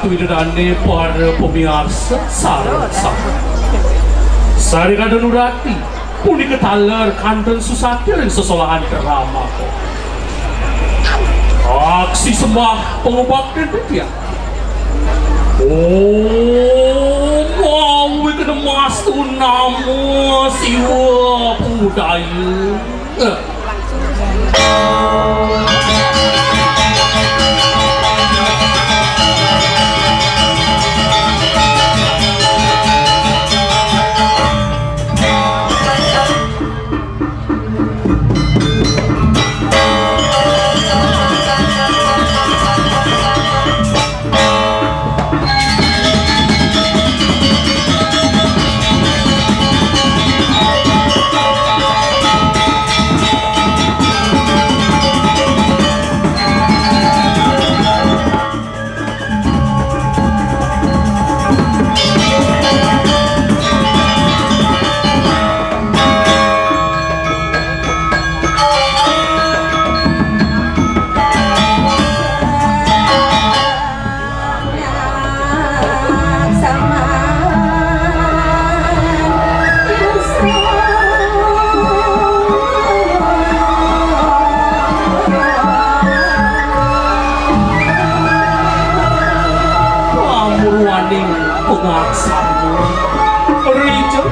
Widadane para pemirsa sareng-sareng. Sari Kadonurati punika taler kanten susati ring sesolahan drama. Aksi sembah pengubah dia. Oh, wow, kena mas tu nama siwa budaya.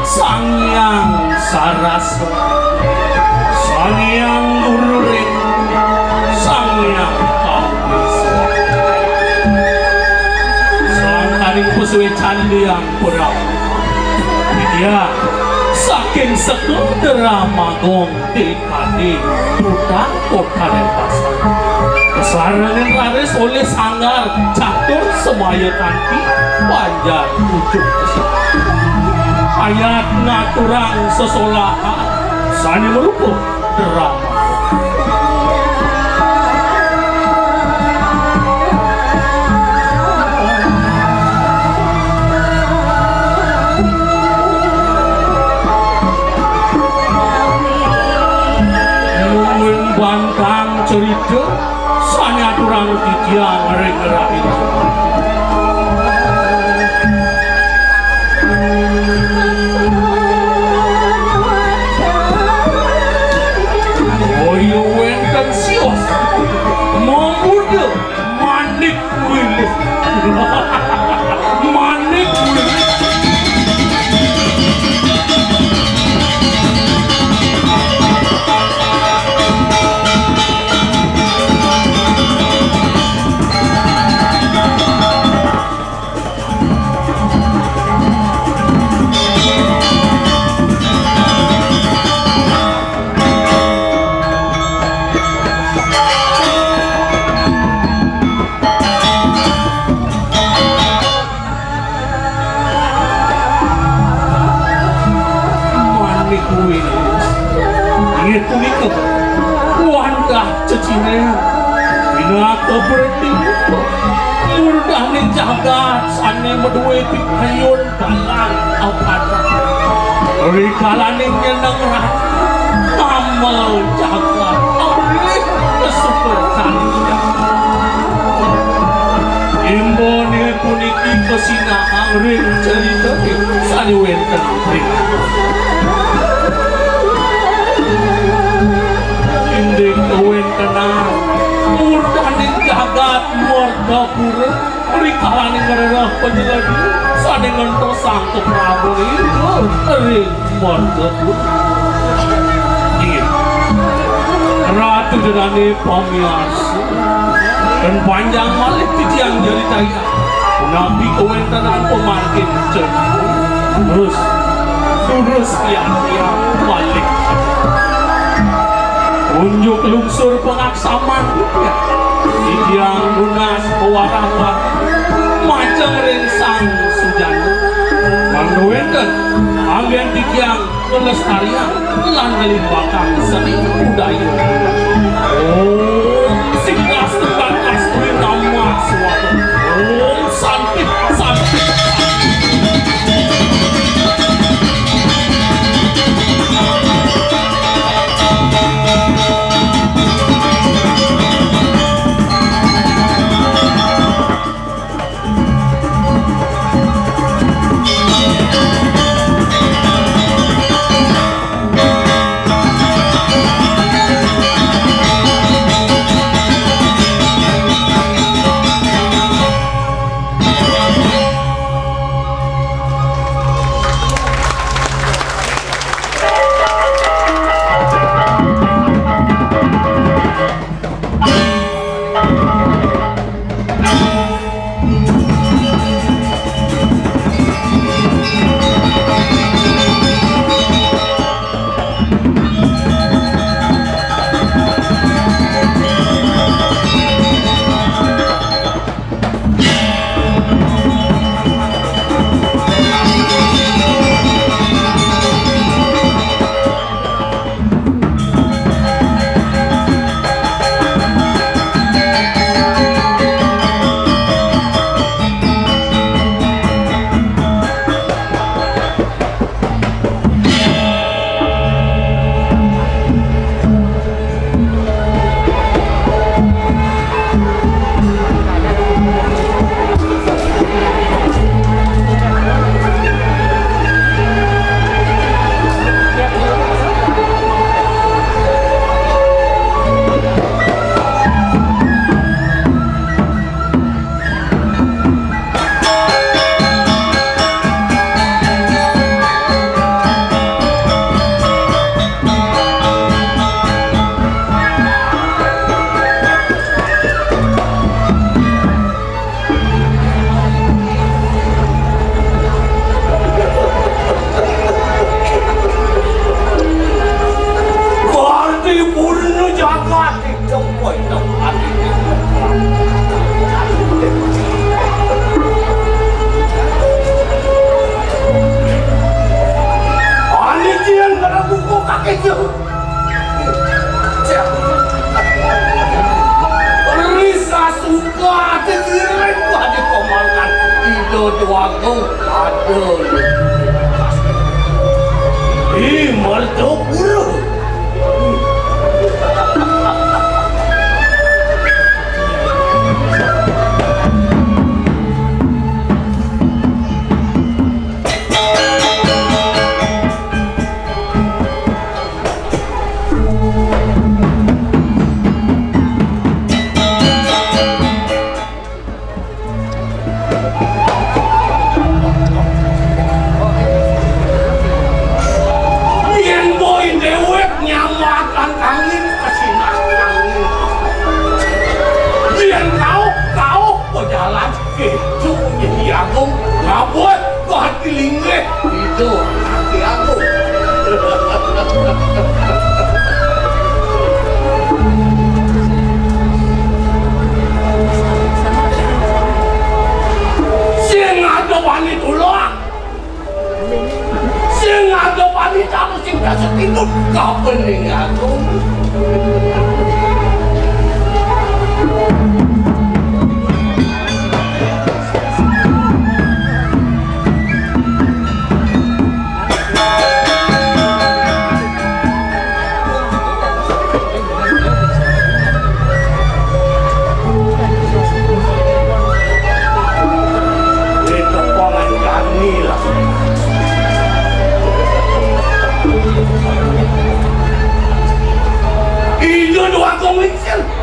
Sangyang Sarasa, Sangyang Ururin, Sangyang Kapisa, Sang Haring Puswe Candiang Purau. Dia saking sekudera magong dekade Duta Kota Denpasar. Kesarangan laris oleh sanggar catur semaya kanti panjang ujung kesini. Ayat ngaturang sesolahan sani merupakan drama. Nungguin bantang cerita sani aturang titiang ngereng-ngereng. Memuda manik wilis manik wilis itu wanda cecine bina keberti murdane jagat sane medue pikayun dalang awada rikalane nyeneng rat amal jagat awri kesuper kalinya imbone puniki kesinahang ring cerita sane wenten ring inding kawen tenang murdaning jagat warga pura perikalaning ngererah penyelagi sading ngentosang ke Prabu itu ring warga pura ratu derani pamiarsu dan panjang malik titiang jari daya nabi kawen tenang pemarkin terus tiang malik unjuk lungsur pengaksaman ya tiang lunas pewarang-warang macam ringsang sujana manduenden ambian tiang kelestarian lan ngelimbakan seni budaya singkas tekan astri nama suatu santip mertuaku aduh mertuaku itu hati aku. Sing ada wanita loak, sing ada wanita sing dasar itu kapening aku.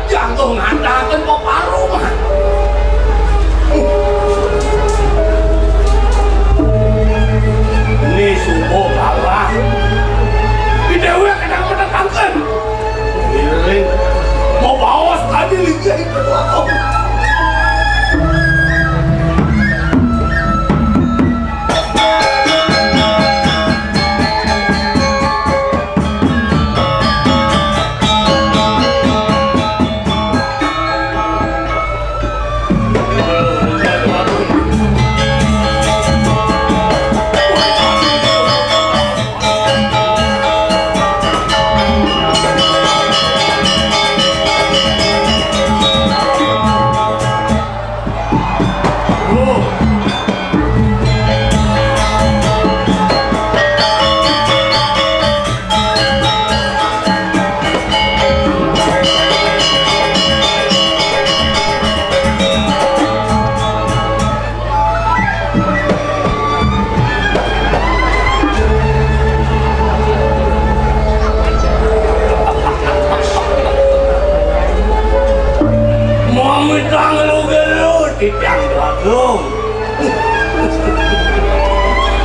Jantung ngatakan kok paru mah. Ini sumbo kalah. Di dewe kadang menekankan. Giling mau bawas tadi liga itu aku.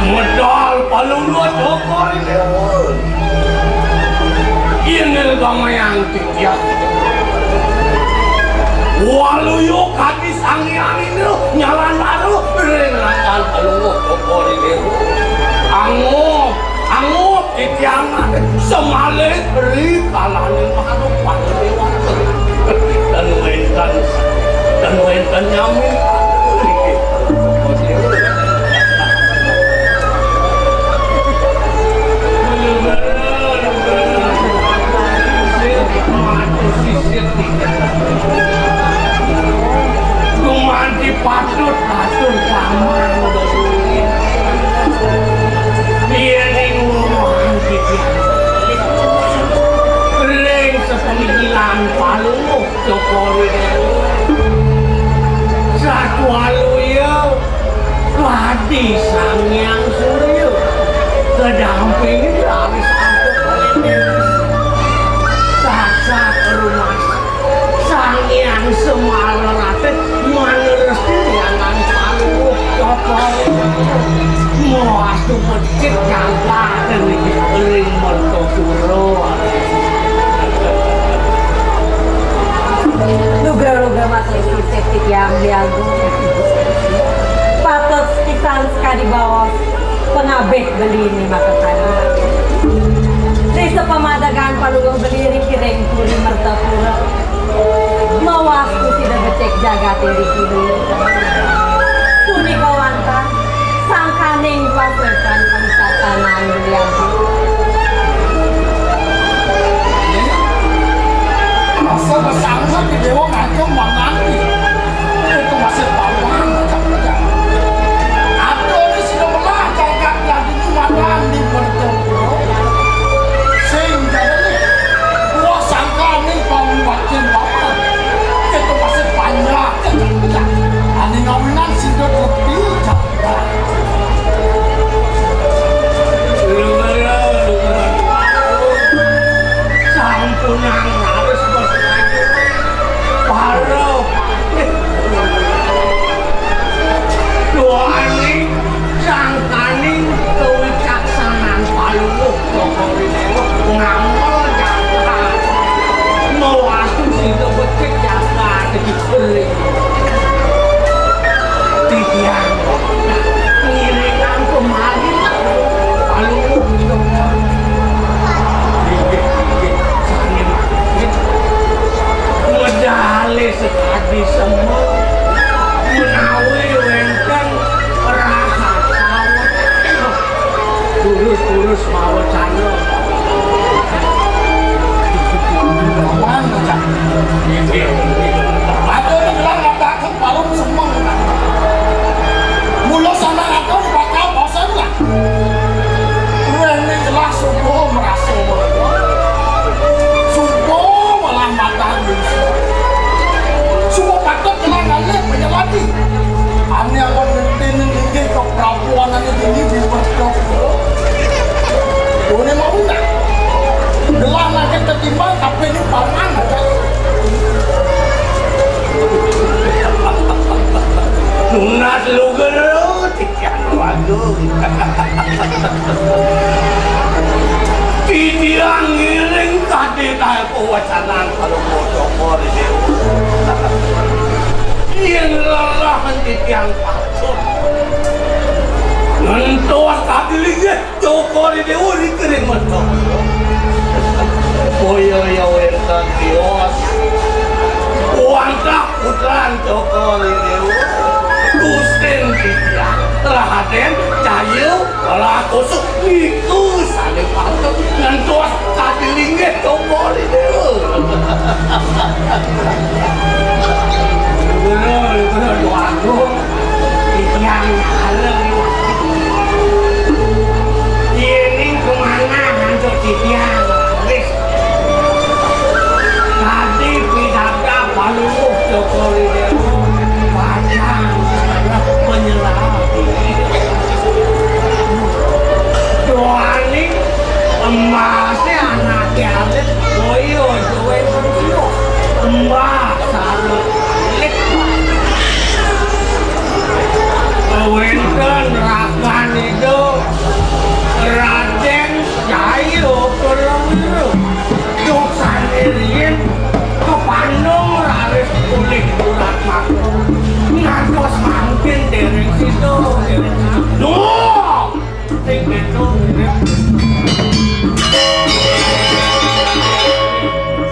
Modal paling luas dokor ini. Ini gamayang tiga. Walau yuk kaki sangian ini nyalan baru ringan paling luas dokor ini. Angup titiangan semalik beri kalanin baru pada dewasa dan wentan nyamin. Kumanti patut paman udah sulit. Biar ngomong gitu. Ring sepemikiran palu Jokowi satu halu ya Wadi Sangyang Suryo kedampingin dari satu saat rumah Sangyang Semarate meneruskan jangan palu Jokowi mau asu becik jangan ring mertokuro Luga-luga masih sifat yang diagung patut kisan sekali bawah pengabek beli ini maka tadi di sepamadagan palugang beli kiring puri mertapura mawasku tidak becek jaga tiri kiri puni kawanta sangkaning paserkan pengkatanan beliau masa bersama di dewa ngacung bang nanti itu masih pawang macam-macam urus mau cahyo. Apaan cak? Ada yang bilang ngatakan paling semang kan. Mula sana aku bakal bosan lah. Ini jelas subuh merasa subuh malah matang subuh patut kelangan menyelati. Ani akan ngerti ke perapuan ini tinggi di berkok. Ini mau enggak? Gelah nanti tertimbang tapi ini paman aja. Nunas lu gerut, ikan waduh. Tidiang ngiring tadi tayo kewacanan kalau bocor ini. Yang lalahan tidiang patut. Nentuas tadi lihat cokor ini uri kering mentok. Boyo ya wentan dios. Uangkah putran cokor ini. Gusten tidiang. Raden cayu olah kusuk itu saling patut. Nentuas tadi lihat cokor ini. Bener doaku yang haleng ini kemana hantu tiang tadi pidata paluh Jokowi Dewo panjang menyelami doani emasnya anaknya alit boyo jowe pengkiro emas salut Wenten rakan itu Raden Cayo Perlu Dosan Irian Kepandung Raris Pulih Urat Makro Ngantos mampin dari situ Nuh! Ting itu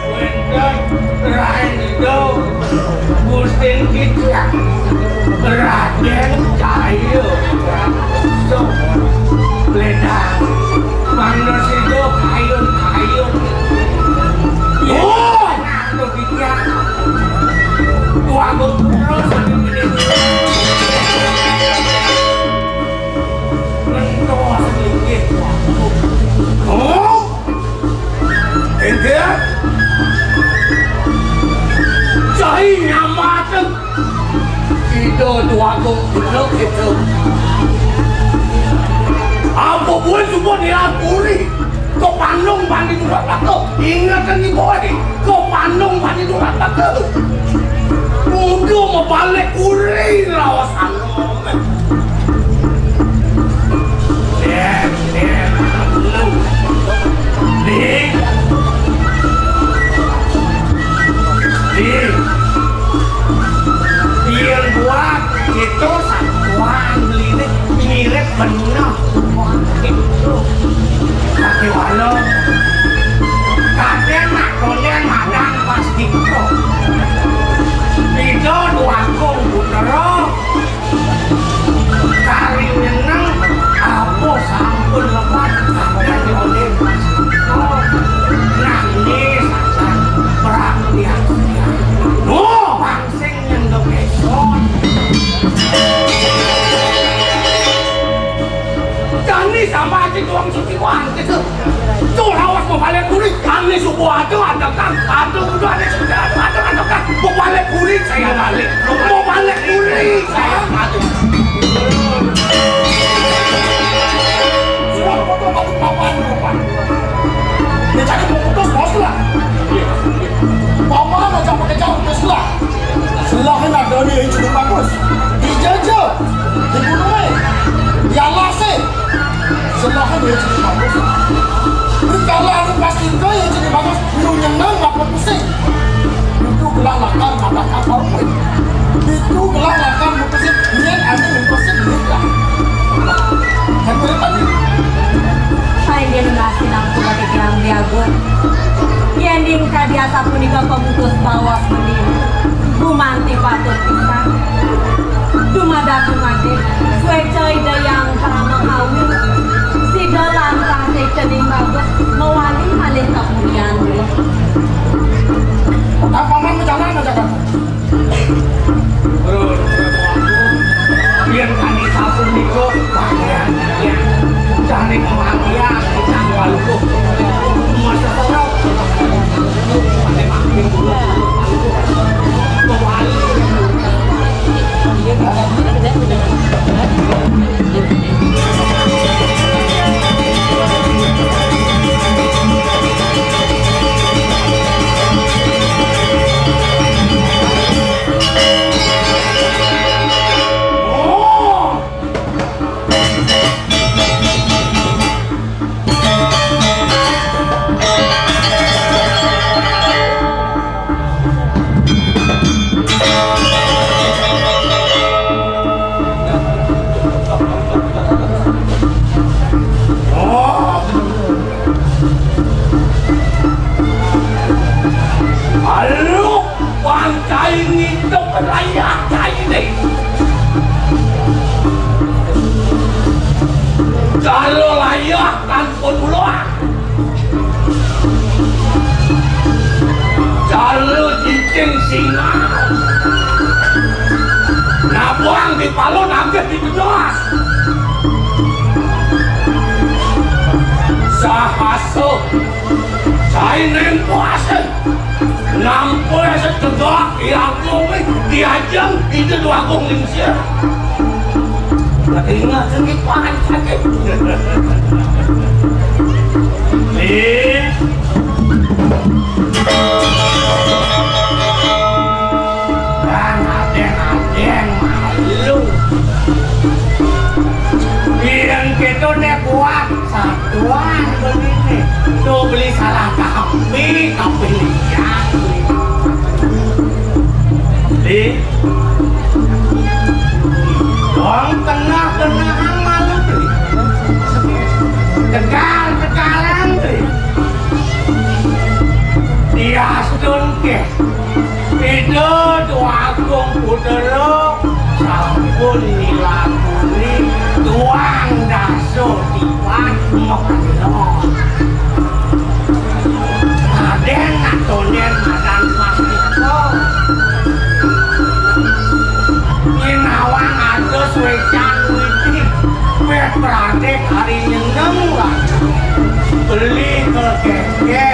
Wenten Raden itu Gustin kita Raden Cayo so ledang manos itu kayun oh itu dia tuaku terus mentos sedikit oh ente cai nyamatan itu tuaku itu apa boleh semua diakuri kau pandung banding durat aku ingatkan ibu ini kau pandung banding durat aku mungkin mau balik kuri rawasan yang buat itu satuan beli ini mirip benar itu kaki walau kadang nakolen madang pasti itu dua kong bener kari nyeneng apa sampun lebat kadang diolen pasti itu nangis saja perhatian bangsing nyendok esok Kami sama aja tuang suciwan gitu tuh lawas mau balik kulit kami subuh ada kan ada udah ada sudah ada kan mau balik kulit saya balik mau balik kulit saya balik sudah foto papan dia cari putus bos lah papan aja pakai jauh ke sebelah selahin ada nih yang cukup bagus dijajah dibunuhin yang lasih selahin yang cukup bagus kalau aku pasti kau yang cukup bagus lu nyenang gak pusing itu gelang lakar matakan baru itu gelang lakar mutusin niat ada mutusin niat lah kan boleh tadi saya dia ngasih aku bagi yang diago yang diingka biasa pun juga pemutus bawas sendiri bumanti patut pisah dumada kumade suai coy yang pernah mengawin si dalam pakaiannya cari kematian kita walu masa terap pada makin dulu kembali kalau layak tanpa duluan kalau cincin singa nabuang di palu nangkep di jelas sahaso saya nempuasin nampoy setegak yang ngomong diajang itu dua gong lingsir ingat sedikit pahan sakit dan adeng malu yang gitu deh kuat satuan begini tuh beli salah kambing lihat di dong tengah-tengahan malu tegal-tegalan dia ke itu dua agung putero sampun nilakuni tuang daso tiwan mokano aden atonen madan pastiko nawang atus wecan witi wet pradek hari nyeneng lah beli kekeke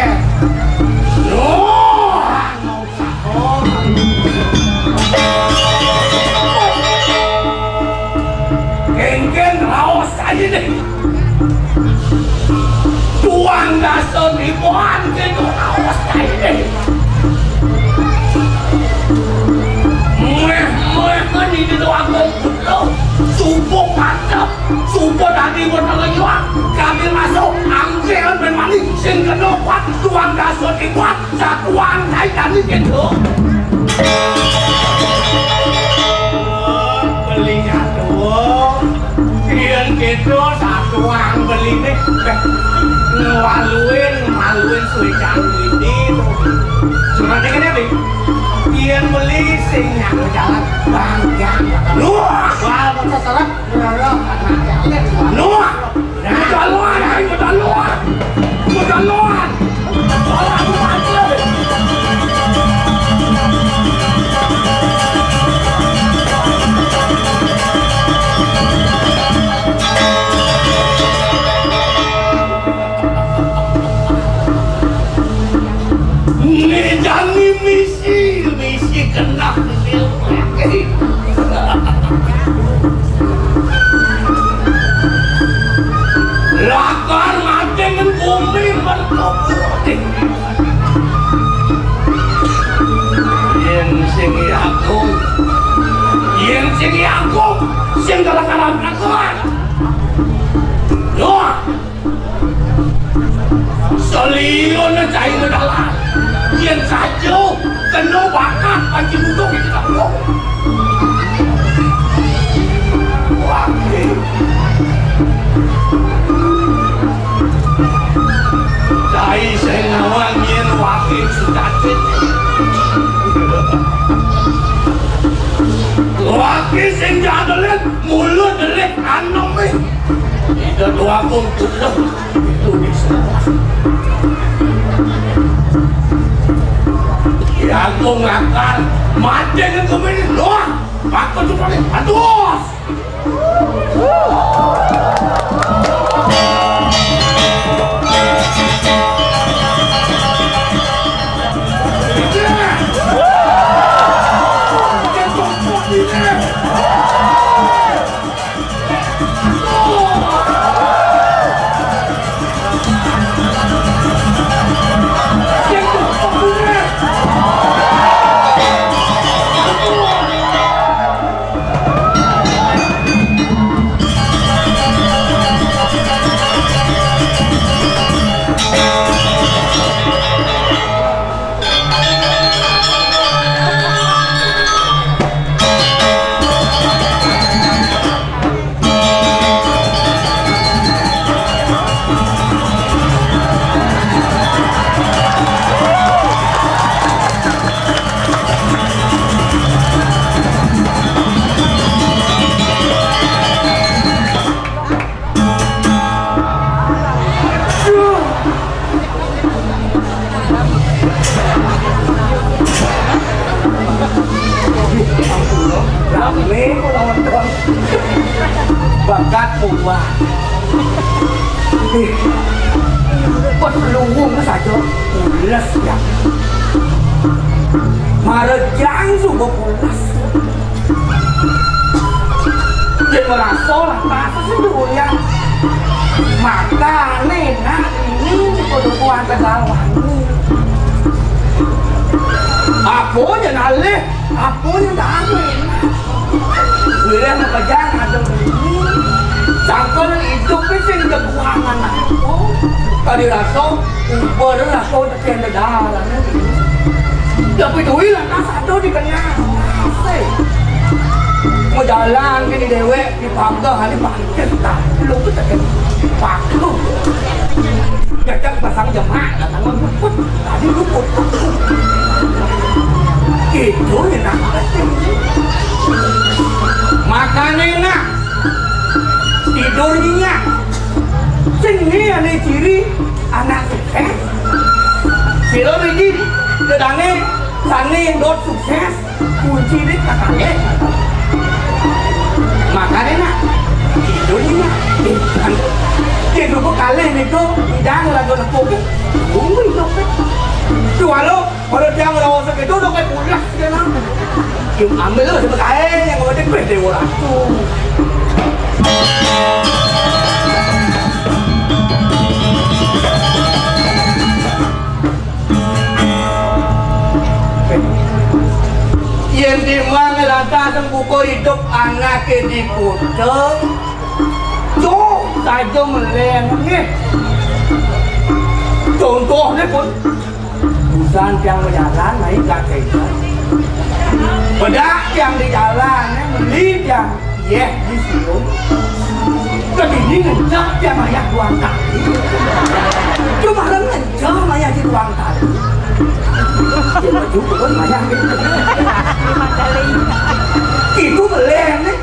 geng-geng raos aja deh tuang dasar ribuan gitu raos aja deh ini di doang lo subuh mantap subuh tadi bertengah kami masuk angkeran bermani sing kena kuat tuang dasar kuat satuan naik tadi gitu belinya tuh kian gitu satuan beli deh ngewaluin suican ini cuma dengan ini kian beli sing yang jalan banggang nuah wal terserah nuah kedaluan ini misi kena lakar ngajeng bumi berkobur yang sing agung sing galak-galak akuan doa selion cai ngedalan yang saja kena bakat panci budok itu tak boleh wakil cai senawang yang wakil sudah wakil sing jadelit mulut delit anom itu dua pun tutup itu bisa ya aku ngakar mati kan kemana doang aku tuh paling aduh keluar. Perluung saja pulas ya. Marejang subuh pulas. Dia merasa lah tak sesuatu ya. Maka nenek ini perempuan kegalwangi. Apanya nalih, apanya tak ada. Wilayah makajang ada ini. Sangkal hidup itu kekurangan aku. Tadi rasa, ubah rasa terkena dalam. Tapi tu hilang tak satu di kenyang. Mau jalan ke di dewek di pagar hari pakai tak belum tu tak pakai. Jajak pasang jemaah tangan luput tadi luput. Itu ni nak. Makanya nak tidurnya. Sini ada ciri anak sukses. Silo lagi kedane sana dot sukses kunci ni kakaknya. Makanya nak tidurnya dia dulu kali ni tu tidak ada guna kopi, umi kopi. Tu kalau dia merawat sakit tu dokai pulas dia nak. Yang ambil tu sebagai yang ada beda orang tu. Yang di mana lantas buku hidup anak di kota. Tuh saja melengah. Contohnya pun bukan yang berjalan naik kaki. Pada yang di jalan beli yang di situ. Tapi ini ngejar yang ayah tuang kaki. Cuma ngejar ayah di tuang kaki. Dia maju pun ayah gitu. Itu melengah.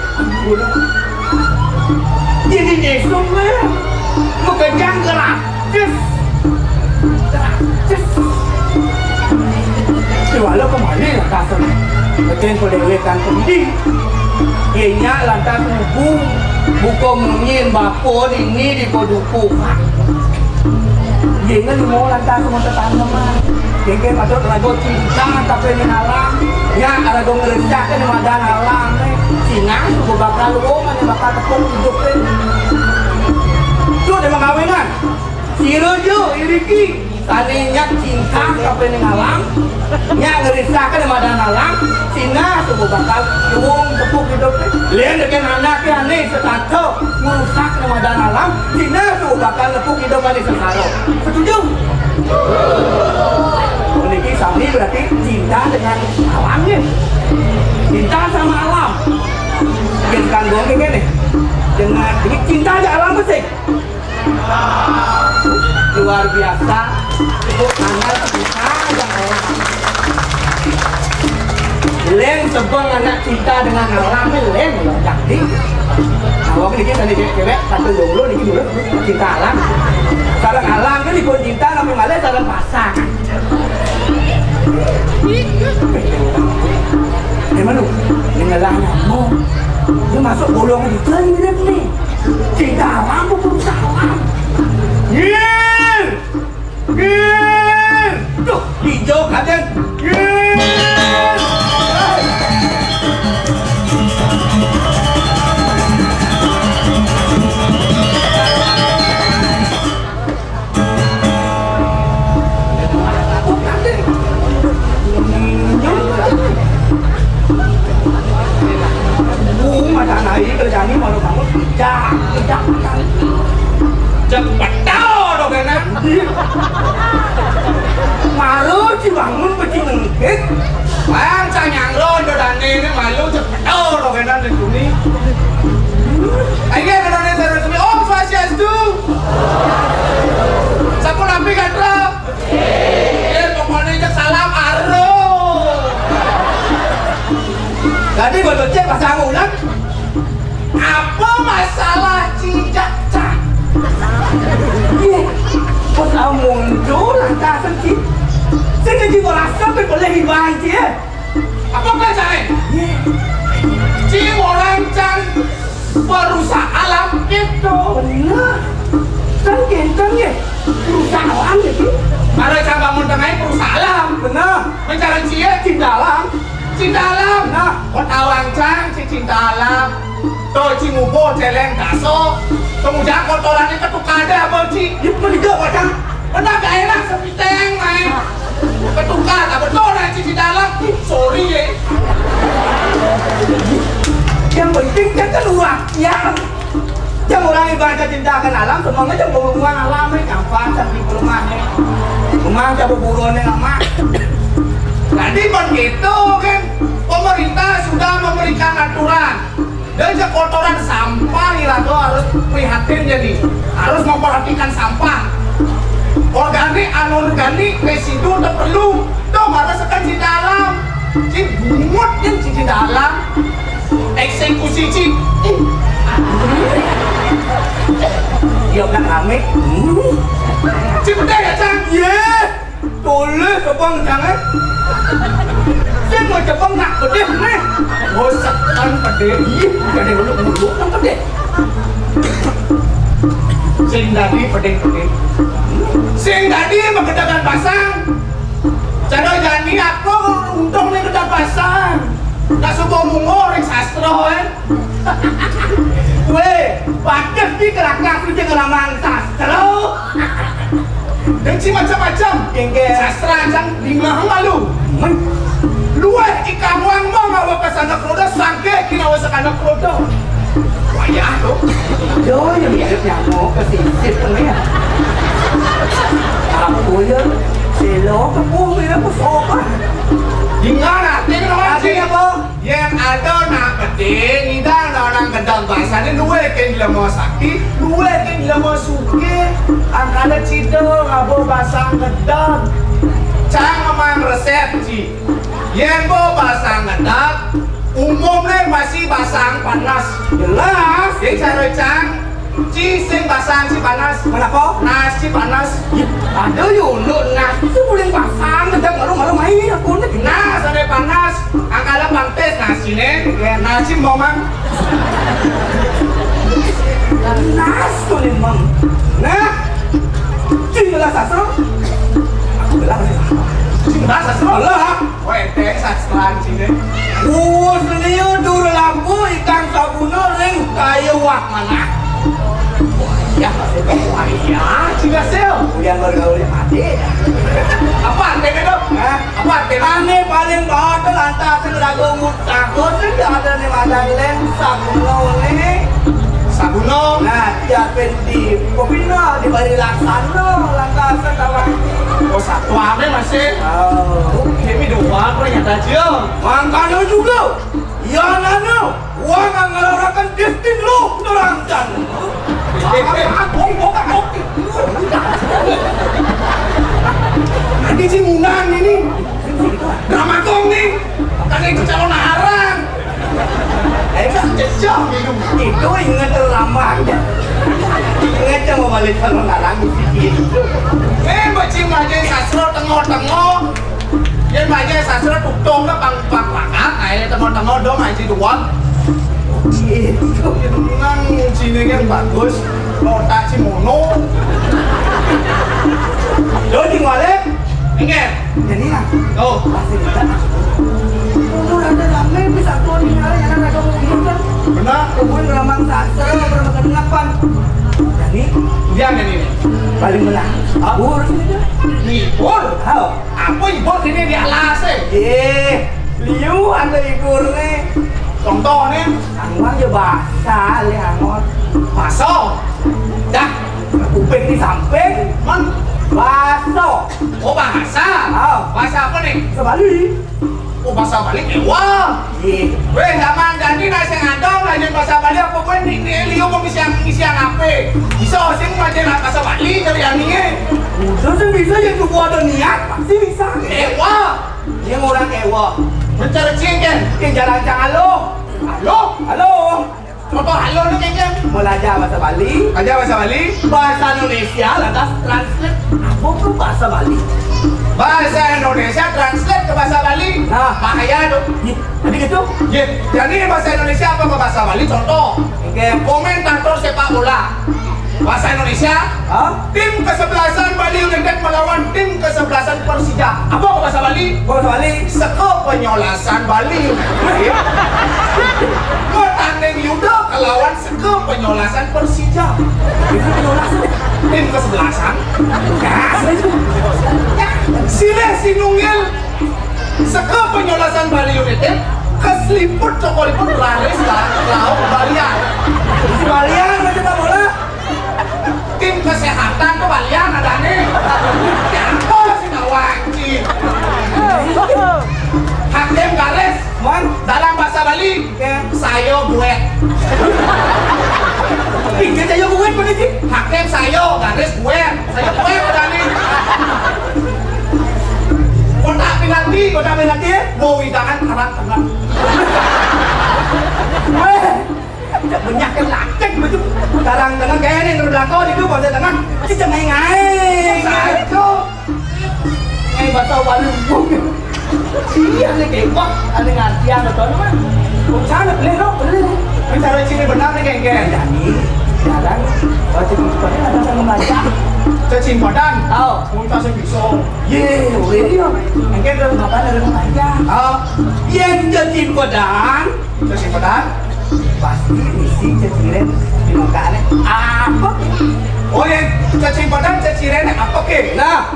Jadi desung lah, mukanya gratis. Walau kembali lah kasar, betul perdewekan pendidik. Ianya lantas buka mungkin bapor ini di koduku. Jangan mau lantas semua tanaman. Jangan patut lagu cinta tapi ni alam. Ya lagu ngerencahkan di madan alam. Cina suku bakal luongan yang bakal tepung hidup ini. Itu dia mengawinan. Sirojo iriki tadinya cinta tapi ni alam. Ya ngerencahkan di madan alam. Cina suku bakal luong tepung hidup ini. Lihat dengan anaknya nih setato merusak di madan alam. Cina suku bakal tepung hidup ini sesaro. Setuju? Ini sami berarti cinta dengan alamnya. Cinta sama alam. Kan gua kayak gini. Dengan ini cinta aja alam bersih. Luar biasa. Itu anak cinta aja alam. Len sebang anak cinta dengan alam len jadi. Awak ini tadi cewek satu dulu ini dulu cinta alam. Sarang alam kan ikut cinta tapi malah sarang pasang. Mana dengan mau dia masuk golongan itu mirip nih cinta alam pun salah. Tuh hijau kalian. Naik kerjaan ini malu kamu tidak cepat tahu dong kan malu sih bangun peci ngekit macam nyangron dan ini malu cepat tahu dong kan di sini ayo kan ada terus oh Swastiastu sapu nabi katra pokoknya salam aro tadi baru cek pasang ulang. Apa masalah cicak-cak? Kau tahu muncul lantas sengit. Saya juga rasa boleh hilang dia. Apa macam? Jiwa rancang perusahaan alam ini gitu. Benar. Kan kencang ya. Perusahaan gitu. Ada cara bangun tengahnya perusahaan. Benar. Mencari cie cinta alam. Cinta alam. Nah, kotawang cang cinta alam. Tuh cimubo celeng daso. Kemudian kotorannya ketukar ada apa ci? Dia meninggal macam. Benar gak enak sepiteng main. Ketukar tak betul lah cinta alam. Sorry ya. Yang penting kan keluar. Yang orang ibadah cintakan alam, semuanya jangan berhubungan alam ini gampang cari rumahnya. Rumah coba buruannya lama. Jadi begitu kan, pemerintah sudah memberikan aturan. Dan kotoran sampah itu harus prihatin jadi, harus memperhatikan sampah. Organik, anorganik, residu tak perlu. Tuh harus sekan cinta alam. Cik bungut yang cinta alam. Eksekusi cik. Dia nak rame. Cik betul ya Cang? Ye, boleh sebang jangan. Saya mau coba nak pedih nih. Bosakan pedih. Jadi dulu kan pedih. Sing tadi pedih-pedih. Sing tadi mengedakan pasang. Cara jani aku untung nih kedak pasang. Tak suka mungoreng sastro kan. Weh, pakai di kerak-kerak itu kelamaan sastro. Dan si macam-macam. Kengke. Sastra jang lima malu. Lueh ikan wang mau ngawa kesana kroda sangke kinawa sekana kroda. Wayah tuh. Yo, yang mirip nyamuk kesisip tengah. Aku ya, selo kepuh mirip kesopan. Gimana? Artinya apa? Yang ada nak penting, tidak orang gedang bahasanya dua yang lama sakti, dua yang lama suke, angkana cito ngabo basang gedang. Cang memang resep ci, yang bo basang gedang, umumnya masih basang panas. Jelas. Yang cara cang, ci sing basang ci panas. Kenapa? Nasi panas. Ada yuk, nasi itu boleh pasang, gedang malu-malu main aku nih. Nah, sampai panas, angkala pangtes nasi nih, nasi momang. Nas tuh nih mam. Nah, jelas sastro. Aku bilang Cinta sastra lah. Wete sastra sini. Seniu dur lampu ikan sabuna ring kayu wak mana. Ya, Wah, cinta sel. kemudian bergaul mati. Apa artinya dok? Hah? Apa artinya? Ane paling bawah lantas lagu mutakut tidak ada nih madang lem sabuna nih. Sabuno. Nah, siapin di kopino di bari laksana lantas kawan. Oh, satu apa masih? Oh, Kami dua ternyata aja. mangkano juga. Ya nano, uang ngelarakan destin lo terangkan. Nanti si Munang ini drama kong nih. Kan itu calon arang. Jejak gitu. Itu ingat terlambat. Ingat yang mau balik kalau ngarang itu. Bacing aja sastra tengok-tengok. Yang baca sastra tuktung ke pang-pang-pangat. Nah, tengok-tengok dong aja doang. Itu. Nang sini kan bagus. Otak si mono. Lo di ngolek. Ingat. Jadi lah. Oh, Pasti kita. Umur ada ramai bisa tuh di ngolek yang ada umur kan. benar. Umur ramang sastra berapa kenapan. Jadi Dia kan ini. paling menang. Abur sini. Libur. Halo. Apa libur sini di alas Liu ada ikur nih. Contohnya, Angwang ya basah li angon. baso. Dah, Kuping di samping. man. Baso. Oh bahasa. Oh. Bahasa apa nih? Sebalik. Oh bahasa balik. Wah. Iya. Weh, zaman jadi nasi ngadong aja bahasa Bali apa gue di Elio mau ngisi yang apa? Bisa sih ngajarin bahasa Bali dari ini. Udah sih bisa yang tuh ada niat pasti bisa. Ewa, Yang orang ewa. mencari cincin. Yang jalan halo. Halo, Halo. contoh halo nih cincin. Belajar bahasa Bali. Aja bahasa Bali. Bahasa Indonesia lantas translate. Apa tuh bahasa Bali? Bahasa Indonesia translate ke bahasa Bali. Nah. Bahaya dong. Jadi gitu. Jadi bahasa Indonesia apa ke bahasa Bali? Contoh. Komentator sepak bola bahasa Indonesia. Tim kesebelasan Bali United melawan tim kesebelasan Persija. Apa bahasa Bali? Bahasa Bali. Sekepenyolasan Bali United bertanding yuda kelawan sekepenyolasan Persija. Tim kesebelasan. Sile sinungil sekepenyolasan Bali United keseliput cokoliput laris lauk Balian. Si Balian macam tak bola. Tim kesehatan tuh Balian ada nih. Apa sih ngawanci? Hakim garis, dalam bahasa Bali, sayo gue. Pinggir sayo gue mana sih? Hakim sayo garis gue ada nih. Kotak penalti, mau widangan kanan tengah. Banyak yang lakek macam tarang dengan kayak ni terbelakang itu bahasa tangan si cengai ngai itu ngai bahasa Bali iya ni kebak ada ngartian betul kan sana boleh bicara sini benar ni kayak jadi jalan baca buku ada sama baca cacing badan muntah sebisa ye boleh engkau dah makan ada baca yang cacing badan pasti isi ceciren di mukanya apa? Oh yang cacing badan ceciren apa ke? Nah,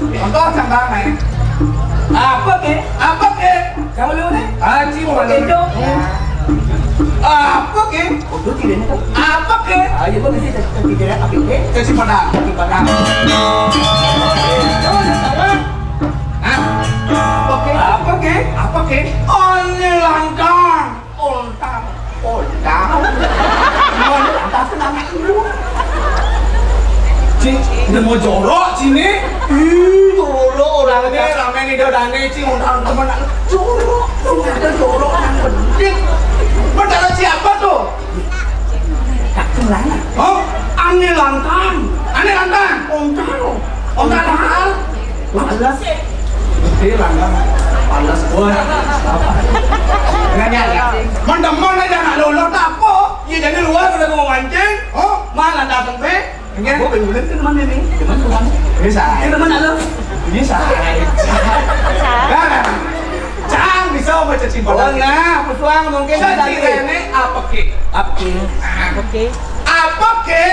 contoh cambang nih. Apa ke? Kamu lihat nih? Aji mau itu. Apa ke? Itu ciren itu. Apa ke? Ayo kau mesti ceciren apa ke? Cacing badan. Apa ke? Ane langkang. Dia mau jorok sini. Jorok orang ini ramai ni dia dah ni cing orang teman nak jorok. Ada jorok yang penting. Berdara siapa tu? Tak celana. Oh, ane lantang. Ontan hal. Palas. Dia lantang. Palas buat. Nanya ya. Mendemon aja nak lolot apa? Ye jadi luar sudah mau mancing. Oh, mana datang pe? Enggak. Gua pengen ke mana ni? Teman tuan. Bisa. Kita mana lo? Bisa. Cang bisa baca cacing badan. Nah, pesuang mungkin cacing ini apa ke? Apa ke?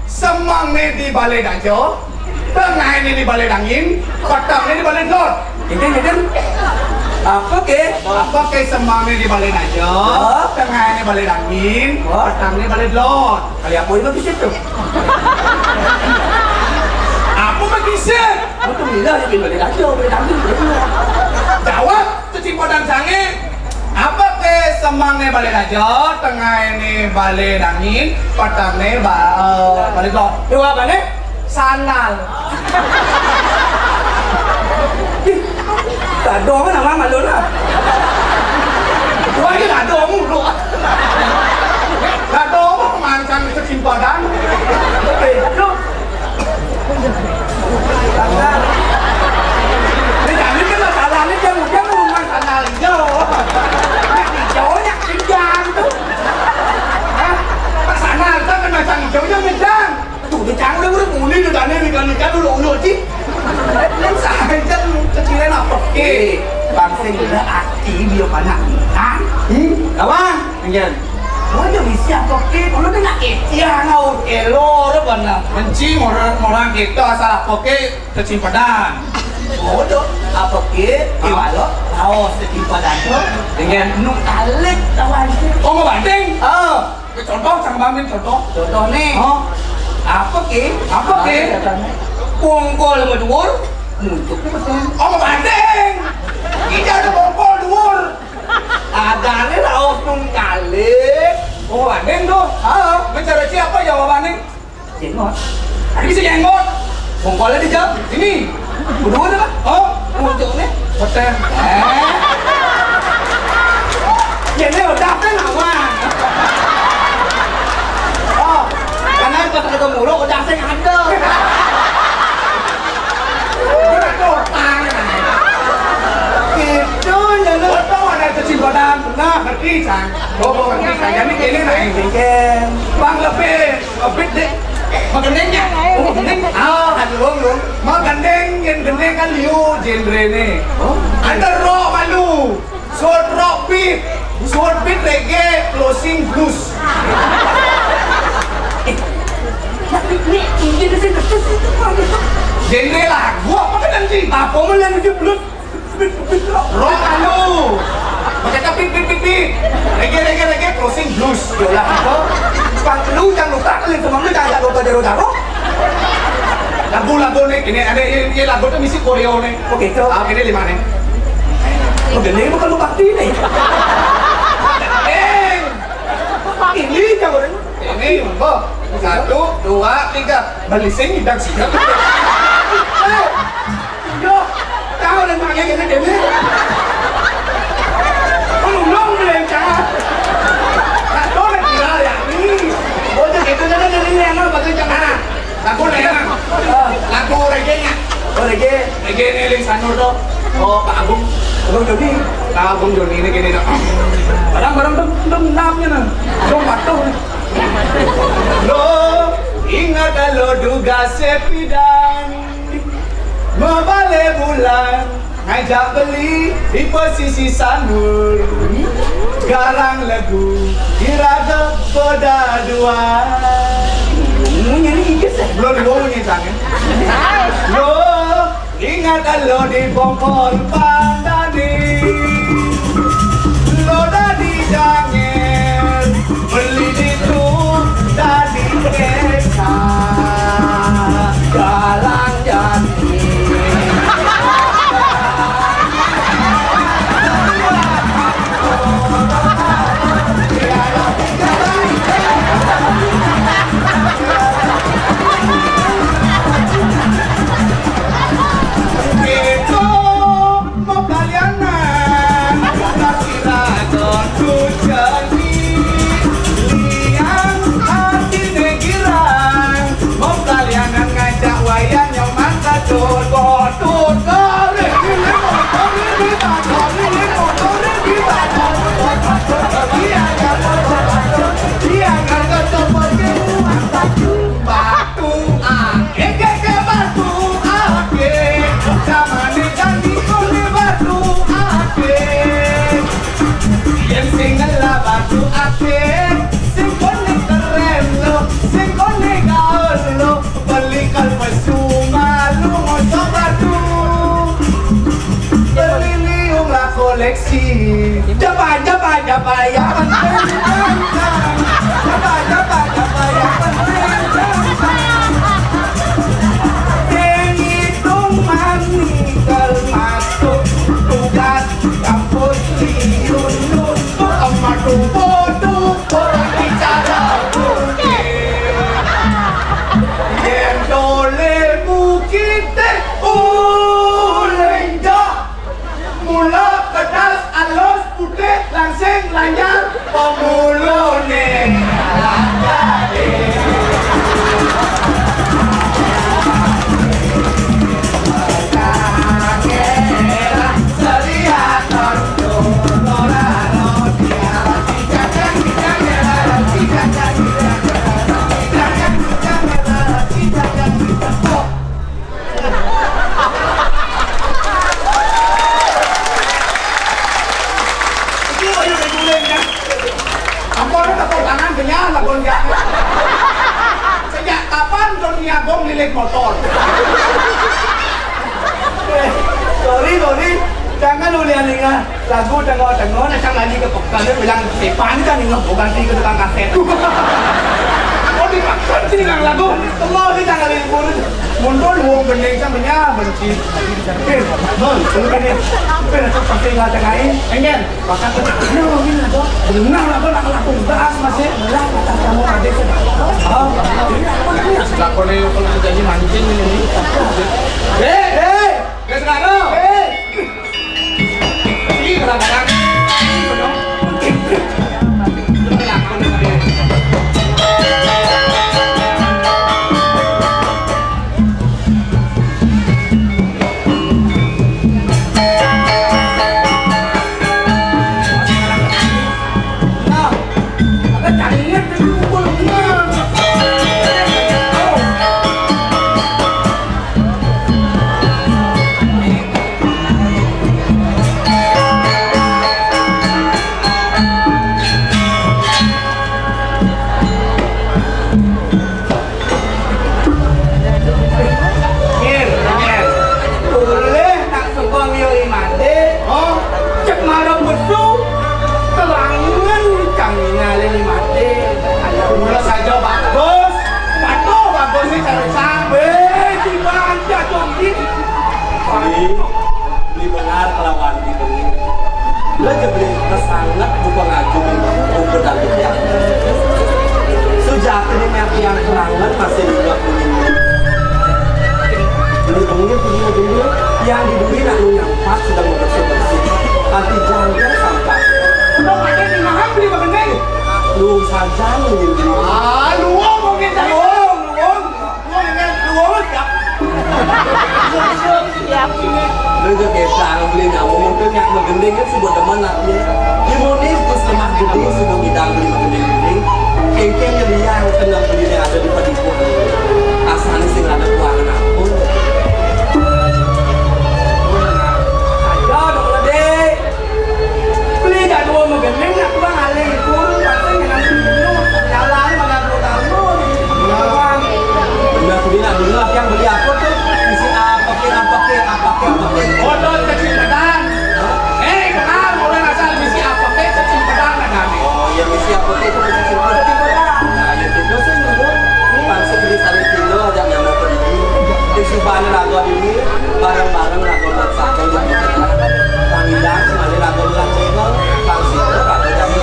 Semang ni di balai dajo, tengah ini di balai dangin, kotak ni di balai lot. Ini. Apa ke semang ni di balai dajo, tengah ini balai dangin, kotak ni balai lot. Kali apa itu di situ? Apa berkisah? Betul bila dia balai dajo, balai dangin. Jawab cacing badan sange. Apa ke semang ni balai dajo, tengah ini balai dangin, kotak ni balai lot. Dua apa ni? Sandal. Tak dong kan nama malu lah. Dua ni tak dong lu. Tak dong mancan cacing badan. Lu. Sandal. Ni jangan kan salah ni jangan rumah sandal hijau. Hijaunya hijau tu. Sandal tu kan macam hijaunya macam. Tuh cang udah mulai dah dah ni kan dulu sih. Sahaja cecilan apa ke? Bangsa kita aktif dia panak kan? Kawan, enggak. Kau jadi siapa ke? Kau tu nak ketiang kau elo tu mana? Benci orang kita asal apa ke? Cacing badan. Oh tu apa ke? Iwalo, tahu cacing badan tu dengan nuk alik kawan. Oh mau banding? Contoh canggamin contoh. Contoh ni. Apa ke? Bongkol sama dhuwur muncul betul. Oh banding. Kita ada bongkol dhuwur. Adane raos nung kalik. Oh banding tu. Bicara siapa jawabannya? Jenggot. Ada bisa jenggot. Bongkolnya dijawab. Ini. Dhuwur apa? Oh muncul ni. Betul. Ini udah kan awang. Karena pas ada mulu udah saya ada. Gitu ya lu. Betul ada cacing badan. Nah, ngerti Cang. Oh ngerti Cang. Jadi ini naik tingken. Bang lebih lebih deh. Magendengnya. Oh gendeng. Ah kan lu. Magendeng yang gendeng kan liu genre nih. Ada rock malu. Short rock beat. Short beat reggae closing blues. Ini Genre lagu apa kan nanti? Apa mau yang itu blues? Rock malu. Makanya beat. Reggae closing blues. Yolah apa? Sepang lu jangan lupa kalian semua lu jangan lupa jaro-jaro. Lagu-lagu nih, ini ada ini lagu tuh misi koreo nih. Oke, itu. Ini 5 nih. Oh, gede bukan lu bakti nih. Ini yang orang. Ini monggo. 1, 2, 3. Balising hidang siap. Yo, tahu dan pakai gini. Ulung bilang jangan. Lagu nih kira ya. Oh, jadi itu kan dari ini yang bagus jangan. Lagu nih kan. Lagu reggae-nya. Oh, lagi. Reggae nih Ling Sanur tuh. Oh, Pak Agung. Belum jadi. Pak Agung Joni ini gini dong. Barang-barang namanya nang. Dong patuh. Lo ingat kalau duga sepidang membalik bulan ngajak beli di posisi sanur garang lagu irada pada dua Ini ikis. belum ngomongin sangen lo ingat kalau di bongkol pandani lo dari jangan beli di dari desa jalan jati itu mau kalianan kasih ragon tujuani liang hati negirang mau kalianan ngajak wayang yang mangga tut botut kore ini motor ini motor ini motor ini motor dia kan ketemu batu ake ke batu ake zaman janji kone batu ake yang singgala batu ake sing kone keren lo sing kone gaul lo beli kalpasu malu ngocok batu beli liung lah koleksi japa ya penting japa ya penting penghitung manikal masuk tugas kampus liun untuk emak tuh orang bicara mungkin yang dole bukite ulenja mula kedas alus putih langsing lanyar pemulune lanjade sejak kapan Doni Agung lilik motor? Sorry, jangan lu lihat lagu tengok, macam lagi ke pekan dia bilang Stepan kan ingat ganti ke tukang kaset. Oh dipaksa sini ngang lagu? Tengok dia jangan lihat Mundur luang bening samanya benci. Belum gini, itu pasti nggak tengahin. Engen, Bahkan ini lagu, benar lagu beras masih belah kata kamu adik sudah. lakone kalau jadi mancing ini. Guys sekarang. Ini kadang-kadang. gedungnya yang di duri nak nyampat sedang bersih-bersih. Nanti jangan sampai. Lo ada di mana beli begini? Lu saja menjadi. Luang mungkin saya. Luang siap. Siap ini. Lu tuh kayak sang beli nyamu mungkin yang begending kan sudah teman naknya. Imunis terus lemah gede sudah kita beli begending. Kengkeng jadi yang tengah beli yang ada di padiku. Asalnya sih nggak ada keuangan apa. Ayo dong dek. Beli dah dua begending nak bang alih itu. Pasti nggak dulu. Jalan mana dulu tahu. Benar tidak dulu yang beli apa tuh? Isi apa ke. Odot kecil pedang. Kenal mulai asal misi apa ke kecil pedang ada nih. Oh, yang isi apa ke itu kecil pedang. Nah, yang itu sih dulu. Pasti beli saling kilo aja nyampe pergi. Di subhan lagu ini bareng-bareng lagu bersatu jadi pangidang semali lagu lancengal pangsi lagu jadi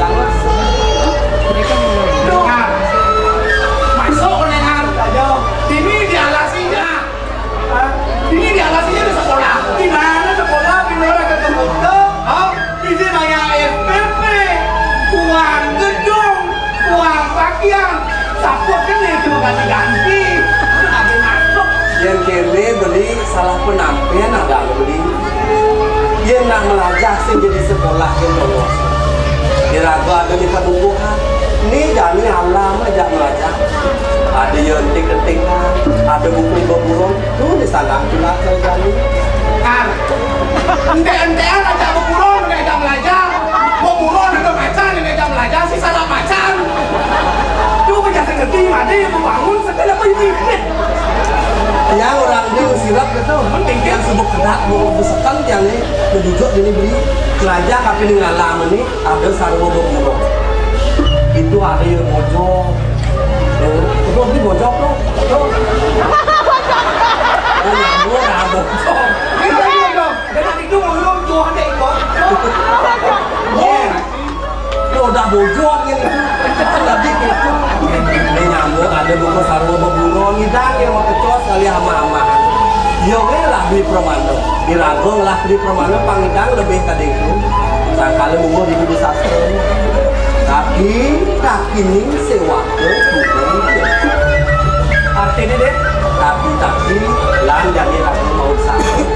jangan. Dengar. Masuk dengar aja. Ini dialasinya. Ini dialasinya di sekolah. Di mana sekolah? Di mana ketemu? Di sini banyak SPP, uang gedung, uang pakaian, sapot kan itu ganti-ganti. Ada masuk. Yang kene beli salah penampilan ada beli. Yang nak melajah sih jadi sekolah yang lolos. Diragu ada di padukuhan. Ini jani alam aja melajah. Ada yang ketingkan, ada buku berburung. Tuh di sana pula saya jani. Ente-entean aja berburung, mereka belajar. Berburung itu macan, mereka belajar sih salah macan. Tuh kerja ngerti, mati membangun segala pemimpin. Yang orang ini usirap itu, yang sebut kedak mau besekan yang ini berduduk ini beli belajar tapi di ngalam ini ada sarwa berburung. Itu ada yang bojok. Itu beli bojok tuh. Oh nyambung dah bojok. Ini dong, dan nanti itu mau belum jual deh ikut. Lo udah bojok ini. Tadi gitu. Ini nyambung ada buku sarwa berburung hidang yang mau kecos kali hama-hama. Yoge lah di permana, di Ragong lah di permana pangidang lebih kadengku. Sakale munggo di Budi Sastra. Tapi kini sewa ke bukan. Artinya deh, tapi lan jadi Ragong mau sakit.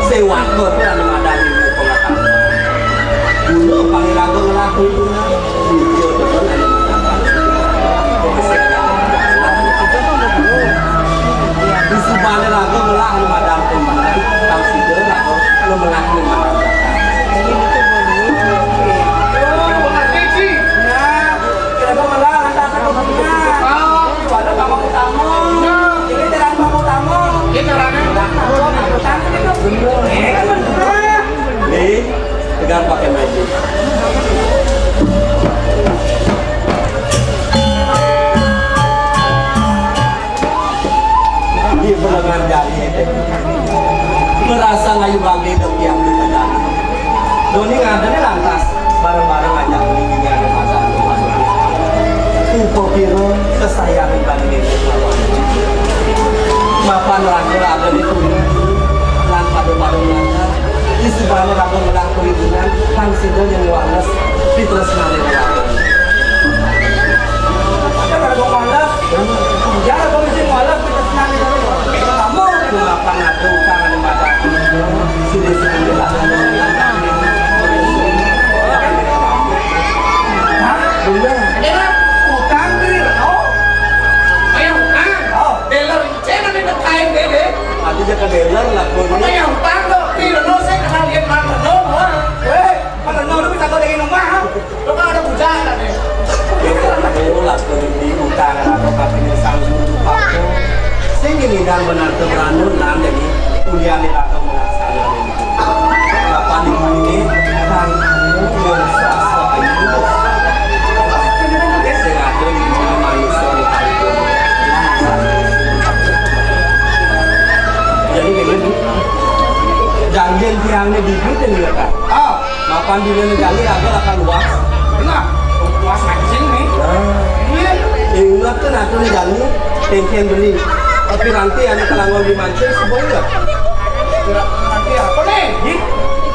Sewa ke itu anu madani pengetahuan. Dulu panggil Ragong lah itu video depan anu di subhane lagu melah anu madang pemain tang sideun lagu nu melah anu madang tegar pakai magic. Dia berlengan jari merasa ngayu bagi demi yang ditandani. Doni ngadanya lantas bareng-bareng ngajak melingginya ada masa masuk. Upo kiro kesayangan bagi ini mapan rangkul ada di tubuh lan pada nanda di sebelah rangkul melang perlindungan kang sidon yang walas ditresnani rangkul. Ada rangkul walas jangan komisi walas ditresnani kamu kenapa ngadu kangen mata sudah sebelum ada benar Enak utang diri oh kayak utang dealer cina di kain deh ada jaga dealer lah pun kayak utang tuh di lo saya kenal dia mana lo mana lo bisa kau dengan rumah lo kan ada bujang deh itu lah pun di utang atau kafe ini sanggup pakai sehingga dan benar teranun dan jadi kuliah di rangka melaksanakan kapan ini kan bersasa itu sengaja di manusia di hari itu jadi begini janjian tiangnya bibit ini kan mapan di mana janji agak akan luas benar luas macam ini ingat kan aku nih janji pengen beli piranti ane kalangon di mancing sebuah enggak? Nanti apa nih?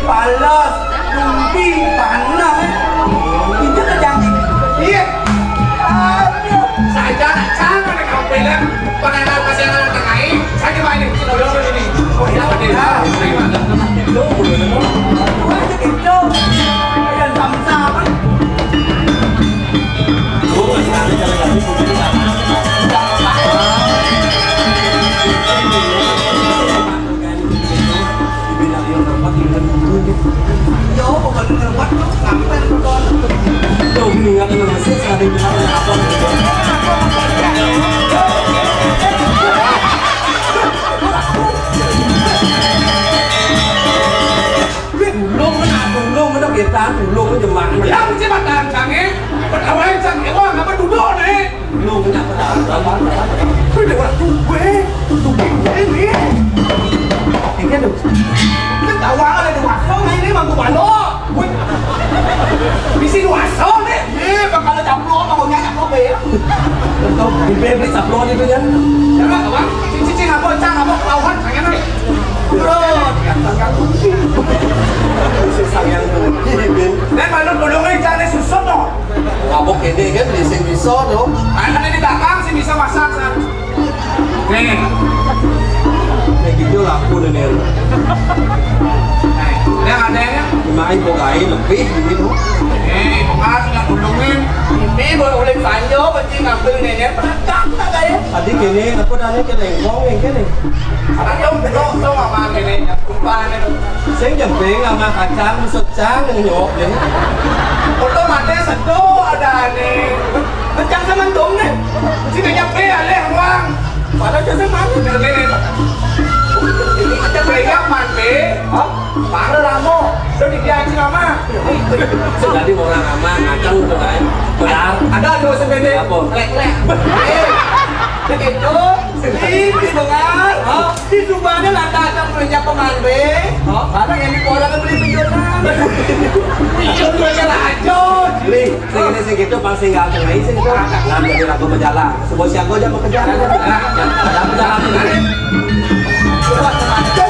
Palas, tumpi, panah. Itu kejang. Iya. Aduh, saya nak jangan nak kau bilang pengenal kasih anak tengah saya coba ini kita dulu ini. Oh ya, terima. Itu boleh dong. Itu yang sama-sama. Gua masih ada jalan-jalan di sini sama. Dibilang yang tempat tinggal dulu. Yo, bukan tempat ngapain kon. Tuh, ingat masih sering bilang apa gitu. Dulung mana kita dulung jemaah. Yang jembatan canggih, berkawan canggih wah ngapa duduk nih? Dulung punya pedang. Udah orang gue ini. Ini tuh. Kan tahu ada dua song ini mampu balok. Bisi dua song nih. Bakal caplok mau nyanyi apa ya? Betul. Di bebek sablon itu kan. Jangan kawan. Cici ngapa cang ngapa kawan pengen nih. Bro, Isi sang yang begini. dan malu dulungnya jangan susut dong. Ngabok ini kan bisa dong. Anak di belakang sih bisa masak san. Nih, Kayak gitu laku nih. yang adanya. Main bogai lebih gitu. Bekas nggak dulungin. Ini boleh panjo, berarti ngambil nenek penatak tak kayak. Tadi gini aku nanya ke lengkong yang gini. Sekarang jom belok tuh sama gini, kumpah nih. Saya jemping sama kacang secang yang nyok deh. Otomatis seduh ada nih. Kencang sama dong nih. Sini nyampe ale bang. Padahal jadi mana nih? Ini ada pegang mandi. Oh, baru lamo. Udah diaji nama. Jadi orang ama ngacang tuh kan. Benar. Ada dua sebede. Apa? Lek. Begitu. Ini dengar. Oh, di Subahnya lantasan punya pemanbe. Oh, karena yang di Kuala kan beli pinjaman. Pinjam gue kan lanjut. Li, segini segitu pasti nggak akan main segitu. Nanti jadi lagu berjalan. Sebuah siago aja mau kejar. Ada berjalan. Buat lanjut.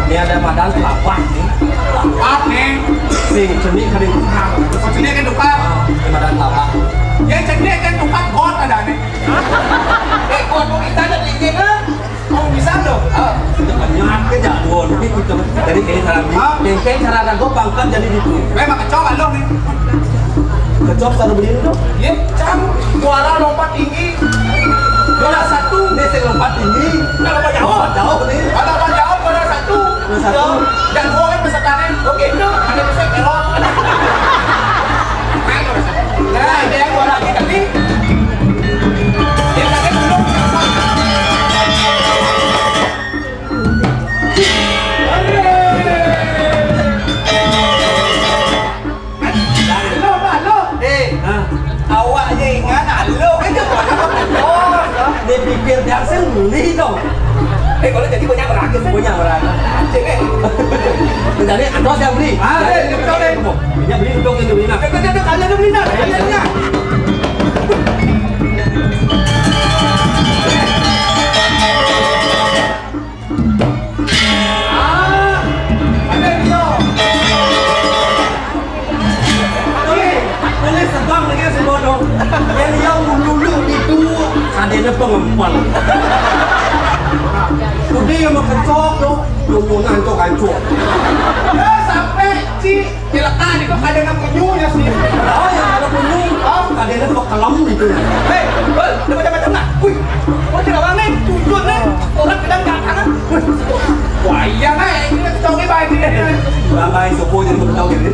Ini ada padang kelapa nih. Lapat nih. Sing cenik kering. Sini kan tukar. Ini padang kelapa. Yang cenik kan tukar kot ada nih. Kot mau kita ada dingin kan? Mau bisa dong. Itu banyak kejauhan. Tapi itu dari kayak cara yang kayak cara ada gue pangkat jadi gitu. Memang kecoa lo nih. Kecop taruh beli itu. Iya, cang. Juara lompat tinggi. Juara satu. Ini saya lompat tinggi. Kalau lompat jauh. Jauh nih. Kalau lompat jauh juara satu. Satu. Dan gue kan pesertanya. Oke, itu ada bisa pelot. Nah, ada yang juara lagi tadi. Yang tadi belum. Awak je ingat halo kan je Dia pikir dia sendiri dong. kalau jadi banyak berakhir Punya orang. cek Jadi Andros yang beli. betul deh. Dia beli untuk yang beli. Nah, Kalian beli nak kaliannya ada dia boleh sebang lagi sebodoh. Yang lulu itu adanya pengempal. Udah yang mau kecok tuh, lulu hancur. ya sampai si dilekan itu ada yang penyunya sih Oh, yang ada kuning, adanya kok kelam gitu. hei bel macam-macam nak wih kok tidak bang nih tujuan nih orang pedang kat tangan wah iya nak ini kecoknya baik dia Ramai suku jadi betul gitu.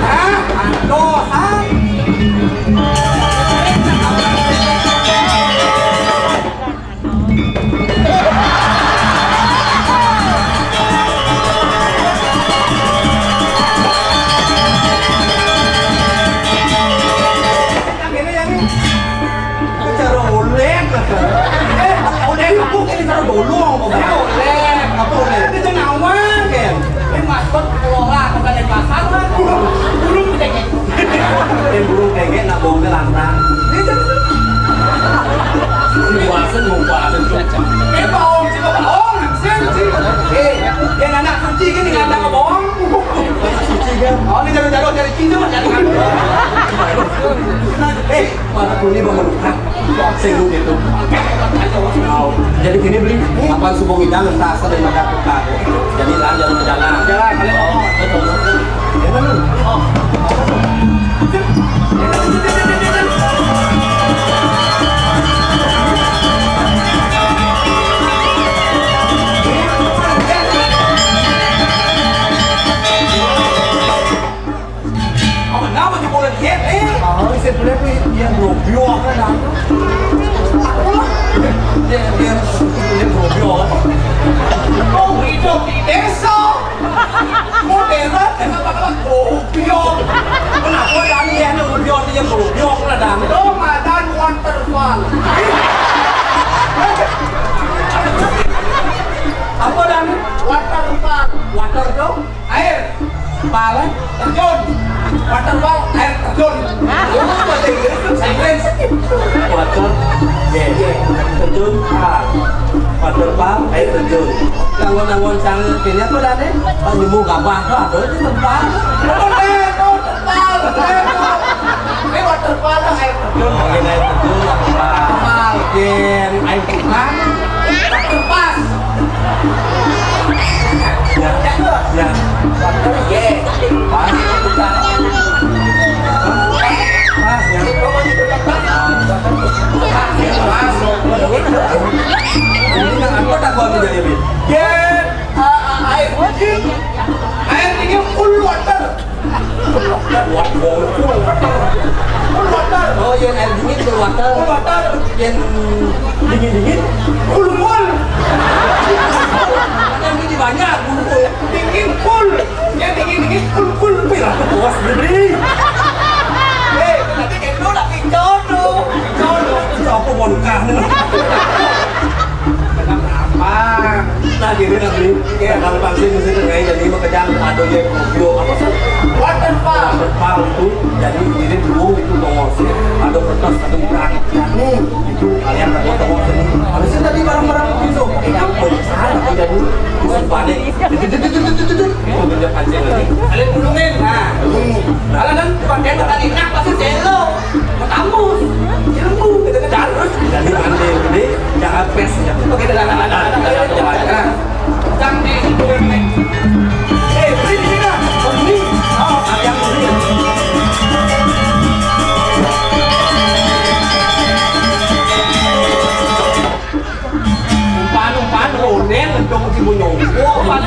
hah aduh hah Para kuni memerlukan singgung itu. Jadi gini beli, apa subung idang entah asal dari mata tukar. Jadi jalan ke jalan. Jalan, kalian betul. Saya boleh dia robio kan? Dia robio. Oh, hidup di desa. Modern kenapa kalau robio? Kenapa dan dia robio dia robio kan dan? Ramadan waterfall. Apa dan? Waterfall. Water dong? Air. Pala? Terjun. Waterfall. Air terjun. Bahasa Inggris tuh Inggris. Water. Terjun. Waterfall. Air terjun. Nanggon sang kayaknya tuh dan deh. Nyemu gabah tuh ada di tempat. Waterfall. Ini waterfall air terjun. Air terjun. Waterfall. Air tukang. Waterpass. Ya. Water ye. Pas. Pas ya. Ini kan aku tak bawa jadi lebih. Air tinggi full water. Full water. Oh, yang air dingin full water. Full water. Yang dingin. Full. Yang ini banyak bumbu. Dingin full. Yang dingin full. Pilih aku puas beli. Nanti kayak lu nak picon lu. Aku mau nikah nih. Kenapa? Nah gini nak beli. Kalau pasti mesti terkait jadi makanya ada yang video apa sih? Waterfall. Waterfall itu jadi ini dulu itu tongosnya ada kertas ada berang itu kalian dapat tongos ini habisnya tadi barang-barang itu yang besar aku jadi musim balik itu kerja pancing lagi Kalian gulungin. Nah. Kalian kan pakai tadi nak pasti jelo. Tamu. Ilmu kita darus. jadi pandai ini jangan pes ya Oke, dah. Jangan di ini. Beli di sini. beli yang beli Umpan ronen lendong si bunyong. Umpan.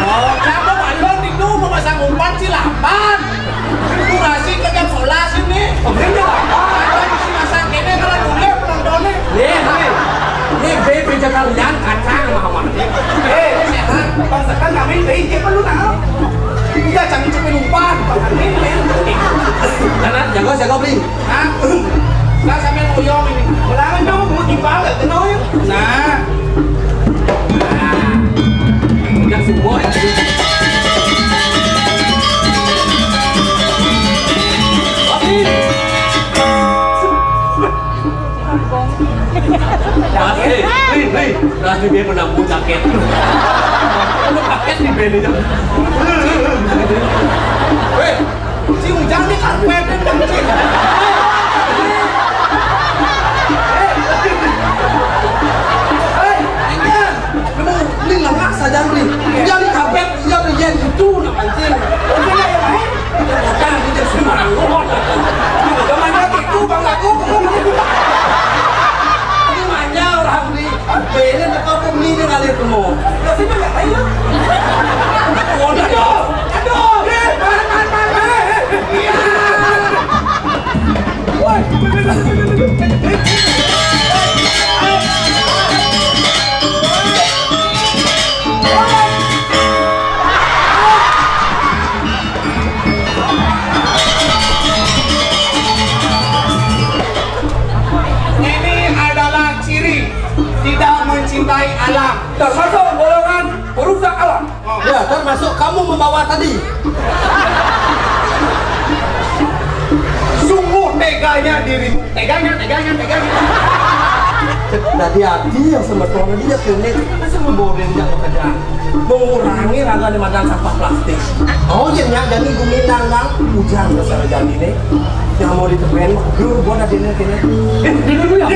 Oh, siapa balon itu mau pasang umpan sih lambat. Durasi kerja bola sini. Ini lambat. Si masang ini kalau dulu penontonnya. nih baby jangan kalian kacang sama Sehat. Bangsakan kami ini perlu tahu. Iya, jangan cepet umpan. karena jago beli Hah? Nah, sampai ngoyong ini. Ulangan dong, mau dibalik ke noyong. Nah. yang semua ya Pasti dia menampung jaket. Lu paket di beli aja. Weh, si Ujang nih karpetnya kencing. Ingat, Beli nggak saja beli. Yang di karpet, yang di yen itu nak pancing. oke lah ya baik. Bukan itu sembarang. Kemana itu bang aku? Ini mana orang beli? Beli nak kau beli ni kali kamu. Tapi banyak aja. Waduh. Aduh, man. Iya. Woi. mencintai alam, termasuk golongan perusak alam. Ya, termasuk kamu membawa tadi. Sungguh teganya dirimu. Teganya. Hati-hati yang sebetulnya dia klinik masih memboring yang pekerjaan, mengurangi rangka di makan sampah plastik. Oh iya, jadi guminang hujan besar jam ini. yang mau ditepen lu buat ada ini dulu ya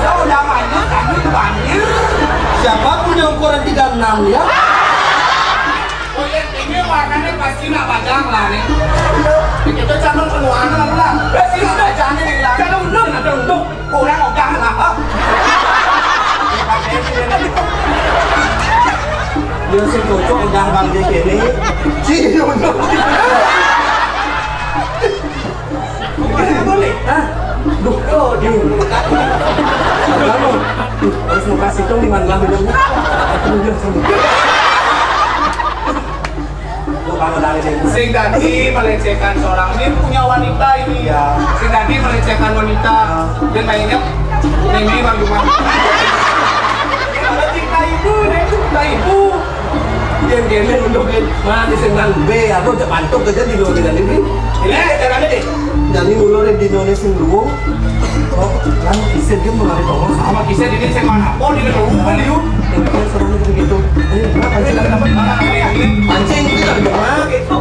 Kau udah banyak, kami banyak. siapa punya ukuran 36 ya Oh ya, ini warnanya pasti nak padang lah nih. Kita jangan keluar lah. Pasti udah jangan nih lah. Kalau ada undung, kurang ogang lah. dia sih cocok udah bang dia kini sih untuk boleh ah duh oh dia kamu harus mau kasih dong di mana minumnya lu kalau dari ini Sing tadi melecehkan seorang ini punya wanita ini. Ya. Sing tadi melecehkan wanita. Dia mainnya ini bang cuma. Kalau cinta ibu, cinta ibu. yang dia undukin mana senang B atau cepantuk kerja di luar dengan ini Caranya deh. jadi ulur di Indonesia dulu oh kan bisa dia mengalih tolong Sama kisah ini saya mana? Oh di gedung beliau. yang dia serang begitu pancing pancing tidak cuma gitu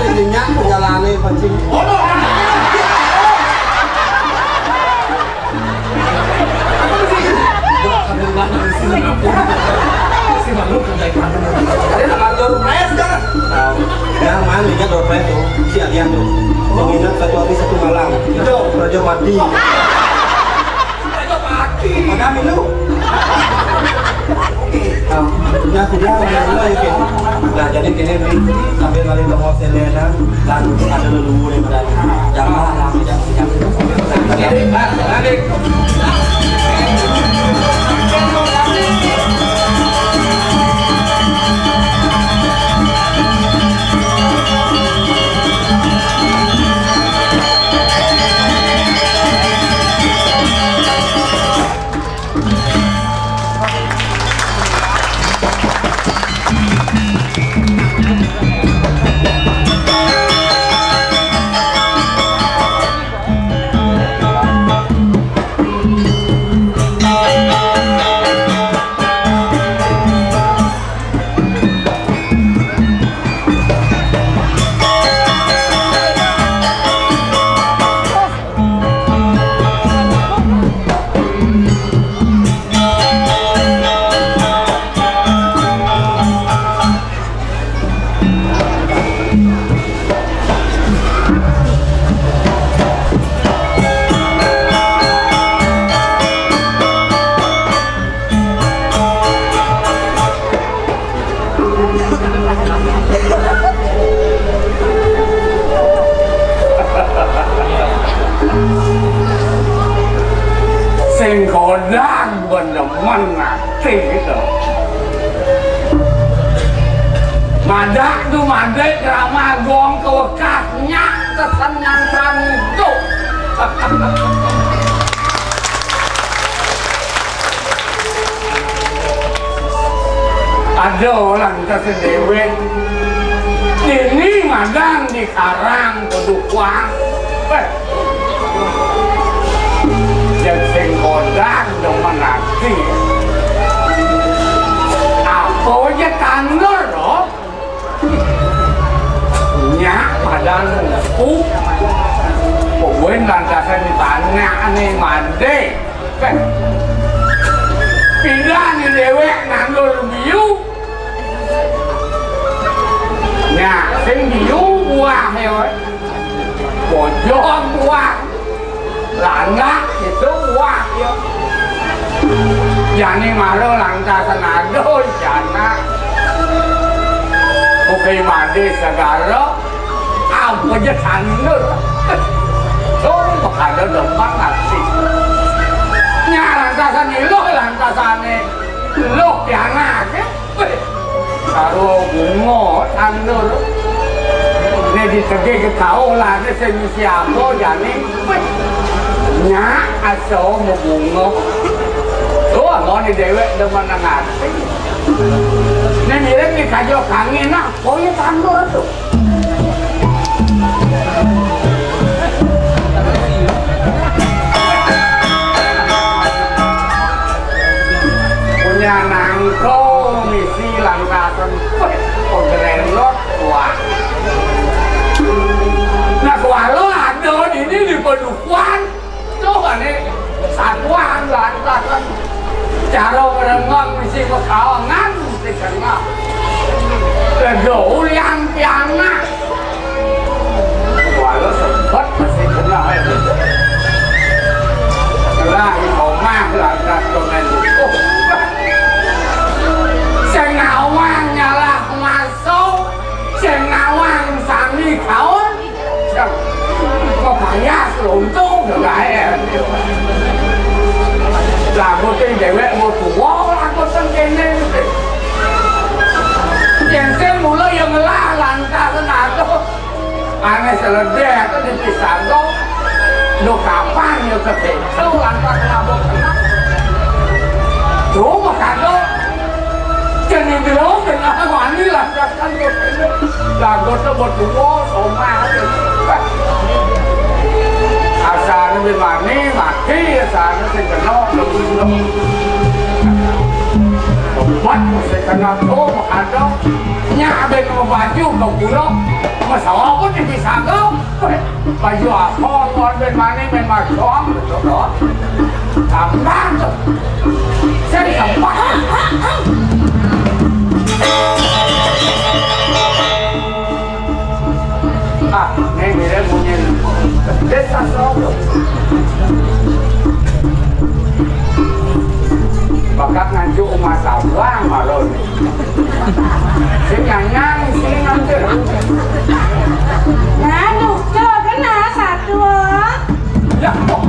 jadinya perjalanan pancing Oh no. Ada nama dompet kan? ya mana lihat dompet tuh si Alian tuh menginap satu hari satu malam itu Raja mati Ayo mati. Madam lu ya sudah alhamdulillah ya Ken. Nah jadi kini nih sambil kali tengok Selena dan ada leluhur yang berada jangan Adik. Sing kodang beneman nanti gitu. Madak tuh madek ramah gong kewekatnya kesenang itu. Ada orang kesedewe ini madang di karang kedukuang yang sing kodang demen nanti apa aja kantor loh nyak padang ku pokoknya lantasan ditanya nih mande pindah nih dewek nandur biu nyak sing biu buah ya pojok buah langak itu buah ya jani malu lantasan aduh jana bukai mandi segala apa aja tandur tuh bakal demak nanti nya lantasan ini lo lantasan ini lo piana ke karo bunga tandur ini ditegi ke kau lah ini siapa jadi nyak aso mau bunga tuh mau di dewek demen ngerti ini mirip di kajo kangin nah pokoknya tandur tuh punya nangko misi langkasan keren lot wah nah kalau ada ini di pedukuan coba nih satuan langkasan cara merengang misi kekawangan mesti kena kedua yang piana walau sempat mesti kena lah omah langkasan itu Sengawang nyalah masuk, sengawang sami kawan, kepayas lontung gaya. Lagu ting dewek mau tua, lagu sengkene. Yang saya mulai yang lah lantaran aku, aneh seledeh itu dipisah dong. Lo kapan ya kebetul lantaran lagu kena? Cuma kado. Jangan bilang dengan wani lah kan lagu itu berdua sama asalnya bermani mati asalnya sekenal buat sekenal tuh ada nyabeng baju kau kurang masalah pun dipisah kau baju apa kon bermani bermacam betul tambah tuh saya tambah ini mirip punya desa Solo bakat nganjuk umat sabang malu si nyanyang si nanti aduh coba kena satu ya kok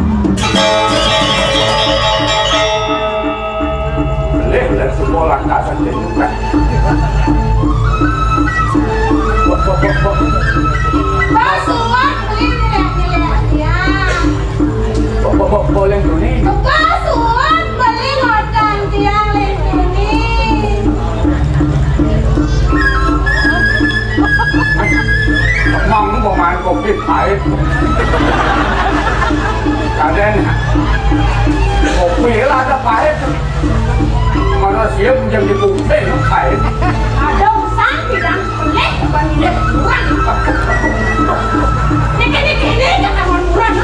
boleh dan semua lantasan juga Basuhan beli boleh dunia Basuhan beli hodang tiang lindungi mong pemain kopi pahit kadang kopi lah ada pahit mana siap yang dipungkit pahit ada usaha tidak boleh banyak kurang ini kata kurang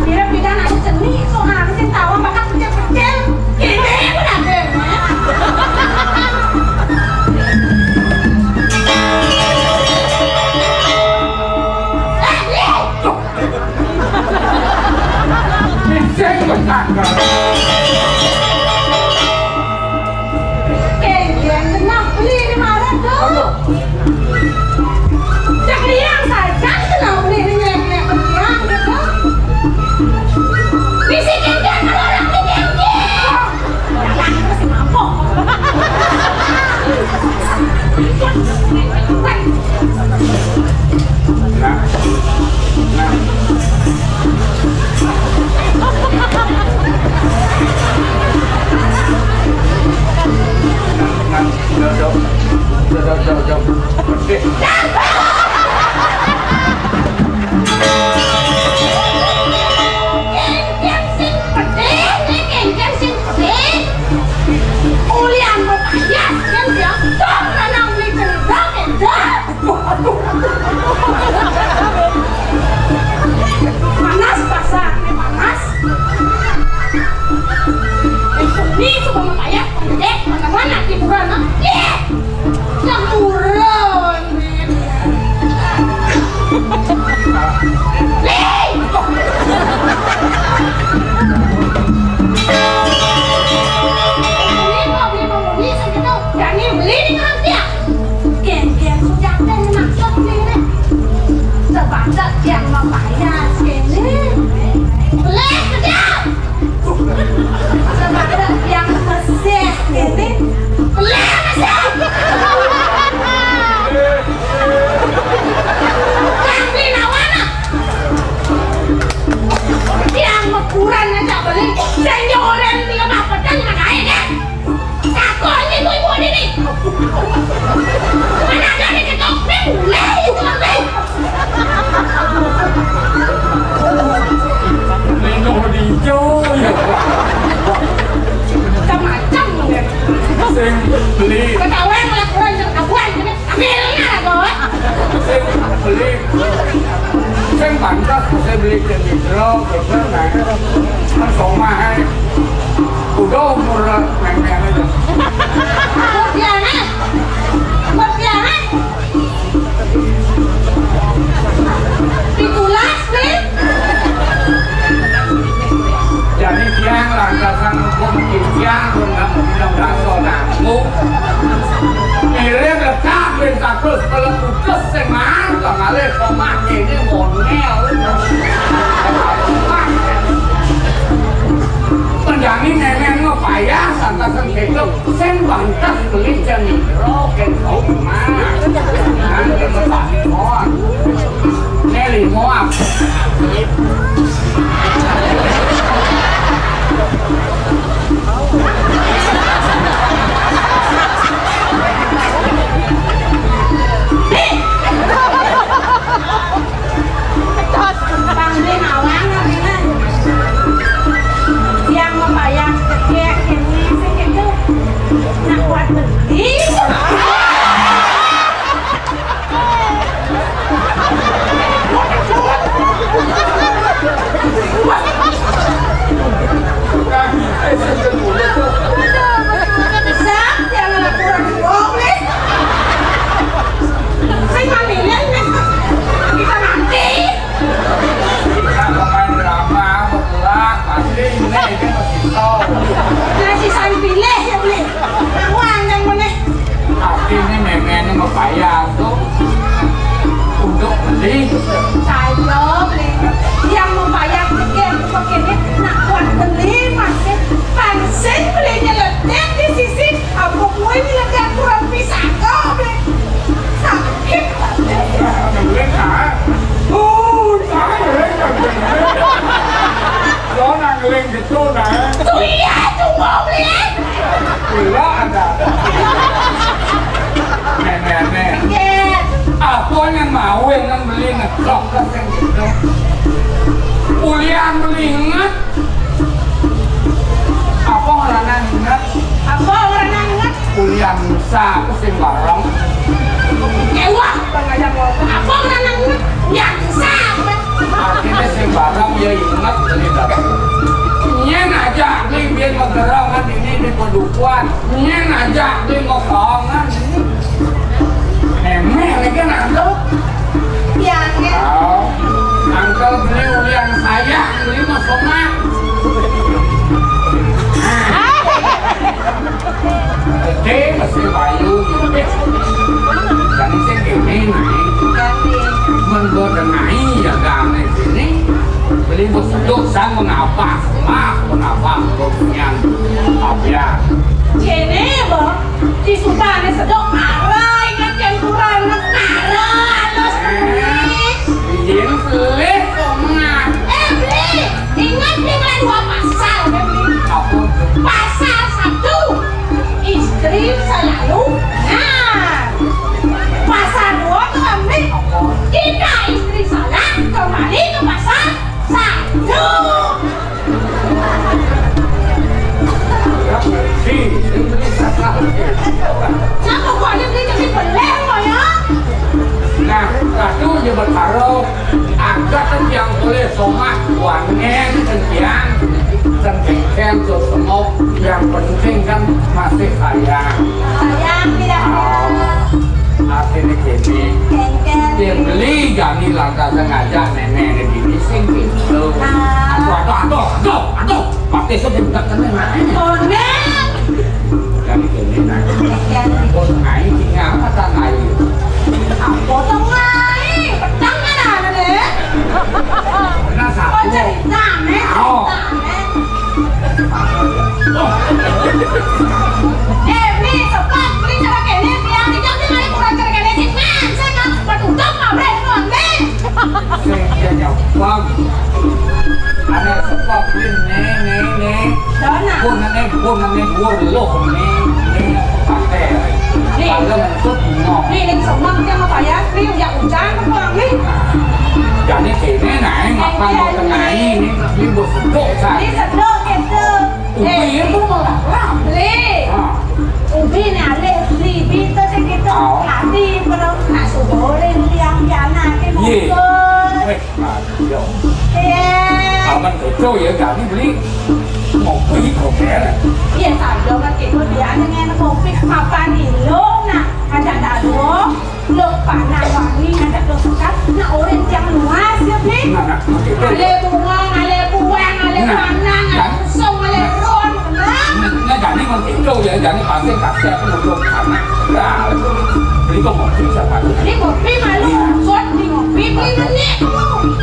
dia bilang aku seni so harusnya tahu bakal kecil-kecil ini udah deh Kalian tenang, beli di mana tuh? Cak liang saja tenang beli di nyek-nyek berliang gitu. Bisikin kan kalau orang dikit-dikit. Jangan masih mampu. ukuran aja beli. Senyoran dia mah pedang makanya. Takutnya tuh ibu ini. Mana ada nih ketok nih, mulai itu nih. Nino dijo ya. Macam-macam ya. Sing beli, Ketahuan laporan ketahuan jadi ambilnya lah kok. sing beli. Sing pantas saya beli ke Nitro, ke nah. Kan sama hai. Udah umur meng-meng aja. Berkhianat. Ditulas nih. Jadi tiang lantasan mungkin tiang dengan rasa namu. Mirip letak di status peletutus senang kali komak ini monel. Penjani nenek ngepayah santasan gitu. Sen bantas beli jeniro kentau mah. Nanti berpahit mohon. Nelly mohon. Panggil awang kan. Yang membayang kecil ini segitu. Nak buat beli. Sap, jangan laporan bohong nih. Saya mamilin nih. Kita nanti. Kita pemain drama, bergerak, pasti ini masih tahu. Nasi sambileh ya beli. Awang yang mana? Tapi ini memangnya mau bayar tuh untuk beli. Saya beli. Yang membayar tiket begini nak buat beli masih pansen belinya letek di sisi. Apa gue ini letek kurang bisa kau beli. Sakit. Beli nggak? Đó là lên cái chỗ này. Tui ya tu mau beli. Gila ada. Nenek. Tiket. Apa yang mau yang beli ngeklok kan gitu. Kuliah beli ingat. Apa orang ingat? Apa orang ingat? Kuliah Musa sing bareng. Ewa, pengajar ngomong. Apa orang ingat? Yang sama. Akhirnya sing bareng ya ingat beli dapat. Nyen aja beli biar magerangan ini di pedukuan. Nyen aja beli ngokongan ini. Emeh lagi nangkep. Yang Oh, angkel beli ulian saya beli mas somak. Gede masih bayu gitu. Jadi saya gini naik. Mengodengai ya gane sini. Beli musduk sang mengapa punya abia. Kene bang, di Sultan sedok marah, ingat yang kurang marah, terus Bikin pelik koma. beli, ingat mulai 2 pasal, beli. Apa? Pasal 1, istri selalu benar. Pasal 2 tuh beli, jika istri salah kembali ke pasal 1. Nah, pokoknya beli jadi beleng loh ya. Nah, itu dia bertaruh agak yang boleh somak wangen sekian dan semua yang penting kan masih sayang. Sayang tidak Akhirnya gini, dia beli gani langkah sengaja nenek gini sing gitu. Aduh, pakai sebentar kena naik. Bonek. Gani gini nah, pun naik tinggal kata naik. Apa tuh ngai? Pedang kan ada deh. Nah Kau satu. cerita nih. Nih cepat beli cara kene biar dijam tinggal kurang cara kene sih man. Saya nggak bertutup nggak berani nih. Saya jawab, ada pakai nih. Đó nào. Bukan nih gua loh nih pakai. Kalau menurut ngọc. Đi lên sống măng cho mà phải á, ví dụ dạng cũng chán không bằng đi. Jadi kini này ngọc ban một cái này đi một số độ Đi sai. giật đơ kẹp đơ. Ui itu malah ram. Lê. Ubi nè, lê gì bi tơ sẽ cái tơ thả đi mà đâu thả sổ bố lên liang giá nà cái mông Gì? cơ. Weh, aduh. Ê. Mình phải trôi ở cả cái lý một quý của mẹ này. Hiện tại đâu mà kể thôi thì anh nghe nó không biết học bàn thì lỗ nè. Anh đã đá đúa. Lợn phản nàng hoàng nghi anh đã được cắt. Nó ố lên chăng lúa siết đi. Lê bù ngon, lê bù quang, lê phản nàng, sông, lê rôn. Nó chẳng đi mình phải trôi ở chẳng đi bạn sẽ cắt xe cái một lộn khả năng ra lý có một chuyện sao bạn Đi một phim mà lúc suốt đi một phim đi nó nhẹ không?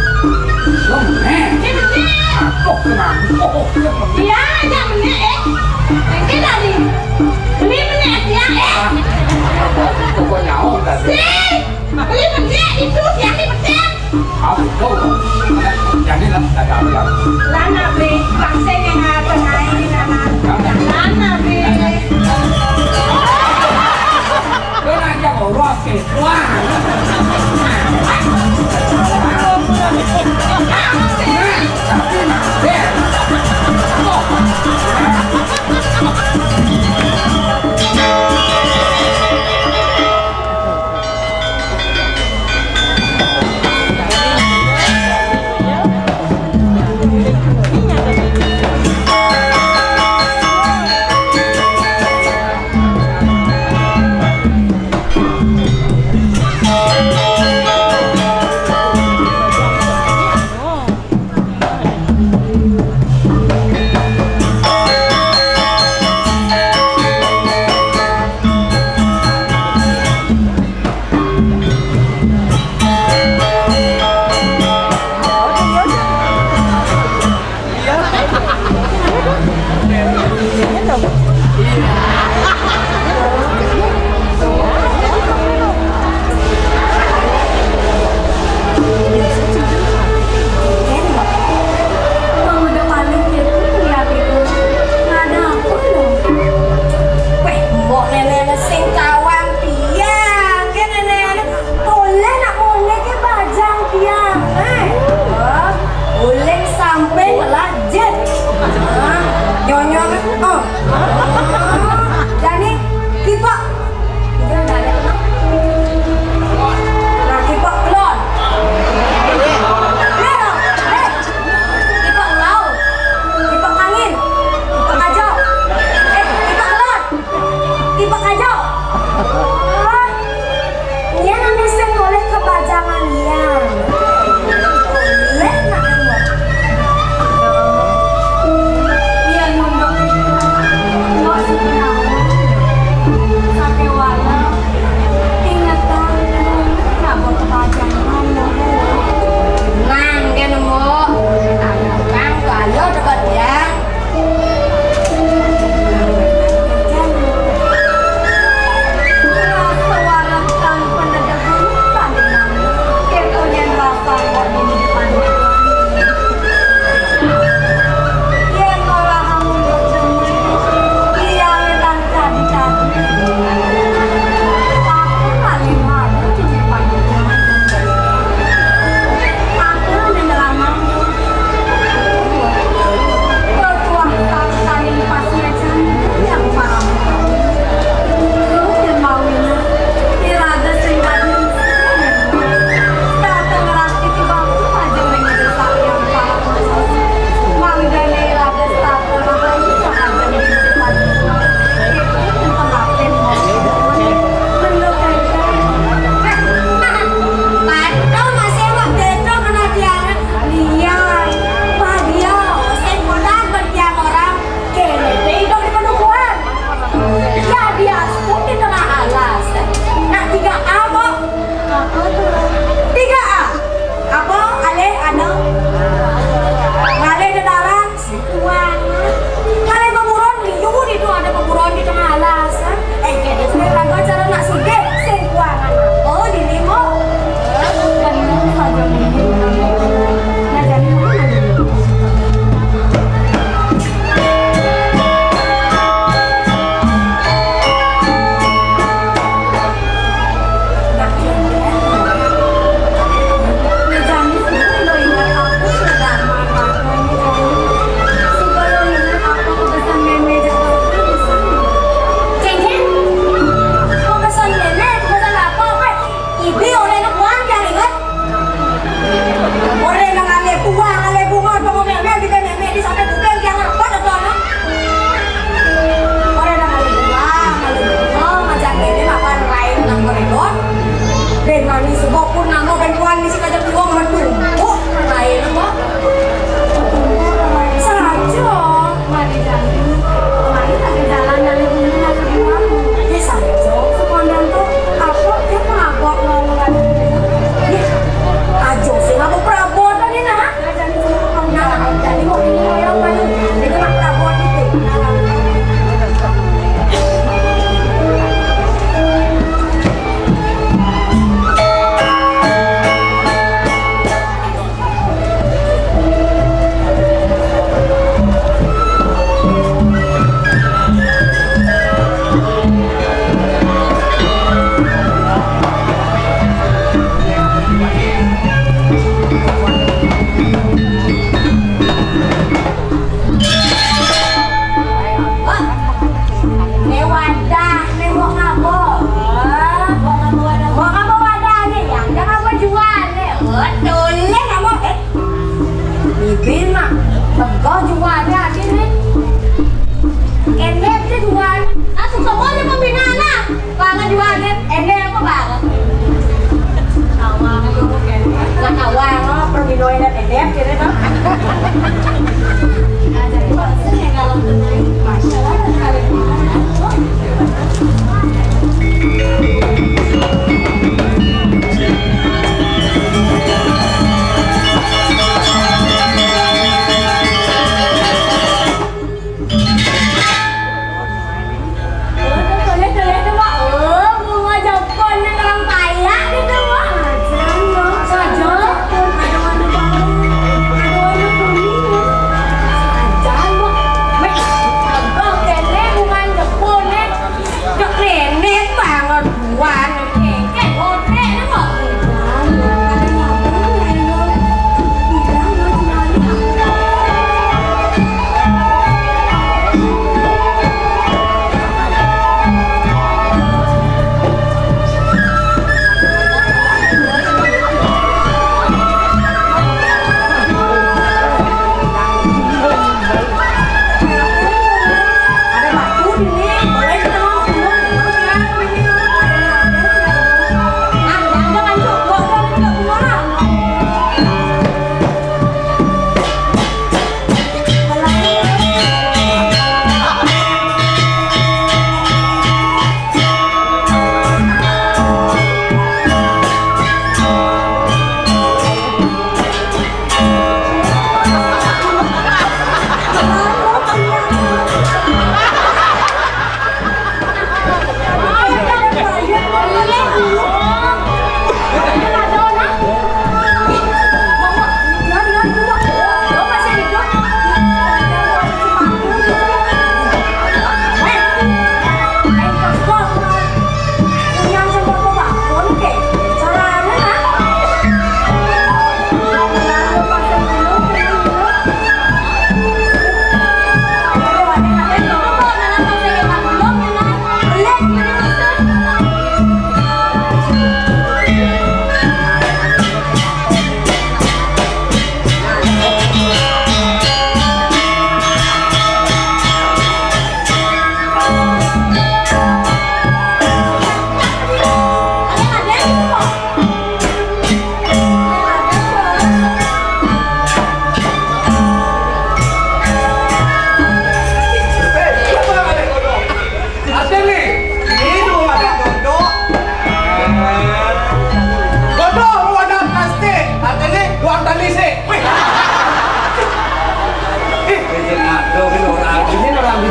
nó mẹ Đi nó nhẹ. cột cái mà cột cái mà Thì á, nhà mình nhẹ ế. Cái là gì? Đi mình nhẹ thì á ế. cột có nhỏ không là Đi. Mà cái đi mình nhẹ đi trước thì đi mình xem. họ thì câu rồi chẳng đi lắm là搞được Lan nào về, bằng xe ngày hà tuần này đi là Lan nào về. cái này cho một loạt kẹt quá Jadi bosan ya kalau tenang. Masalah kali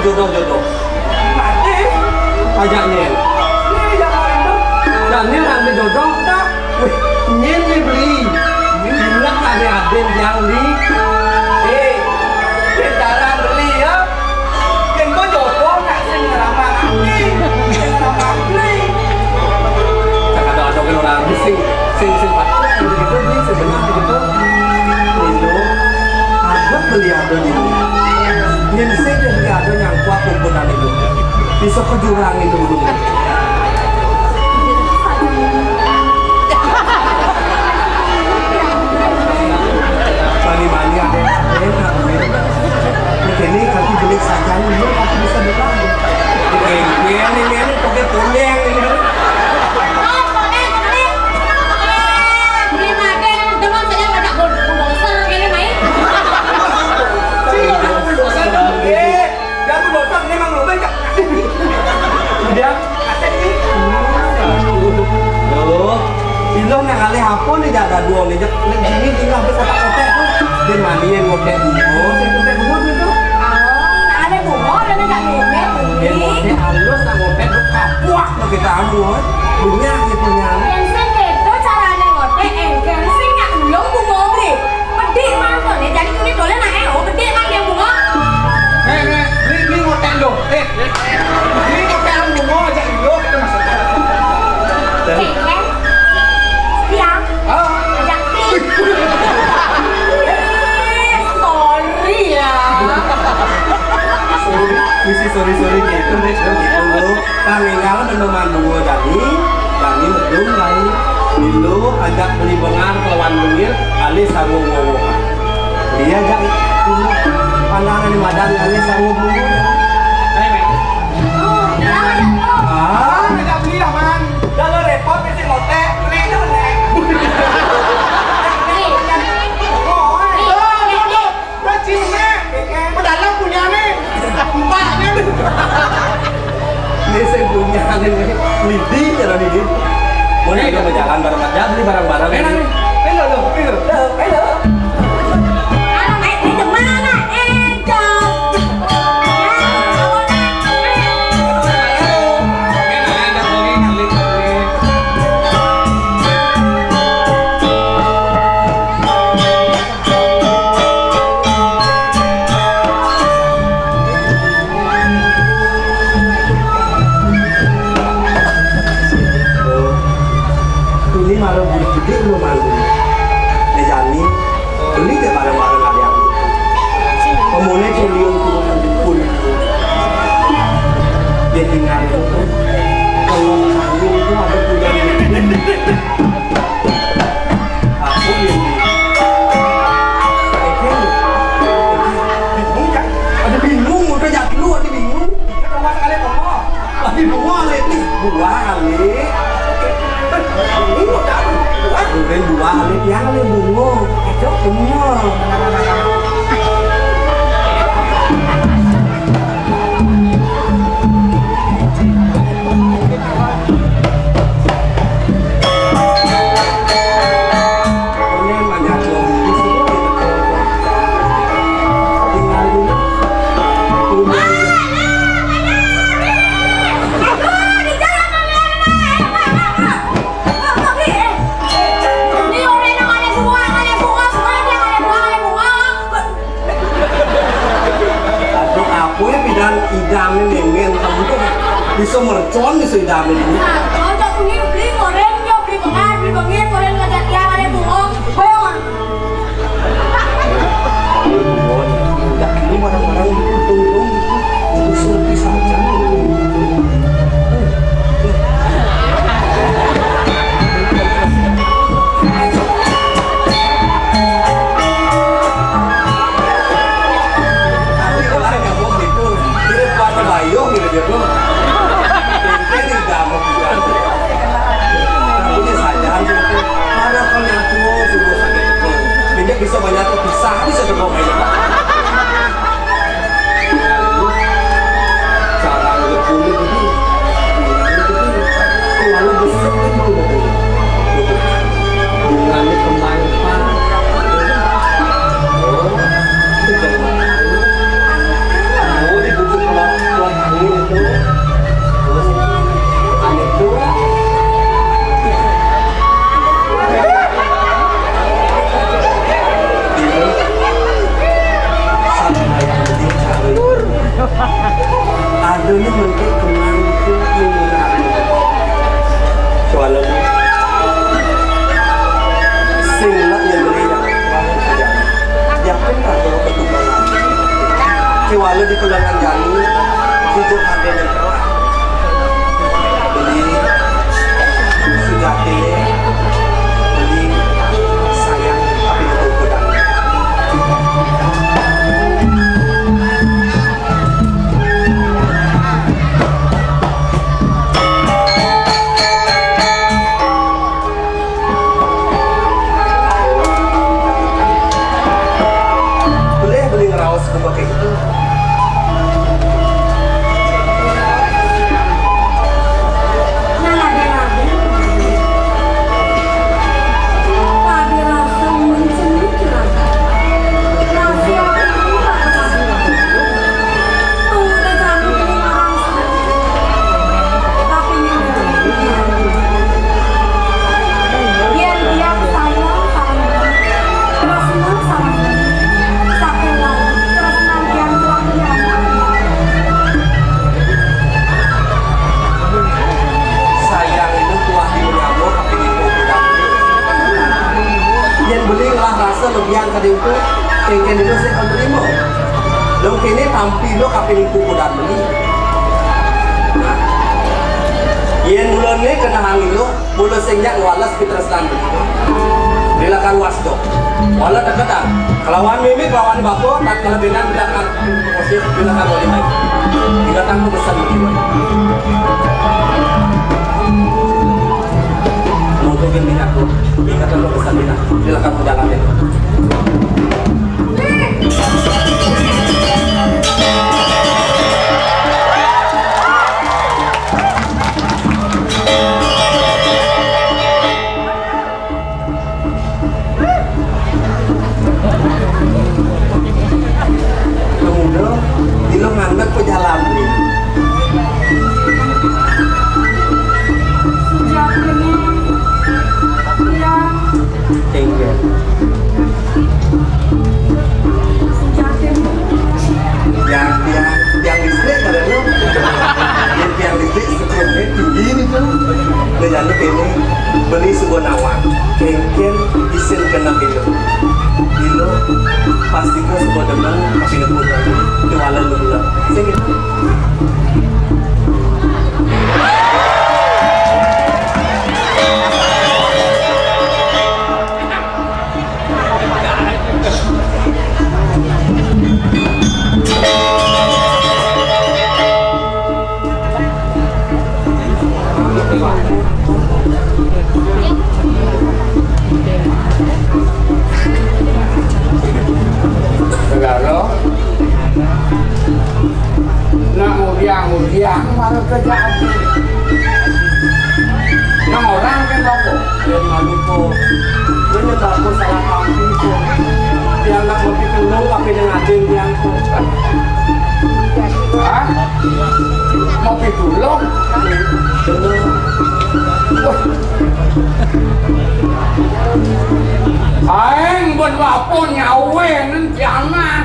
jodoh-jodoh. Mati. Ajaknya. Dan ini orang jodoh tak. Wih, ini beli. Bilang ada aden yang di. Cara beli ya. Yang kau jodoh nak sing ramah nanti. Sing ramah beli. Cakap ada orang sing patut gitu ni sebenarnya gitu. Ini ada beli ada ni. Nyensek dan ada yang kuat kumpulan itu bisa ke jurang itu dulu. Mani-mani ada enak ini kaki belik saja ini kaki bisa belang ini pakai punyeng ini Ilo nak kali hapon ni jaga dua ni, ini tinggal berkotak-kotak tu. Dia mandi yang kotak bunga, saya kotak bunga tu. Nak ada bunga dan nak kotak Dia kotak halus nak kotak tu kapuak tu kita ambil. Bunga ni punya. Yang sengit tu cara nak kotak, engkau sing nak belum bunga beri. Pedik mana ni? Jadi tu ni boleh nak pedik mana dia bunga? Ni kotak lo. Ni kotak bunga aja lo kita masuk. Sorry gitu deh gitu pangingalan dan memandu jadi medung lain dulu ajak beli bengar lawan bengir kali sanggup ngomong dia ajak dulu pandangan di madan kali sanggup ngomong Ajak beli lah man. kalau repot mesti ngotek beli itu bener Ini saya punya ini lidi cara lidi. Mau nih kita jalan bareng-bareng, beli barang-barang. Ayo nih, ayo lo. Anak naik di mana? Ini malah beli gede belum malu. Nejani beli deh barang-barang ada yang pemunnya ciliung pun dia tinggal itu kalau kamu itu ada punya aku yang ada bingung udah jadi lu ada bingung kita mau sekali ngomong lagi buah lagi buah kali udah dua kali yang kali bungo itu bungo idamnya nengen kamu tuh bisa mercon bisa idamnya ini. Cocok punya beli goreng, beli bengir, goreng ngajak yang ada bunga, bohong. Udah ini barang-barang untung itu seperti saja. Bayong gitu dia tuh, ini tidak mau bukan. Punya saja itu, ada kalau yang tua sudah sakit itu, dia bisa banyak terpisah bisa bermain. Cara kulit itu, lalu besar itu bunganya kembali pak. Adanya mungkin kemarin itu menggunakan soalnya singlah yang berbeda ya kan kalau ketukangan kewalau di pulangan jani hidup ada yang keras beli sejati beli sayang tapi itu pedang lebihan tadi itu kengken itu saya akan terima dong kini tampil lo kapil itu kuda beli yen mulanya kena angin lo mula sengnya walas pitresnan dilakan wasdo wala deketan kelawan mimi kelawan bako tak kelebihan bilakan posisi bilakan wali baik tidak tangguh besar begini mungkin minyak lo ingat lo besar minyak dilakan perjalanan lambi. Sejatinya Tinggal. Yang listrik ada lu. Yang listrik sebenarnya tinggi nih tuh. Dengan ini beli sebuah nawang. Kengken isin kena kilo. Kilo pasti ke sebuah demen tapi nebut lagi. Kewalan lu bilang. Saya gitu. Segala nak mudiang baru kejadian. Yang orang kan bapak Yang malu po. Dia nyebab ko salah kambing po. Dia nak magpitulong tapi nangading diyan po. ah mau pitulong. Bener. Aing buat bapak nyawe nan jangan.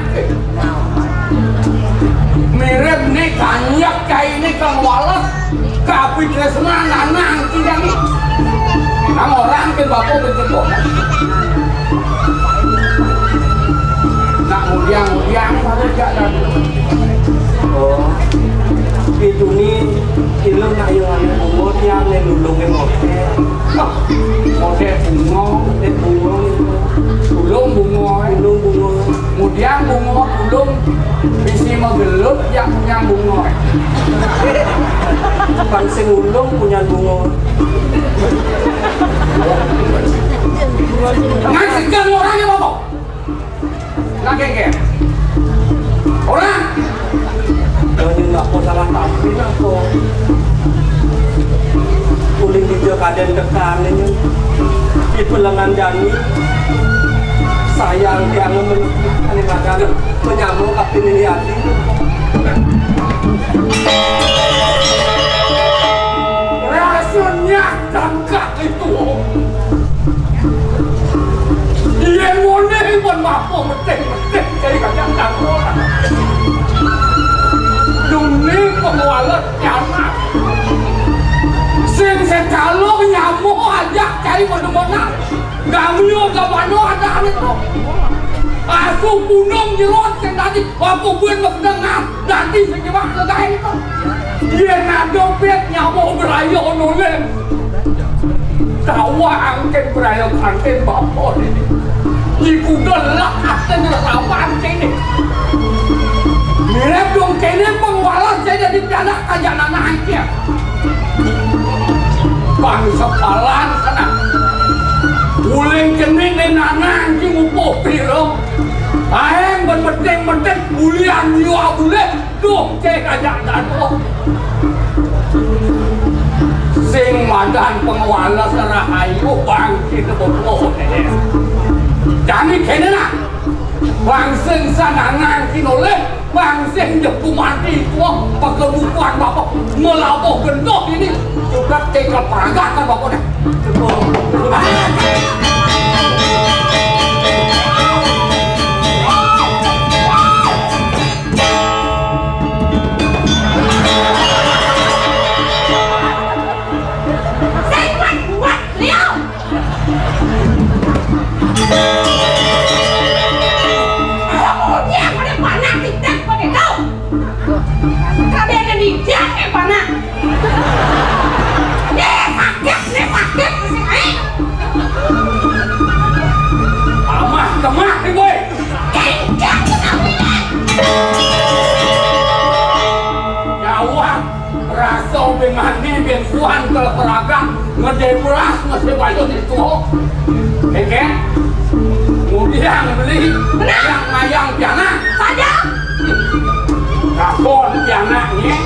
Mirip nih kanyak kayak ini kang walas. Kapi tresna nanang tidak nih. Nang orang ke bapak berjebok. Nak mudiang baru jalan. Oh. Itu nih ilmu nak yang ada umur yang nulungin motor. Model bungo, bulung bungo, kemudian bungo bulung bisi magelut yang punya bungo. Bang sing ulung punya bungo. Ngasih kan orangnya bapak. Nak keke. Orang. Jangan nggak kau salah tampil aku. Uling hijau kaden tekan ini di pelengan jani sayang dia menikmati menyambung kapten ini hati. Rasanya tangkap itu. Dia ngone pun mampu metik jadi kacang tangkap. Dunia pengualat nyaman. Sing sekalo nyamuk aja cari mana-mana. Gamio gamano ada itu. Asu punung jerot sing tadi aku buat mendengar nanti sing gimana selesai itu. Dia nak dompet nyamuk berayo nulen. Tawa angkin berayo angkin bapak ini. Iku gelak angkin rawan sini. Mirip dong kene pengwalas saya jadi piala kajanan angkia. Bangsa palan sana. Uling kening ni nanang ki ngupo piro. Aeng bermedeng-medeng bulian liwa bulet. Duh cek ajak dadu. Sing madan pengwalas rahayu bangkit bodoh ni. Jadi kene nak. Bang sing sana nang kinoleh. Bang sing jepu mati tua pekebukuan bapak melabuh gendok ini juga tinggal peragakan bapak dah. Buat Leo. Kemah ni boy. Jawab rasa mandi biar kuan kalau peragam ngedebras masih baju itu. Oke? Kemudian beli yang ayam piana saja. Takon piananya.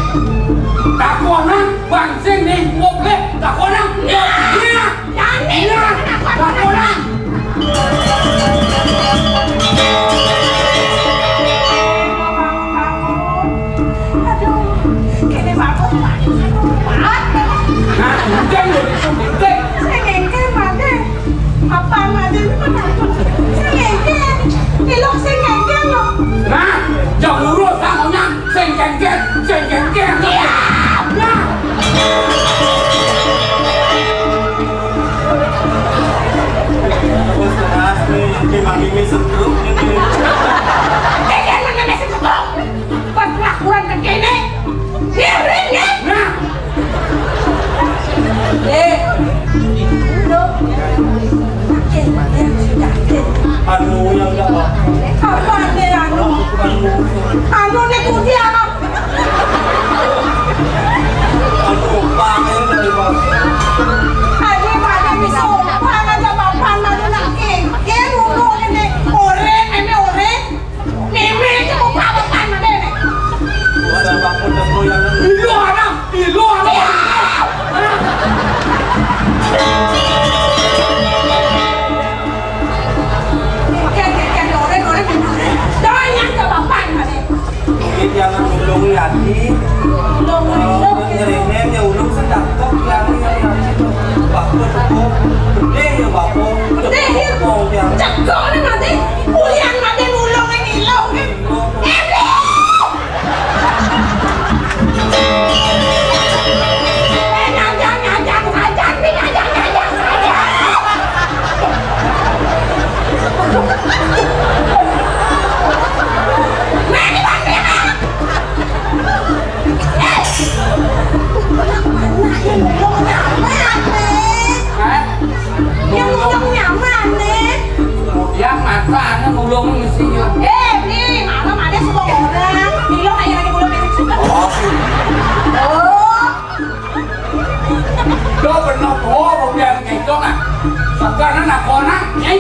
Takonan bangsing ni boleh. Takonan. Iya. Iya. Takonan. Aduh,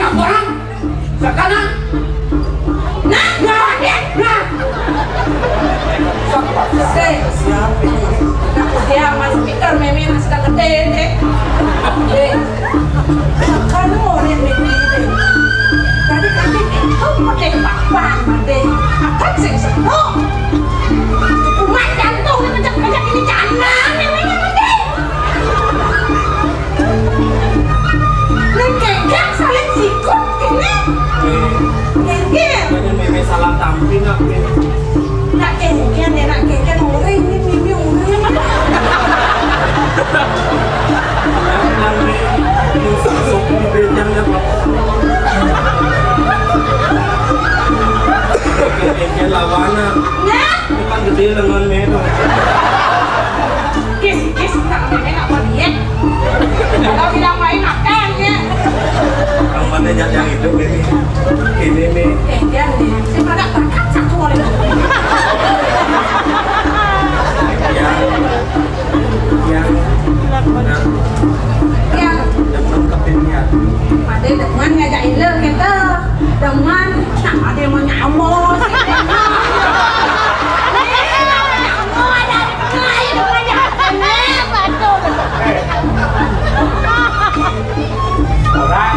nak orang sekarang nah dia masih pikir meme masih tak gede deh. Sekarang orang meme deh. Tadi itu pakai papan deh. Akan sih sentuh. Kumat jantung ni macam ini cana memenya deh. Kengkeng saling sikut kini. Kengkeng. Banyak meme salah tampil aku ini. Nak kengkeng ni nak kengkeng orang ni meme orang apa? Yang sosok di bedanya kayaknya lawana. Nah, Bukan gede lengan medo. kis tak meme nak buat diet. Kalau tidak main makan ya. Yang mana yang hidup ini. Ini nih. Kengkeng ni, saya pada berkat satu orang. Ya, ada teman ngajakin le kita, teman nak ada yang mau nyamuk. orang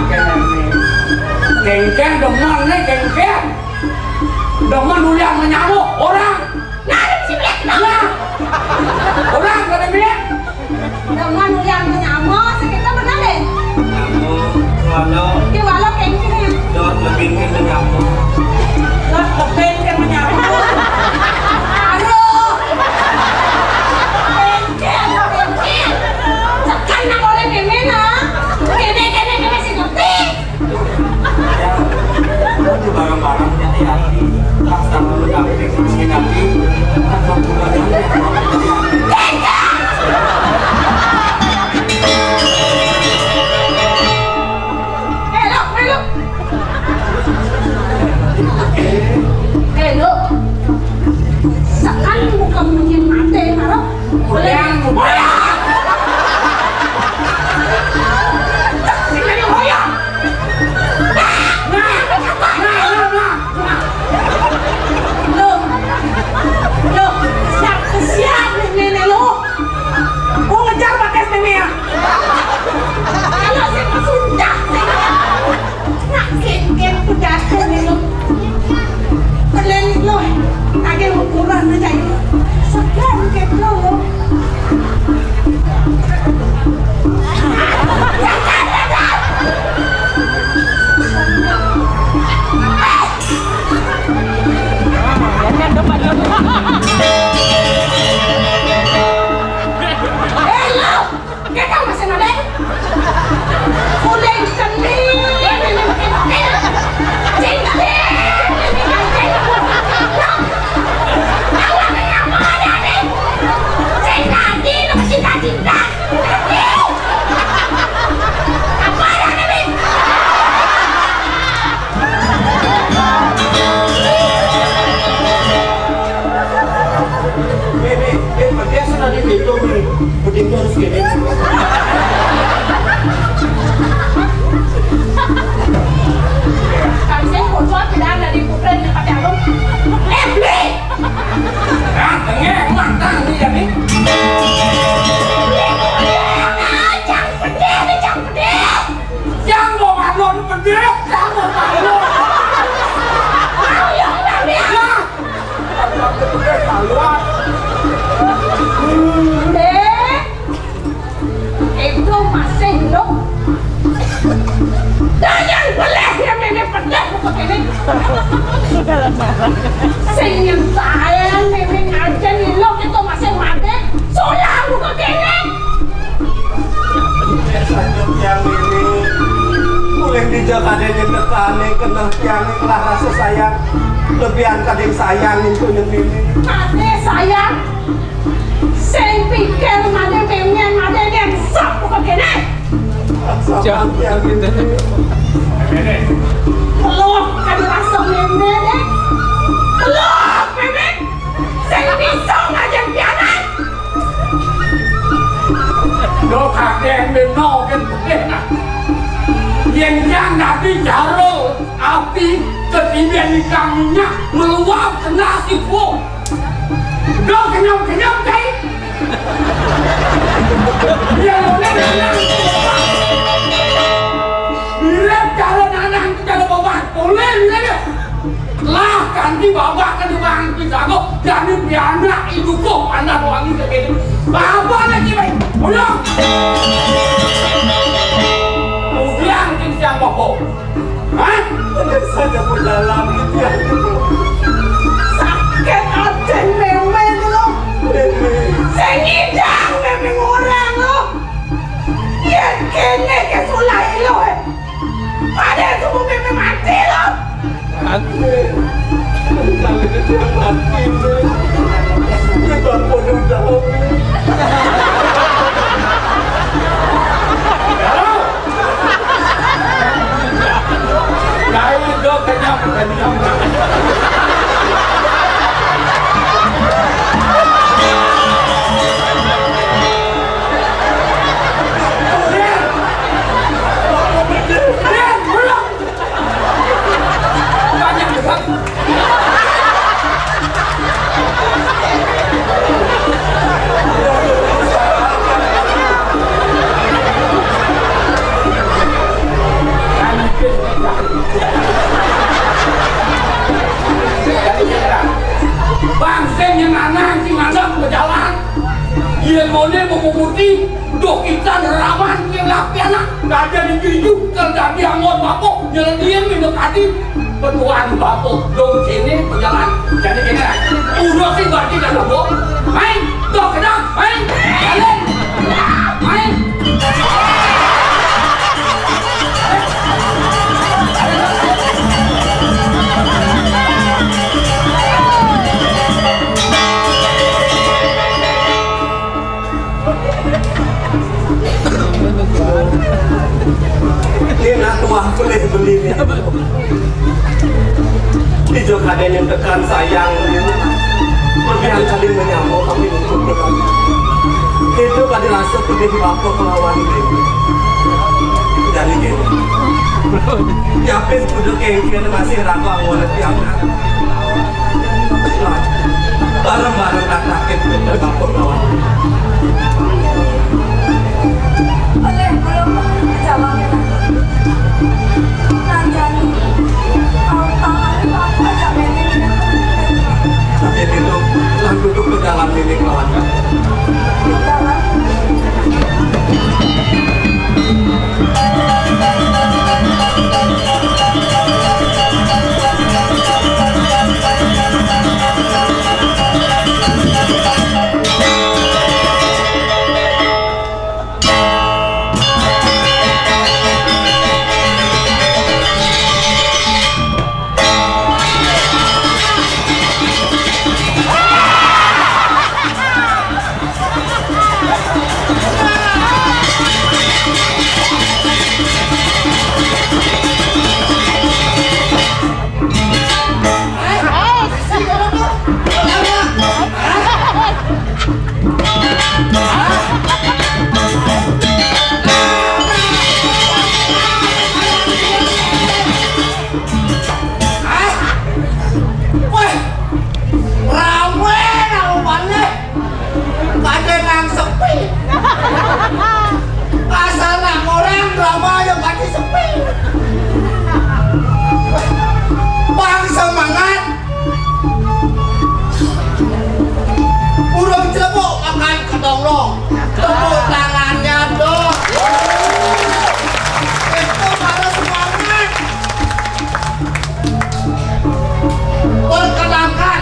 kengkeng demen nih kengkeng demen dulu yang menyamuk orang orang kena bilang Teman yang menyamuk, sekitar benar deh. Walau Di walau kengkeng. dot lebih ke menyambung. Lah, kepen yang menyamuk. Aduh. Kengkeng. Sekarang oleh gimana? Kene sih ngerti. Itu barang-barang hati-hati. Tak sama damping, singkapi. Tanpa bulannya. Hello. Sekarang bukan mungkin mati, Maro. Boleh. Siap nenek lo. Mau ngejar pakai nenek. Kalau saya sudah. Nak kek udah nenek lo. Kalian lo. Agak ukuran aja itu. Sekarang kek lo. Putingnya harus gini. Kami saya bocor tidak ada di kupren yang pakai alung. Beli! dengar mantang ni jadi Jangan pedih! yang mau malon pedih yang mau malon Mau yang namanya! pedih keluar Itu masih hidup. Jangan boleh yang ini pedih bukan ini. Senyum saya memang aja nilok itu masih mati. Sulam bukan ini. Yang ini boleh dijaga yang tekane kena yang kelah rasa sayang lebihan kadang sayang itu yang ini. Mati sayang. Saya pikir mati memang mati yang sok bukan ini. Jangan yang ini. Belum kan rasa memang deh. Belum memang. Saya bisa ngajar piano. đồ khạc đèn bên nọ cái thế nào yên giang đã đi chào ikannya meluap ke nasi bu. Udah kenyang cai. Dia boleh nanang. Bila cara nanang cara bawa boleh dia. Lah ganti bawa ke depan kita kok jadi piana itu kok anak wangi begini. Apa lagi baik? Udah. Kemudian kita bawa. Hah? Saja berjalan gitu ya. Sakit hati memen lo. Sengidang memang orang lo. Ya kene ke sulai lo. Ada semua memang mati lo. Mati. Kali itu mati. Kita bodoh jauh. Dari itu kenyang. Bangsen yang nanang si ngadap berjalan. Ia mone memumuti dok kita neraman yang lapiana nggak ada di tujuh terjadi angon bapok jalan dia mendekati penuan bapok dong sini berjalan jadi gini udah sih berarti dah bapok main dok kedang main jalan main Ini nak tuah boleh beli ni. Hijau kaden yang tekan sayang berbiang kali menyambut kami untuk tekan. Itu kali rasa pergi bapa kelawan ini. Jadi gini. Yapin kudu kengkir masih ragu awalnya tiang. Bareng-bareng tak sakit untuk bapa kelawan. Oleh belum jawabnya. Nanjani, kau tangan apa sampai ini? Tapi itu lalu duduk ke dalam milik lawan. Di dalam. Tepuk tangannya dong. Itu harus semangat. Perkenalkan,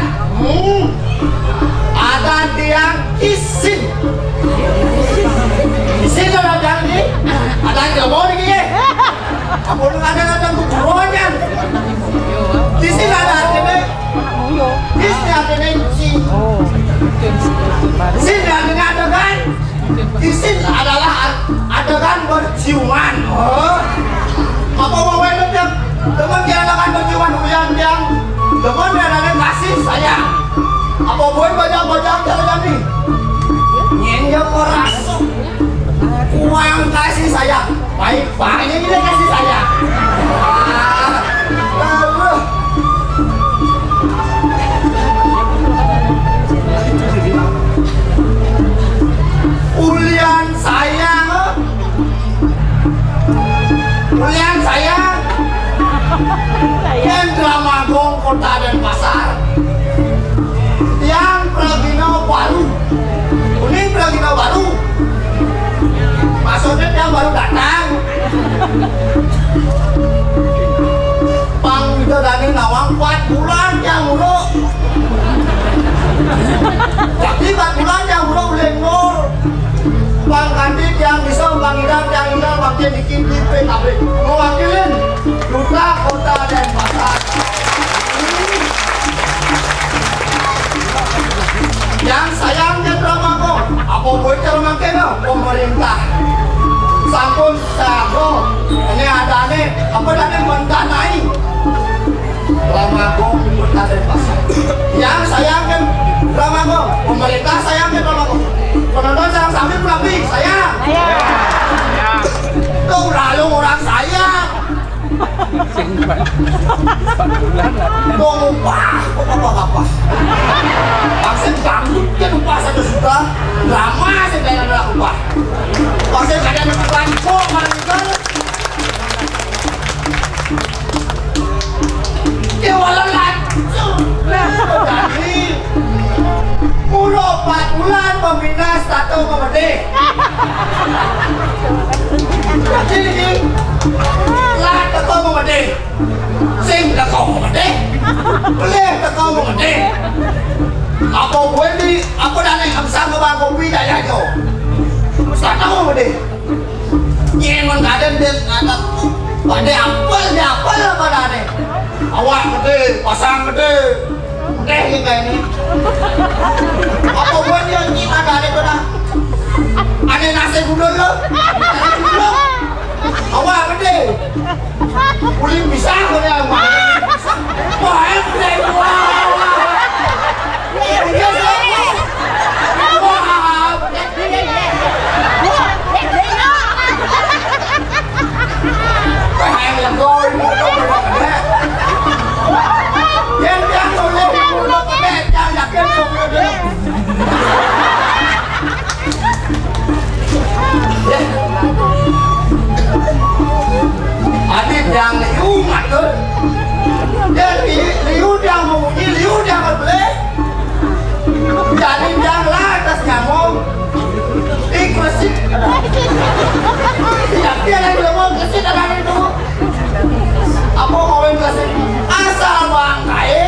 ada tiang isin. Isin ada yang ini, ada yang nggak mau ini. Apa lu ada kuburannya? Di sini ada artinya. Di sini artinya isin. Di sini artinya adegan. Di sini adalah adegan berciuman. Apa mau yang teman dia adegan berciuman yang teman dia adegan kasih sayang. Apa boleh banyak jalan ni? Nyenyak merasuk. Uang kasih sayang. Baik-baiknya dia kasih sayang. baru. Ini bilang kita baru. Maksudnya yang baru datang. Bang kita dari nawang 4 bulan yang mulu. Jadi 4 bulan yang mulu lengor. Bang Kandit yang bisa, Bang Idam yang Idam wakil bikin di PKB. Mewakilin Duta Kota Denpasar. Yang sayangnya dramaku, apa bocor makanya pemerintah. Sampun sago, ini ada nih, apa tadi mendanai dramaku Kota Denpasar. Yang sayangnya dramaku, pemerintah sayangnya dramaku. Penonton sayang sambil pulang sayang. Tuh lalu orang sayang. Tuh upah, apa? Vaksin ganggut kan upah 1 juta. Drama sih kayaknya adalah upah. Vaksin kalian yang berlanco, malah ya walau lancu. Jadi mulu 4 bulan pembina satu pemerintah. Jadi ini lah teko pemerintah. Sing teko pemerintah. Boleh teko pemerintah. Apa gue di aku dan yang sama bang kopi daya jo. Satu pemerintah. Nyengon kaden dia anak pada apel apa dane. Awak gede, pasang gede. Kayak ini. Apa buat dia nyima dari itu dah? Ada nasi gudul lo? Awak gede. Kulit pisang kau yang mana? Wah, gede wah. Adit yang liu matur, dan liu yang menguji, liu yang berbeli, jadi yang lah atas nyamuk, ikhlasik, tidak dia yang belum ikhlasik ada itu, apa mau ikhlasik, asal bang kaya,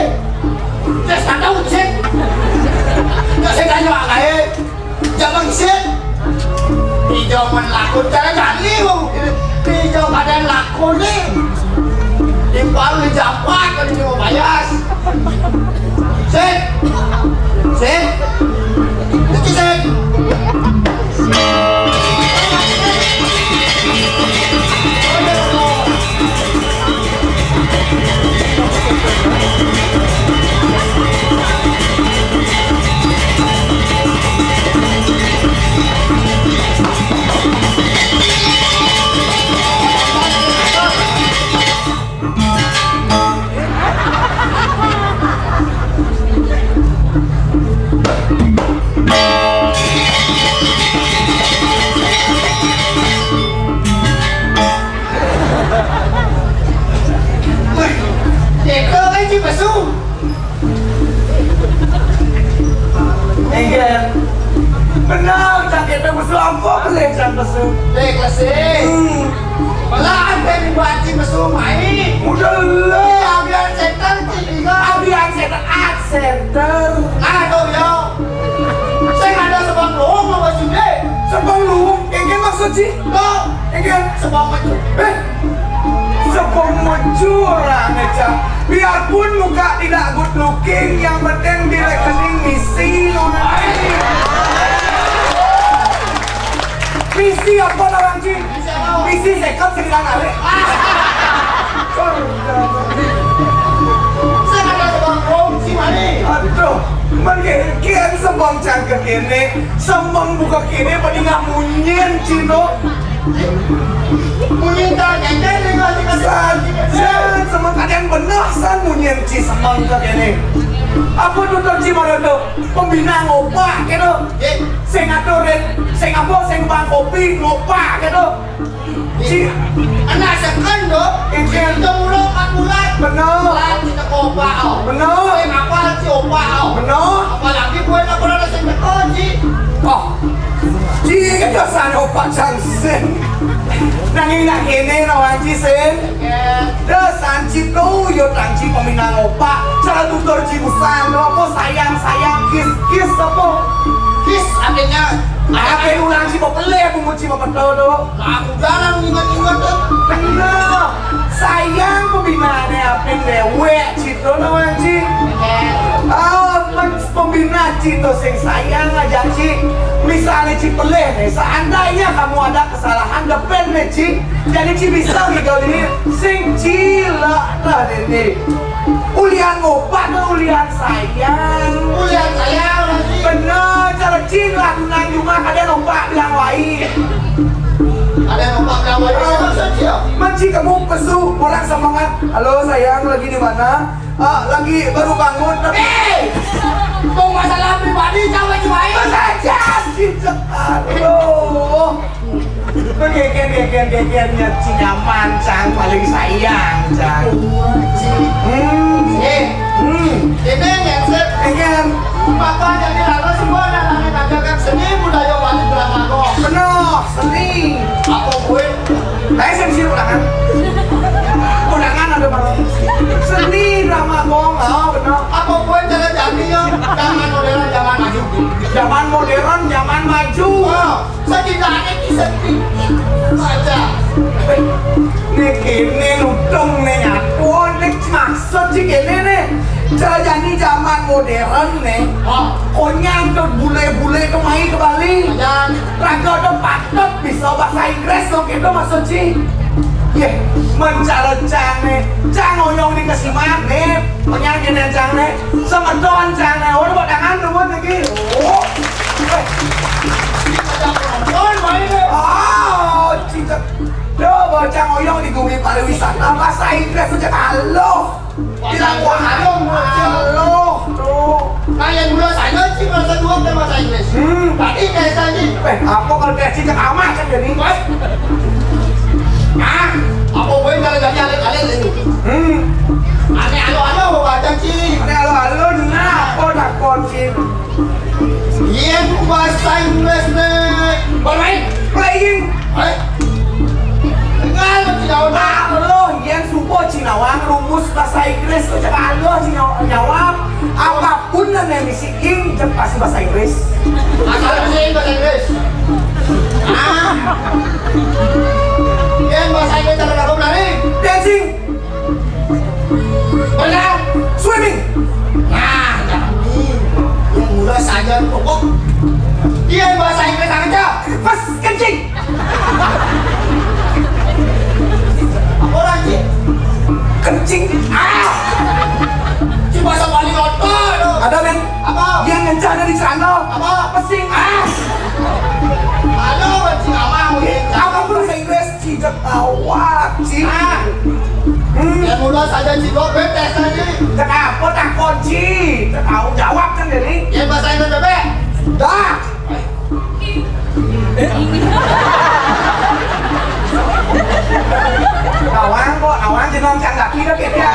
just ada ucap, just ada bang kaya, jangan ikhlasik, hijau menlakun cara jali bang. Hijau badan laku nih timpal di japat kan ini mau bayas set itu set benar, caketnya musuh apa boleh jangan musuh. Klasik. Pelan dari baci musuh main. Udah lah. Abian center tiga. Abian center. Aduh yo. Saya ada sebang luung apa sudah? Sebang luung. Ini maksud sih? Lo. Ini sebang maju. Sebang maju lah meja. Biarpun muka tidak good looking, yang penting di rekening misi nona. Misi apa orang Cing? Misi sekap sekitar kali. Saya ada sebang rom si mani. Aduh, mungkin sebang cangkir kini, sembang buka kini, pada nggak munyin Cino. Munyin tak nyanyi dengan jangan semang kalian benar san munyin ci semang kini. Apa tuh Ci Marodo? Pembina ngopak gitu. Sing aturin, sing apa sing bang kopi ngopak gitu. Ci anak sekan do, itu mulu 4 bulan. Benar. Bulan kita ngopak. Benar. Sing apa si opak. Benar. Apalagi gue nak pernah sing Ci kesan opak sangsen. Nanging nak kene rawan ci sen. Desan ci tu yo tang ci peminang opak. Cara tutur ci busan opo sayang kiss apa? Kis adanya Apa ulang ci popele aku ci pepeto do. aku jarang ingat-ingat tuh. Bener. Sayang pembinaannya apa dewek ci tu rawan ci. Pembina Cito sing sayang aja Ci. Misalnya Ci peleh nih, seandainya kamu ada kesalahan depan nih Ci, jadi Ci bisa ngegolin sing cila lah ini. Ulian ngopak tuh ulian sayang. Ulian sayang lagi. Bener, cara Ci lakukan juga kadang ngopak bilang wai. Ada yang ngomong bilang wai saja. Manci kamu pesu orang semangat. Halo sayang, lagi di mana? Lagi baru bangun tapi. Mau masalah pribadi jangan cuai saja sih aduh geger-gegernya Ci nyaman Cang paling sayang Cang ini ngenset pengen bapak jadi lalu semua dan ngajarkan seni budaya Bali Dramago penuh seni apa gue seni undangan ada mana seni Dramago bener apa gue jalan jadinya zaman modern zaman maju zaman modern zaman maju setidaknya bisa sedikit saja nih kini lutung nih ngaku nih maksud sih kini nih jadi zaman modern nih konyang tuh bule-bule kemai ke Bali raga tuh patut bisa bahasa Inggris loh gitu maksud sih mencari Cang nih Cang ngoyong dikasih nih penyanyi nih Cang nih semedon Cang nih udah buat tangan tuh buat lagi cicak coba Cang ngoyong di Gumi Pariwisata bahasa Inggris sejak halo bilang gua halo tuh kayak dulu saya sih bahasa dua bahasa Inggris tadi kayak tadi apa kalau kayak cicak amat kan jadi apa gue jalan kalian ini aneh alo mau baca sih ini halo nah apa tak koncin iya bahasa Inggris nih bermain playing dengar tidak udah halo yang supo Cinawang rumus bahasa Inggris sejak halo Cinawang apapun yang misiin pasti bahasa Inggris asal bahasa Inggris yang bahasa Inggris cara aku berani dancing benar swimming nah yang mudah saja pokok dia bahasa Inggris aja pas kencing apa lagi kencing si bahasa Bali otot ada men apa yang ngencah dari celana apa pesing halo si amang apapun bahasa Inggris tidak awak sih yang mudah saja si gue betes tadi tak apa tak kunci tak tahu jawab kan jadi yang bahasa Inggris bebek dah awang jenong cang kaki dah kaya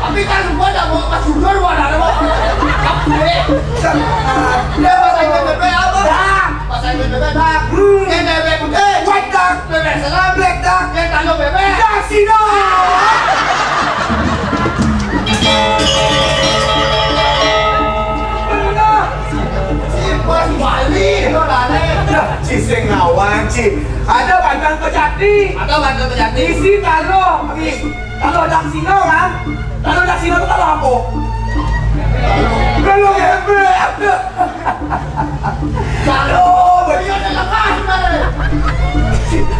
tapi kan semua dah mau pas jujur ada mau dia bahasa Inggris bebek apa dah bahasa Inggris bebek dah yang bebek putih white duck bebek selam black duck yang tanggung bebek dah sino Bali lo dane Ci sing ngawang Ci ada bandang Kejati ada bantu terjadi isi kalau dak sino kan kalau dak sino itu kalau apa kalau hebet kalau dia ada lekas bener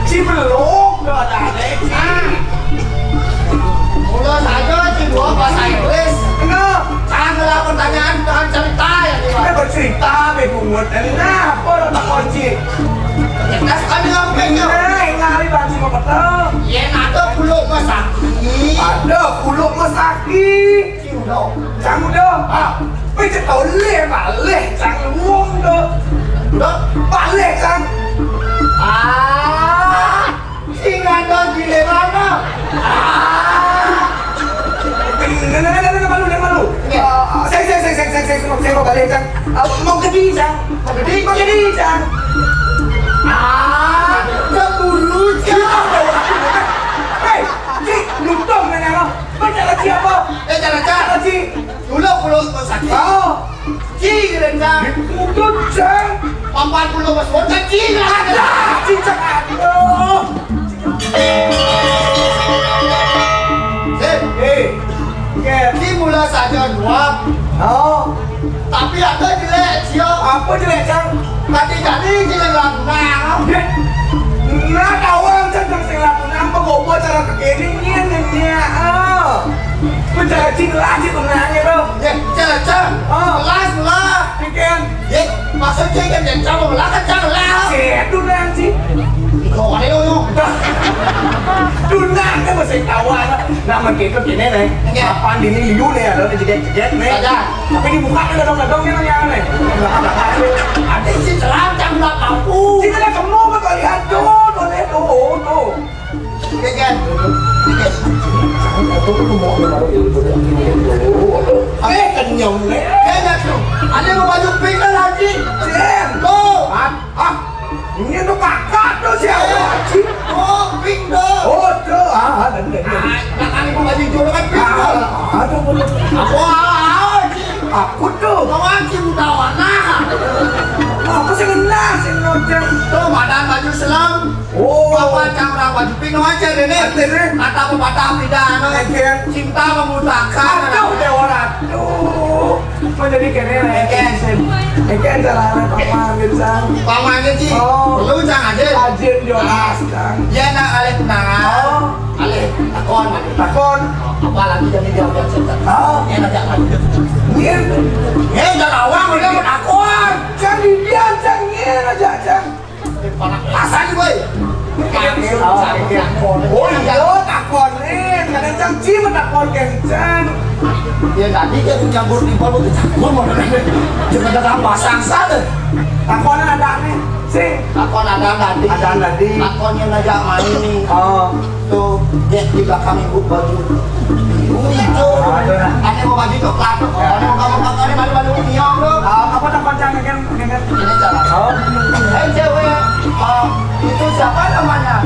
Ci belum gak ada Ci mudah saja si dua bahasa Inggris enggak adalah pertanyaan dengan cerita ya bercerita begungut nah apa tak kunci kita sekali ngapainnya ngali banci mau peteng yang ada pulau Masaki ada kuluk mesaki Cang udah bây tao balik Cang luông đó balik Cang ingat dong gile mana malu saya mau balik Cang mau gede Cang Cemburu Hei, Cik, lutung nenek lo. Macam Cik apa? cara Cik. Pulau sakit. Cik rendang. Lutung Cik. Pampan pulau mas botak Cik lah. Cik cakap. Aduh. Cik mula saja dua. Tapi ada jelek Cik. Apa jelek Cang? Tadi jadi jelek lakukan. Nah, awang Cang sing lakukan apa gobo cara kekinian nya. Menjaga cinta Cik tunangnya tuh. Cang. Kelas lah. Bikin. Maksudnya kan yang cang belakang cang lah. Cek tunang Cik. Kau ada yo. Tunang kan masih kawan. Nah, makin ke kini nih. Apaan ini liu nih ada jejet nih. Tapi di muka ada dong nih nanya nih. Ada isi celang cang nggak mampu. Sini lah kamu betul lihat tuh. Kan. Kenyang nih. Kayaknya tuh. Ada mau baju pink lagi. Jen. Tuh. Ini tuh kakak tuh siapa? Cik. Pink tuh. Tuh. Dan. Belakang ibu baju hijau kan pink tuh. Aduh, bener. Aku tuh. Kawan cinta warna. Aku sih kena sih nojeng. Tuh badan baju selam. Kawan camra baju pink aja deh. Kata pepatah pidana. Cinta membutakan. Aduh, dewa. Aduh. Mau jadi kene nih. Eken caranya paman bisa. Pamannya Ci. Lu jangan aja. Ajin jelas kan. Ya nak alih tunangan. Alih takon. Apalagi jadi dia udah cerita. Ya nak jangan. Jangan awang udah takon. Jangan dia jangan aja Cang. Pasan boy. Oh iya takon nih. Kadang Cang Ci takon kencang. Ya tadi dia campur di bawah itu campur mau cuma ada pasang sana. Takonnya ada nih. Sih. Takon ada tadi. Takonnya ngajak main. Tuh dia di belakang ibu baju hijau. Ada mau baju coklat. Ada mau kamu baju neon loh. Apa takon Cang kan? Ini cara. Cewek. Itu siapa namanya?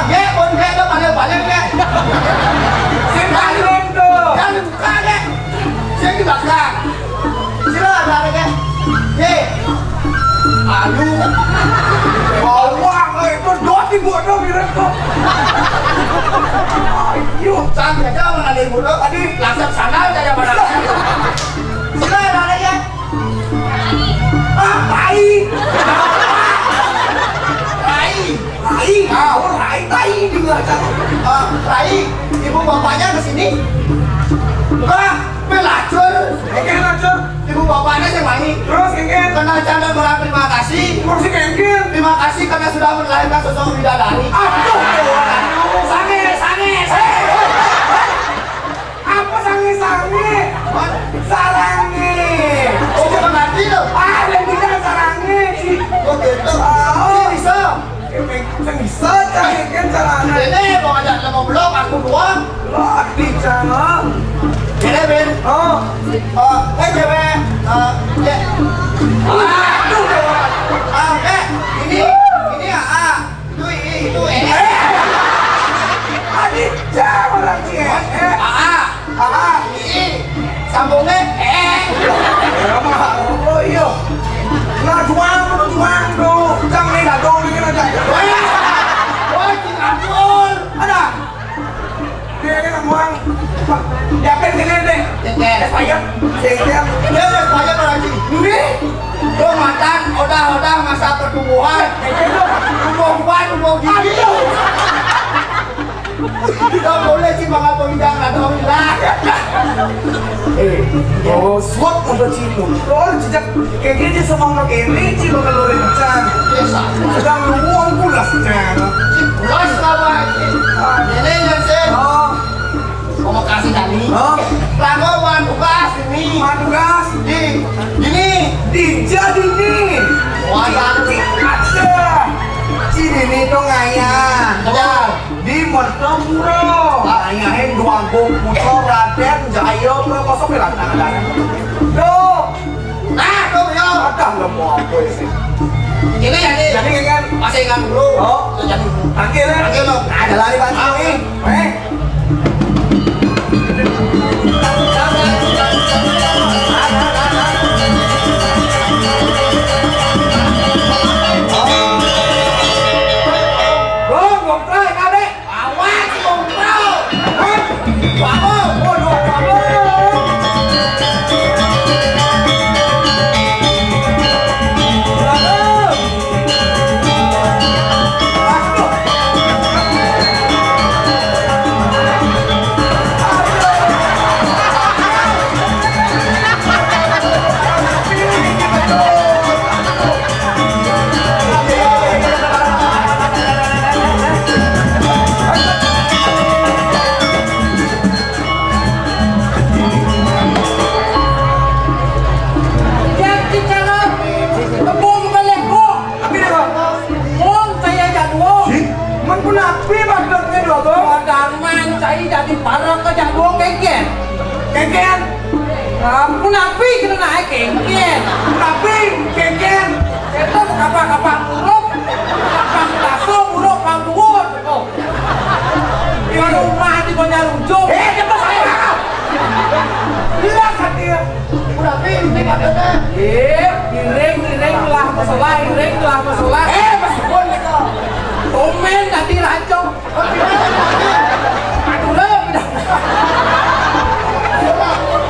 Gek, pun gek tuh balik gek. Sintalin tuh. Jangan buka gek. Saya di belakang. Sila ada gek. Gek. Aduh. Bawang itu dot ibu dong mirip tuh. Ayo. Sang aja mengalir ibu tuh. Tadi langsung sana aja mana. Sila ada gek. Tai. Tai juga Cang. Rai, ibu bapaknya kesini. Pelacur. Lacur. Ibu bapaknya saya wangi. Terus Kengken. Karena canda bilang terima kasih. Kursi Kengken. Terima kasih karena sudah melahirkan sosok bidadari. Aduh. Sange. Apa sange? Sarange. Oh, bukan nanti loh. Ada tidak sarange sih. Oh, gitu. Sih bisa. Yang bisa Kengken caranya. Ini mau ngajak lama blok aku doang. Lati Cang. Ini Ben. Cewek. Ya. Aduh. Ini itu Adik Cang orang Cien. Sambungnya Oh iya. Nah juang tuh. Cang nih dah dong ini aja. wah Cingapur Ada. Dia kan juang. Yakin sini deh. Saya. Cengkem. dia udah semuanya berarti Ini. lo matang udah masa pertumbuhan tumbuh gigi tidak boleh sih bakal pemidang atau hilang Oh, swap untuk cimut. Oh, jejak kayak gini semua orang ini cimut kalau rencang. biasa Sedang uang pula Cang. pulas apa ini yang saya mau kasih tadi lagu bukan tugas ini Madugas. ini Jadi nih. wah yang Ada. Cini nih tuh ngayah. ada Di Mertemburo. Ngayahin dua gong motor Raden Jaya ke kosong bilang ada. Tuh. nah tuh yo Ada nggak mau apa sih? Ini jadi kan masih ingat bro. Oh, jadi panggil lo. Ada lari bantu ini. Jadi parah ke jadwal kengken. Kamu napi kena naik kengken. Napi kengken. Itu kapan buruk, kapan taso buruk, kapan buat. Di rumah di Banjarujung. Cepat saya. Lihat kan dia. Napi tinggal mana? Iring telah masalah. Meskipun mereka. Komen tadi rancang.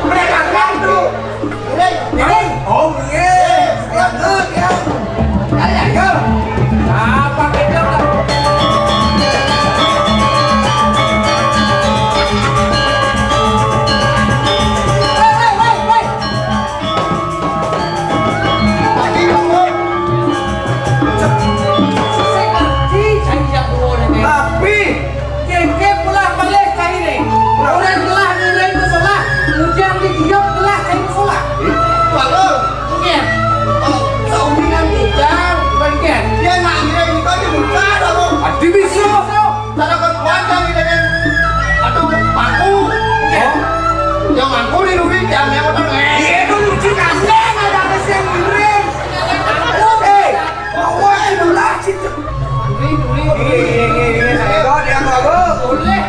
Mereka kan tuh. Ini. Oh, yes. Ya, good ya. Ya. Apa kita? Tapi keke pulang balik kali ini. Orang telah nilai ke sekolah, kemudian didiam telah ke sekolah. Bagus. Iya. Oh, dengan dijam, bagian. Dia nak nilai ini kau dibuka dulu. Adi bisa. Cara kau panjang ini. Aduh, paku. Iya. Yang paku di rugi jam yang motor. Iya, itu lucu kandeng ada mesin nilai. Bawa itu lah situ. Ini saya doa dia bagus. Boleh.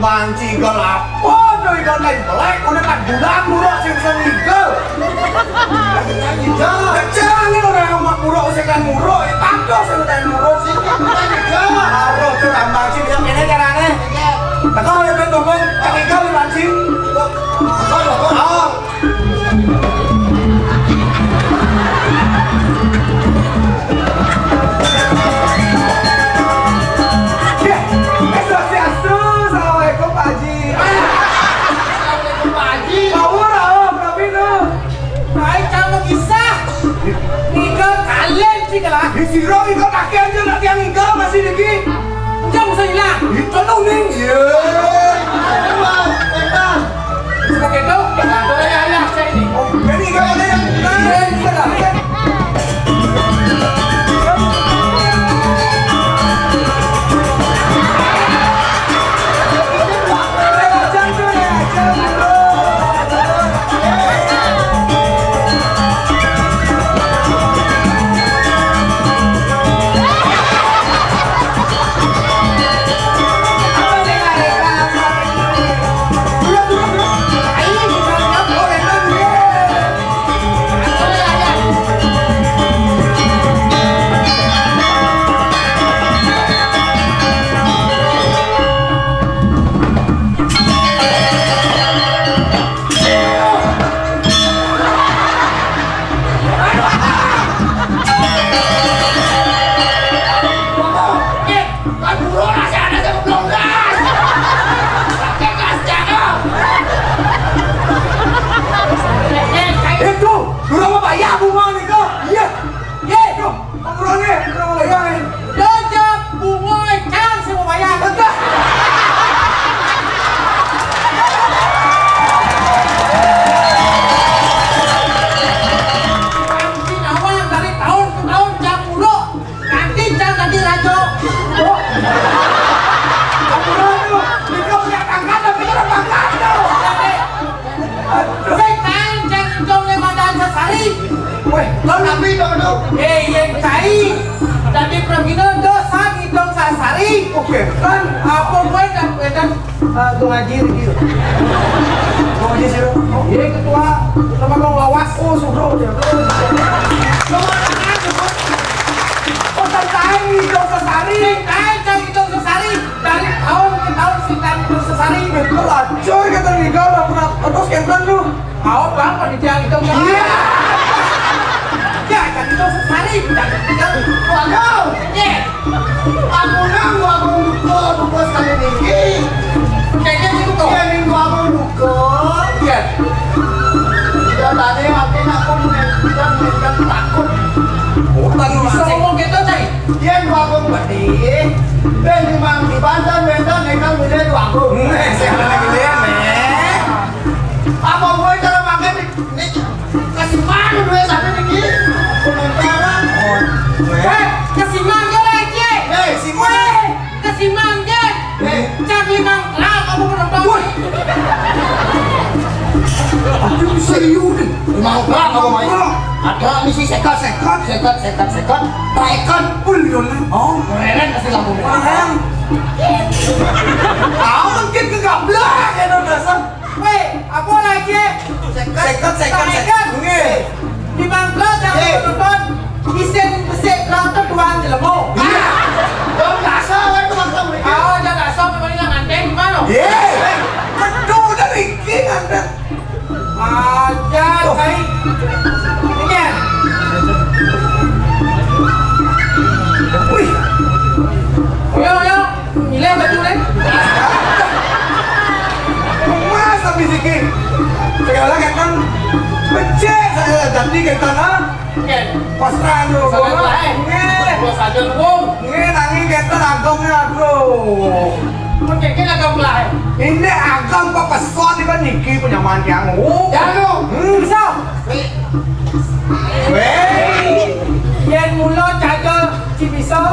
Mancing gelapo doi kau lain belek kau nak bulan murah sing senigel. Jangan orang yang mak murah sing kan murah, tangga sing kan murah sih. Aduh tu mancing yang ini caranya. Tak kau yang ngomong, tak kau mancing. Kau. Siro ikaw takyan dyan at yung ikaw masih lagi. Diyan mo sa ila. Ito nung ning. Sebagai itu, ito na yan lang sa ini. Pwede ikaw na yan. Apa kan apa gue kan tuh ngaji gitu. Tuh ngaji sih. Iya ketua sama kau lawas. Oh suruh dia. Oh tantang hidung sesari. Tantang hidung sesari dari tahun ke tahun sitan hidung sesari. Betul acur kata nih kalau pernah terus kentang lu. Awak berapa di tiang hidung sesari? Iya. Ya kan hidung sesari. Waduh, Iya. aku nang aku duko sekali ini. Kayaknya gitu tuh. Iya nih aku duko. Iya. Ya tadi aku menentukan takut. Bukan bisa ngomong gitu tadi. Dia aku berarti. Ben memang di Banten nekan beda dua aku. Saya lagi lihat nih. Apa gue cara makan nih? Kasih mana gue sampai ini? Komentar. Kesimang lagi. Simon. Kesimang cari mangkrak kamu penonton. Aku serius nih. Mau berapa kamu main? Ada misi sekat. Taikan pulyon. Oh, keren kasih lampu merah. Kau mungkin kegablak ya dasar. Weh, apa lagi? Sekat. Di mangkrak jangan penonton. Isen besek kelapa tuan jelemo. Kau biasa kan teman-teman mereka. Kau jangan asal memang nganteng gimana? Aduh, udah ringking anda. Ajar, baik. Ini. Wih, Yo, nilai baju deh. masa bisikin? Segala kan becek saya jadi kita Oke. Pasrah lu, Sangat baik. Bos aja lu. nangis kita agamnya bro. Mungkin agak mulai. Ini agam apa pesot ini kan Niki punya manjang. Jangan lu. Bisa. Weh, Yang mulut jaga cibiso.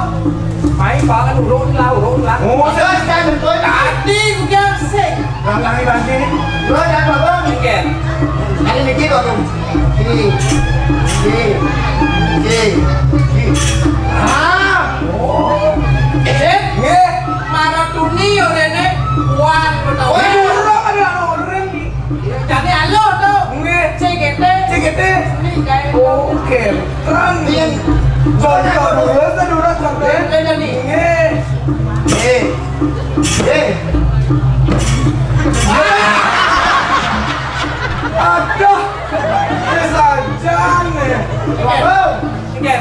Main banget urut lah. musuh saya betul. Tadi punya sek. Langgangi banci ini. Lo jangan bawa. Oke. Ini Niki tuh tuh. Ini. Sip. Maratuni yo rene. Wan betul. Weh, urut ada orang ini. Jadi halo tuh. CGT. Ini kayak Oke, terang nih. Contoh dulu, sedurut sampai. Beda nih. Aduh, ini saja nih. Oke.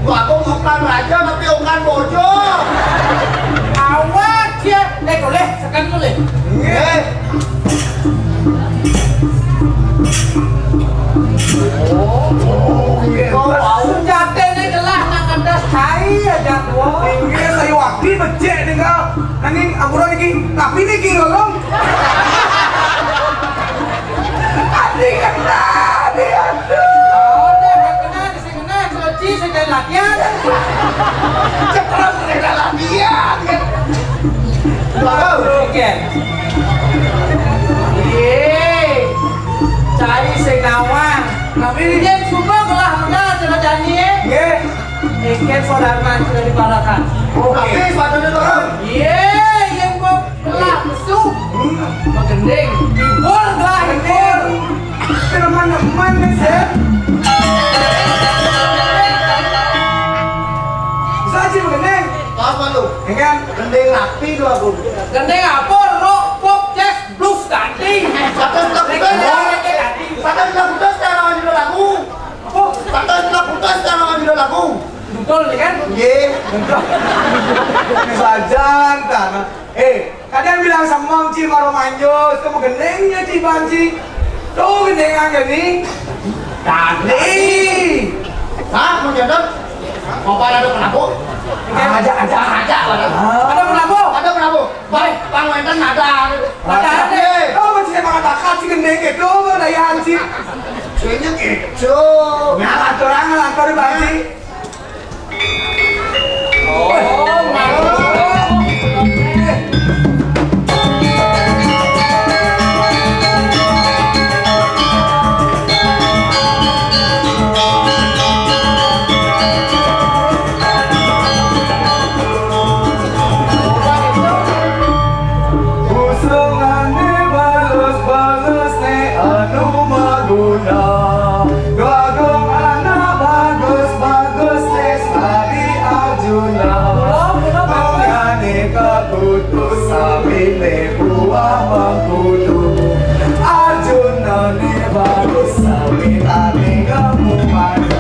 Gua aku ngoktan raja tapi ngoktan bojo. Awak dia. Boleh. Sekan boleh. Senjata ini gelah nak ada saya aja tua. Ini saya wakil becek nih kau. Nanti ampura niki, tapi niki ngomong. Adik kena, aduh. Oh, dia kena di sini kena cuci sekali latihan. Cepat mereka latihan. Oke. Cari sengawan. Tapi dia coba gelah muda coba jani. Ikan saudarman sudah dibalakan. Tapi sepatunya turun. Yang gua gelah besuk. Magending. Tibur gelah tibur. Teman-teman nih sih. Saji begini. Apa lu? Kan gending rapi tuh aku. Gending apa? Rock, pop, jazz, blues, ganti. Satu tak putus cara ngajil lagu. Satu tak putus cara ngajil lagu. Betul nih kan? Sajan tanah. Kalian bilang sama Ci Maro Manjos, kamu gendengnya Ci Banci. Tuh gendengan gini. Tadi. Hah? Mau jadap? Mau pada ada penabu? Aja. Ada penabu? Ada penabu? Baik, Bang Wenten ada. Ada. Kau masih mengatakan si gendeng itu dayan Ci. Kayaknya gitu. Ngalah orang ngelakor di Banci. Oh, mantap. Arjuna Gagung anak bagus-bagus Lestari Arjuna Mengani keputus Samile buah mengkudu Arjuna ne bagus Samilani kamu maju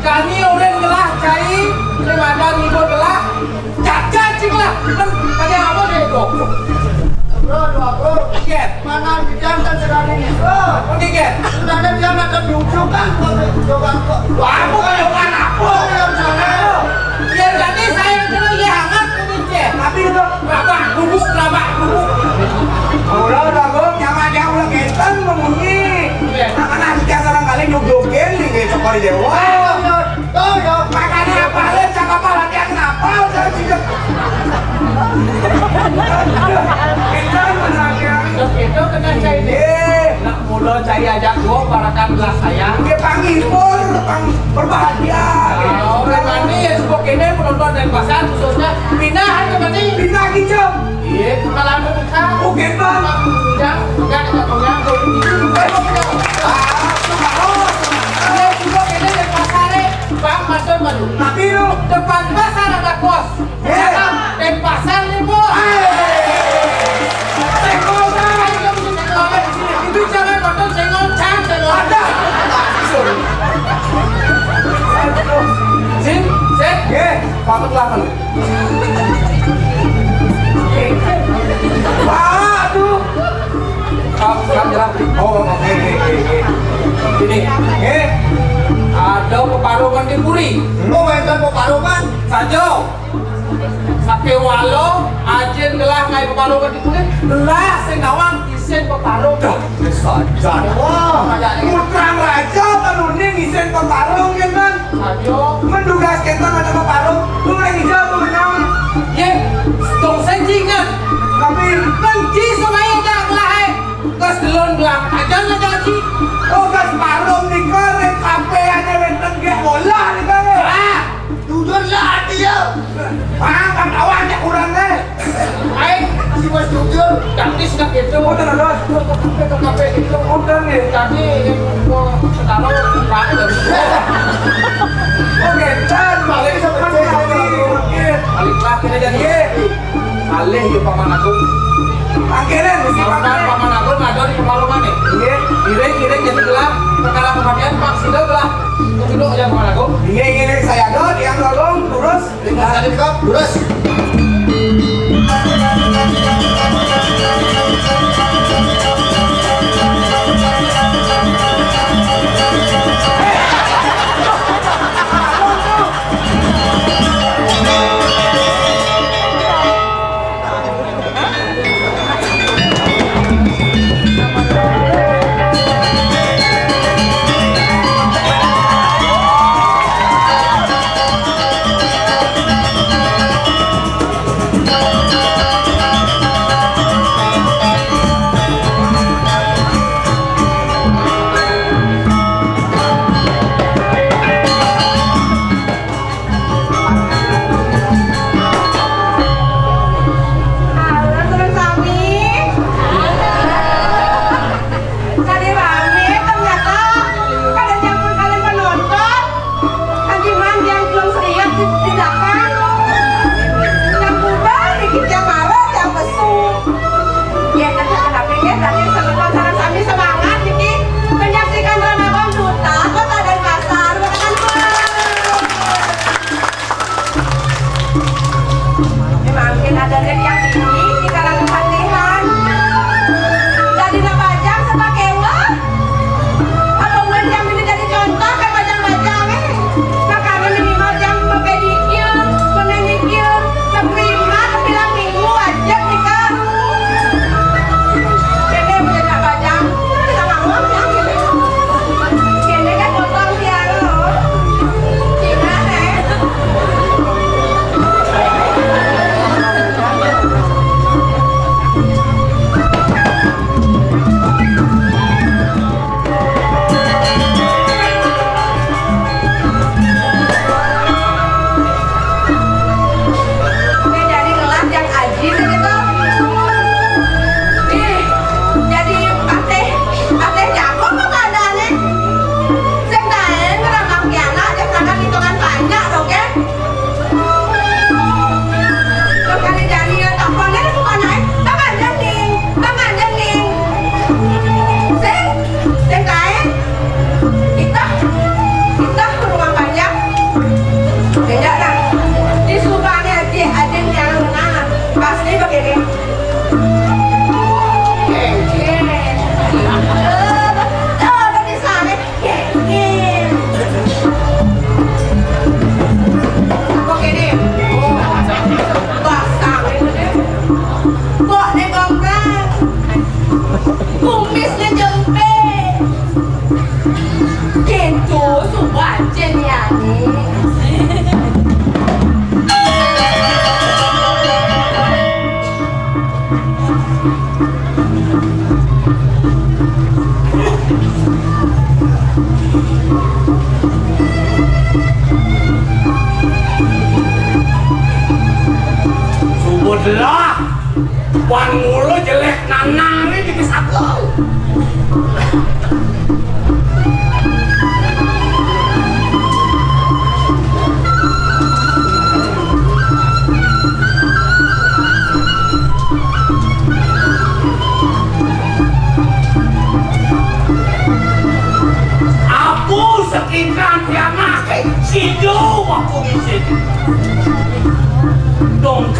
kami orang gelah cai daripada ngibur gelah cacat cinglah kan kaya apa deh kok bro tiket mana bijam dan sedang ini bro tiket sudah ada bijam akan diujuk kan aku kayak mana aku yang sana biar jadi saya kena ya hangat tiket tapi itu rabak bubuk udah gue nyaman yang udah kentang mengunyi karena setiap orang kali nyuk-nyukin nih sekali dewa makanya balik cakap latihan kenapa udah tidak kita menangkan itu kena cai deh nak mudah cai ajak gua barakan belah sayang dia panggil pun berbahagia orang mani ya sebuah kene penonton dan pasar khususnya pinahan ke mani pinah kijam iya kepala mereka bukan bang yang enggak jatuhnya Bang masuk madu. Tapi lu depan pasar ada kos. Dan pasar nih bos. Senggol kan? Itu jangan nonton senggol can senggol. Ada. Sin, patut lah kan. Waduh. Sekarang jalan. Oh, oke. Ini, ada peparungan di Puri. Oh, enten peparungan. Sajo. Sake walo, ajen gelah ngai peparungan di Puri. Gelah sing ngawang isen peparung. Saja. Wah, putrang raja taluning isen peparung kan. Sajo. Mendugas kenton ada peparung. Lu yang hijau tuh menang. Ye, dong senjingan. Tapi benci sumaya dah gelah. Gas delon gelah aja ngaji. Oh, gas parung nih kare kape aja benten ge bola nih kare. Ah, jujur lah dia. Ah, kan awalnya kurang deh. Aing si bos jujur, ganti sudah gitu. Oh, dan ada kape itu udah nih. Tadi mau taruh pakai dari. Oke, dan balik sama lagi. Balik lah kita jadi. Alih ya paman aku. Akhirnya mesti paman aku ngado di pemalungan nih. Iya, ireng jadi gelap. Perkara kematian Pak Sido gelap. Duduk aja paman aku. Iya, saya dong yang tolong terus. Tinggal tadi kok terus.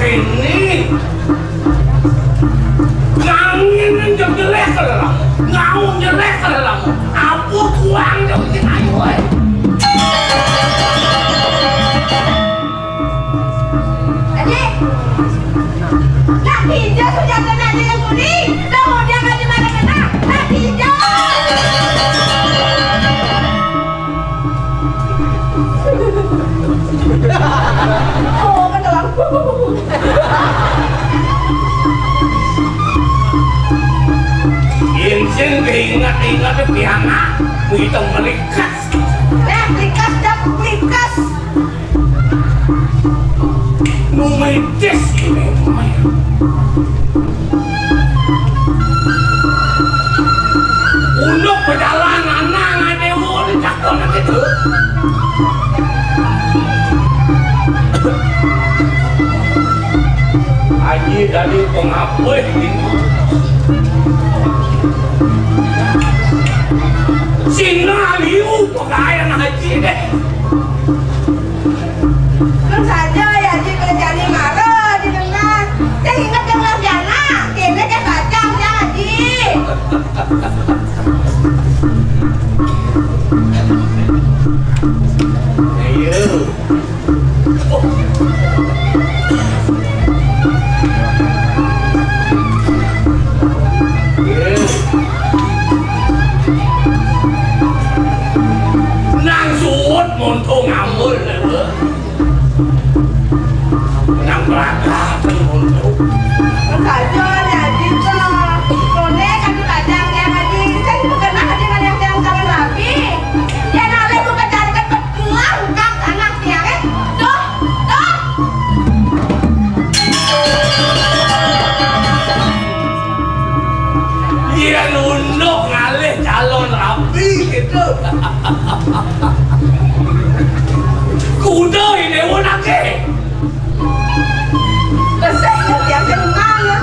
ini ngangin yang jelek lah, ngaung jelek lah, apa tuang yang ayo eh. Adik, nak hijau sudah kena dengan kuning, mau dia nggak di mana-mana, nak hijau. Oh, ketelang. Insin keingat-ingat piana, kita melikas. Likas dah likas. Numedes ini. Untuk perjalanan ada mau dicakon gitu. Haji dari pengapuh ini. Sina liu pakaian haji deh. Kan saja ya Haji kerja di marah di tengah. Saya ingat yang sarjana, kini kan kacang ya Haji. Ayo. Nang suốt môn thô ngạo môn là bữa nang berangkat môn thô. Kan saja ya Haji kok. Kone kan di kacang ya Haji. Saya bukan nak Haji kan yang jangan rapi. Ya nale buka cari kan kelang kang anak tiang Doh, doh. Dia nunduk ngalih calon rapi gitu. Kuda ini wanake. Saya ingat yang kenal ya.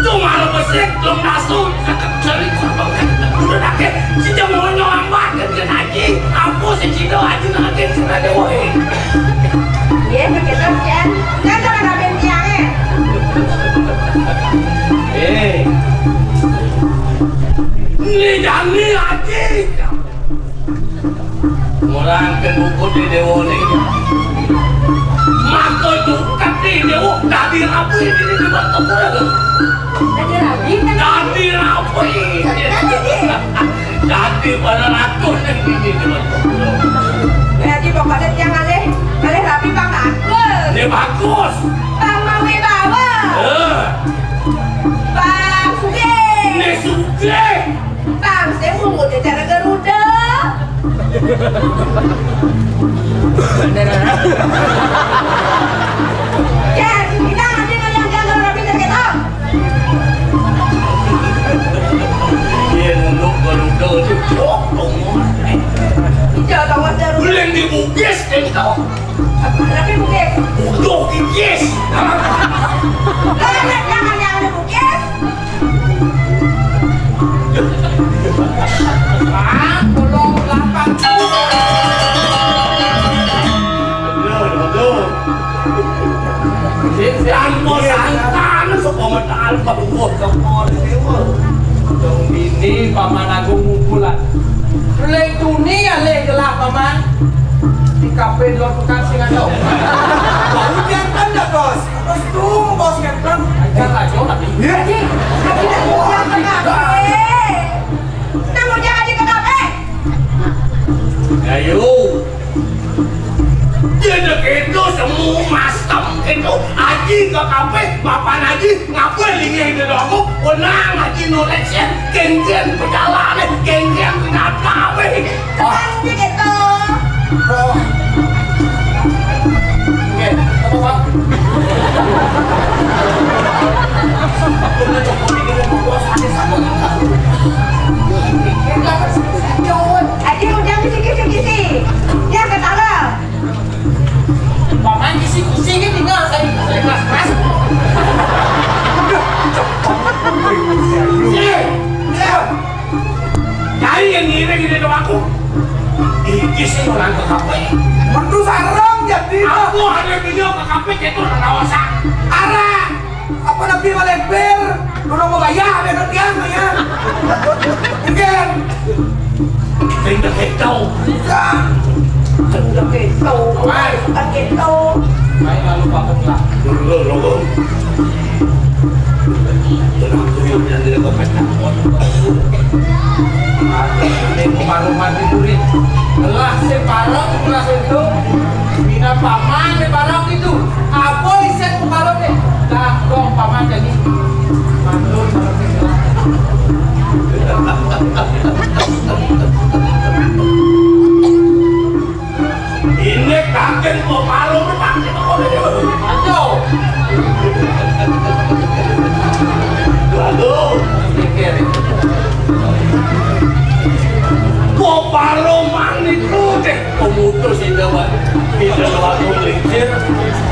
Cuma besek belum masuk cari korban. Udah nake, si jamu nyambat ke haji. Apa si cido haji nake cina dewa. Iya, begitu kan. Kan jangan rabin tiangnya. Ini jani haji. Orang kebuku di dewa ni. Maka tukat di dewa tadi rapi ini dibuat apa? Tadi rabi kan. Tadi rapi. Tadi pada rakun ini dibuat apa? Haji pokoknya tiang alih rabi bang aku. Ini bagus. Bang Mawi bawa. Bang Suge. Ini suge. Bang saya mau dia cara Garuda. Jan, kita nanti ngajak rabi terkita. Dia nunduk Garuda itu jokong. Hijau tawas Garuda. Belum dibugis itu. Rabi bukit. Udah dibugis. Jangan bukit. Tolong lapang. Sampo santan sepametan kabut kemon dewa. Dong ini paman agung ngumpulan. Lek tuni ya lek gelap paman. Di kafe luar pekan Singado. Baru jantan dah bos. Terus tuh bos jantan. Ajar aja tapi. Haji nak mau ke kafe. Nak mau Haji ke kafe. Ayo. Jadi itu semua masam itu haji ke kafe, bapak haji ngapain lagi di dalam? Wenang haji nulisnya kengken perjalanan, kengken kenapa? Kan begitu. Bro. Oke, apa bang? Haji udah kisi-kisi. Ya ketara. Paman kisi-kisi kan tinggal saya kelas-kelas. Jadi yang ini gini dong aku. Ini sih orang ke kafe. Mentu sarang jadi. Aku ada video ke kafe tapi itu nawasan. Arah, apa nabi malekber? Durung mau bayar, bener tiang ya. Mungkin. Tinggal kita. Tinggal kita. Bukan kita. Baik lalu pakai lah. Logo. Tenang tuh yang jadi kopetan. Ini rumah-rumah tidurin. Telah separok kelas itu. Bina paman separok itu. Apa isi separok deh? Dah dong paman jadi. Mandul kalau tinggal. Ini kaget kok malu pakai kok. Ayo. Lalu Pikir. kok paloman itu deh pemutus itu Pak. Bisa lalu licin.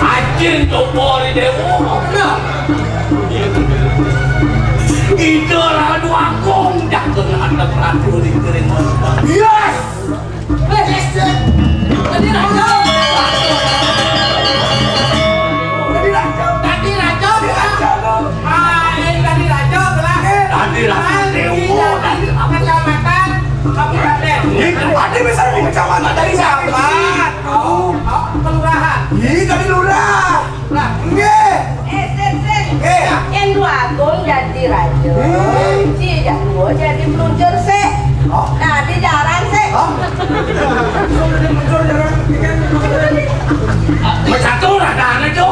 Ajin topori dewo. Nah, Itu lah dua kong dah kena ada peratu di kering. yes. Tadi raja. Tadi raja. Ah, ini tadi raja terakhir. Tadi raja dewo. Tadi kecamatan kabupaten. Ade bisa di kecamatan dari siapa? Oh, kelurahan. Ih, tadi lurah. Lah, Nggih. Sen. Nggih. Yang dua agung jadi raja. Si yang dua jadi meluncur se. Nah, di jalan se. Satu radana itu.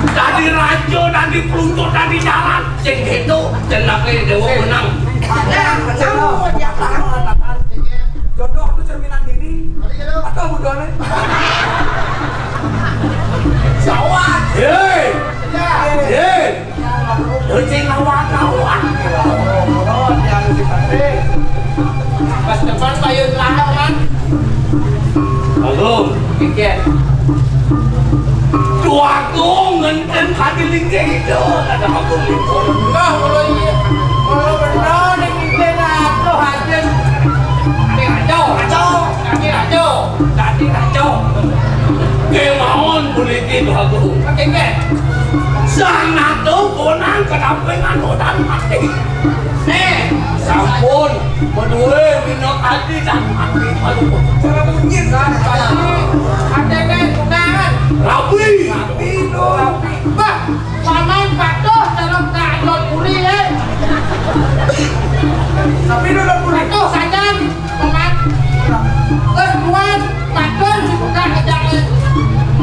Tadi raja, tadi peluntur, tadi jalan. Sing itu jenaknya dewa menang. Nah, kamu yang tahu. jodoh itu cerminan diri. Atau budone. Jawab. Hei, hei, kucing lawan. Pas depan payun lahar man. Agung, Pikir. dua agung ngenten hati linggih itu. Ada agung itu. Nah, kalau iya, kalau benar nih kita ngaco hasil. Kami rajo. Kemauan politik itu agung. Pikir. Sangat tuh konang kedampingan dan mati. Nih, Sampun, berdua minum hati dan mati. Aduh, cara bunyi kan pasti ada kan undangan. Rabi. Bah, paman patuh dalam keadaan puri ya. Tapi lu udah pulang. Patuh saja, paman. Tuan patuh dibuka ajaknya.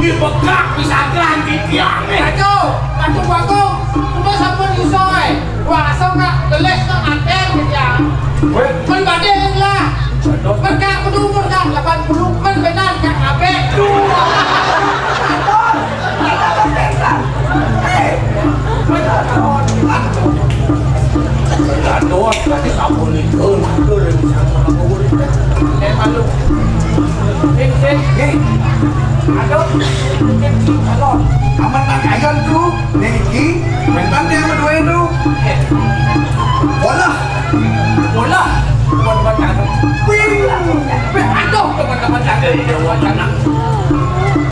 Dibekak bisa ganti tiangnya. Patuh bagus. Cuma sampun isoy. Wah, nggak geles nggak anten gitu ya. Men badeng lah. Men kak umur dah 80 men benar kak abe. Aduh, tadi sampun itu. Aduh, lebih sama aku. Malu. Aduh. Aman tak kayan tuh. Niki, mentan dia sama dua itu. Bola. Buat aduh. Aduh, teman-teman ada di wacana.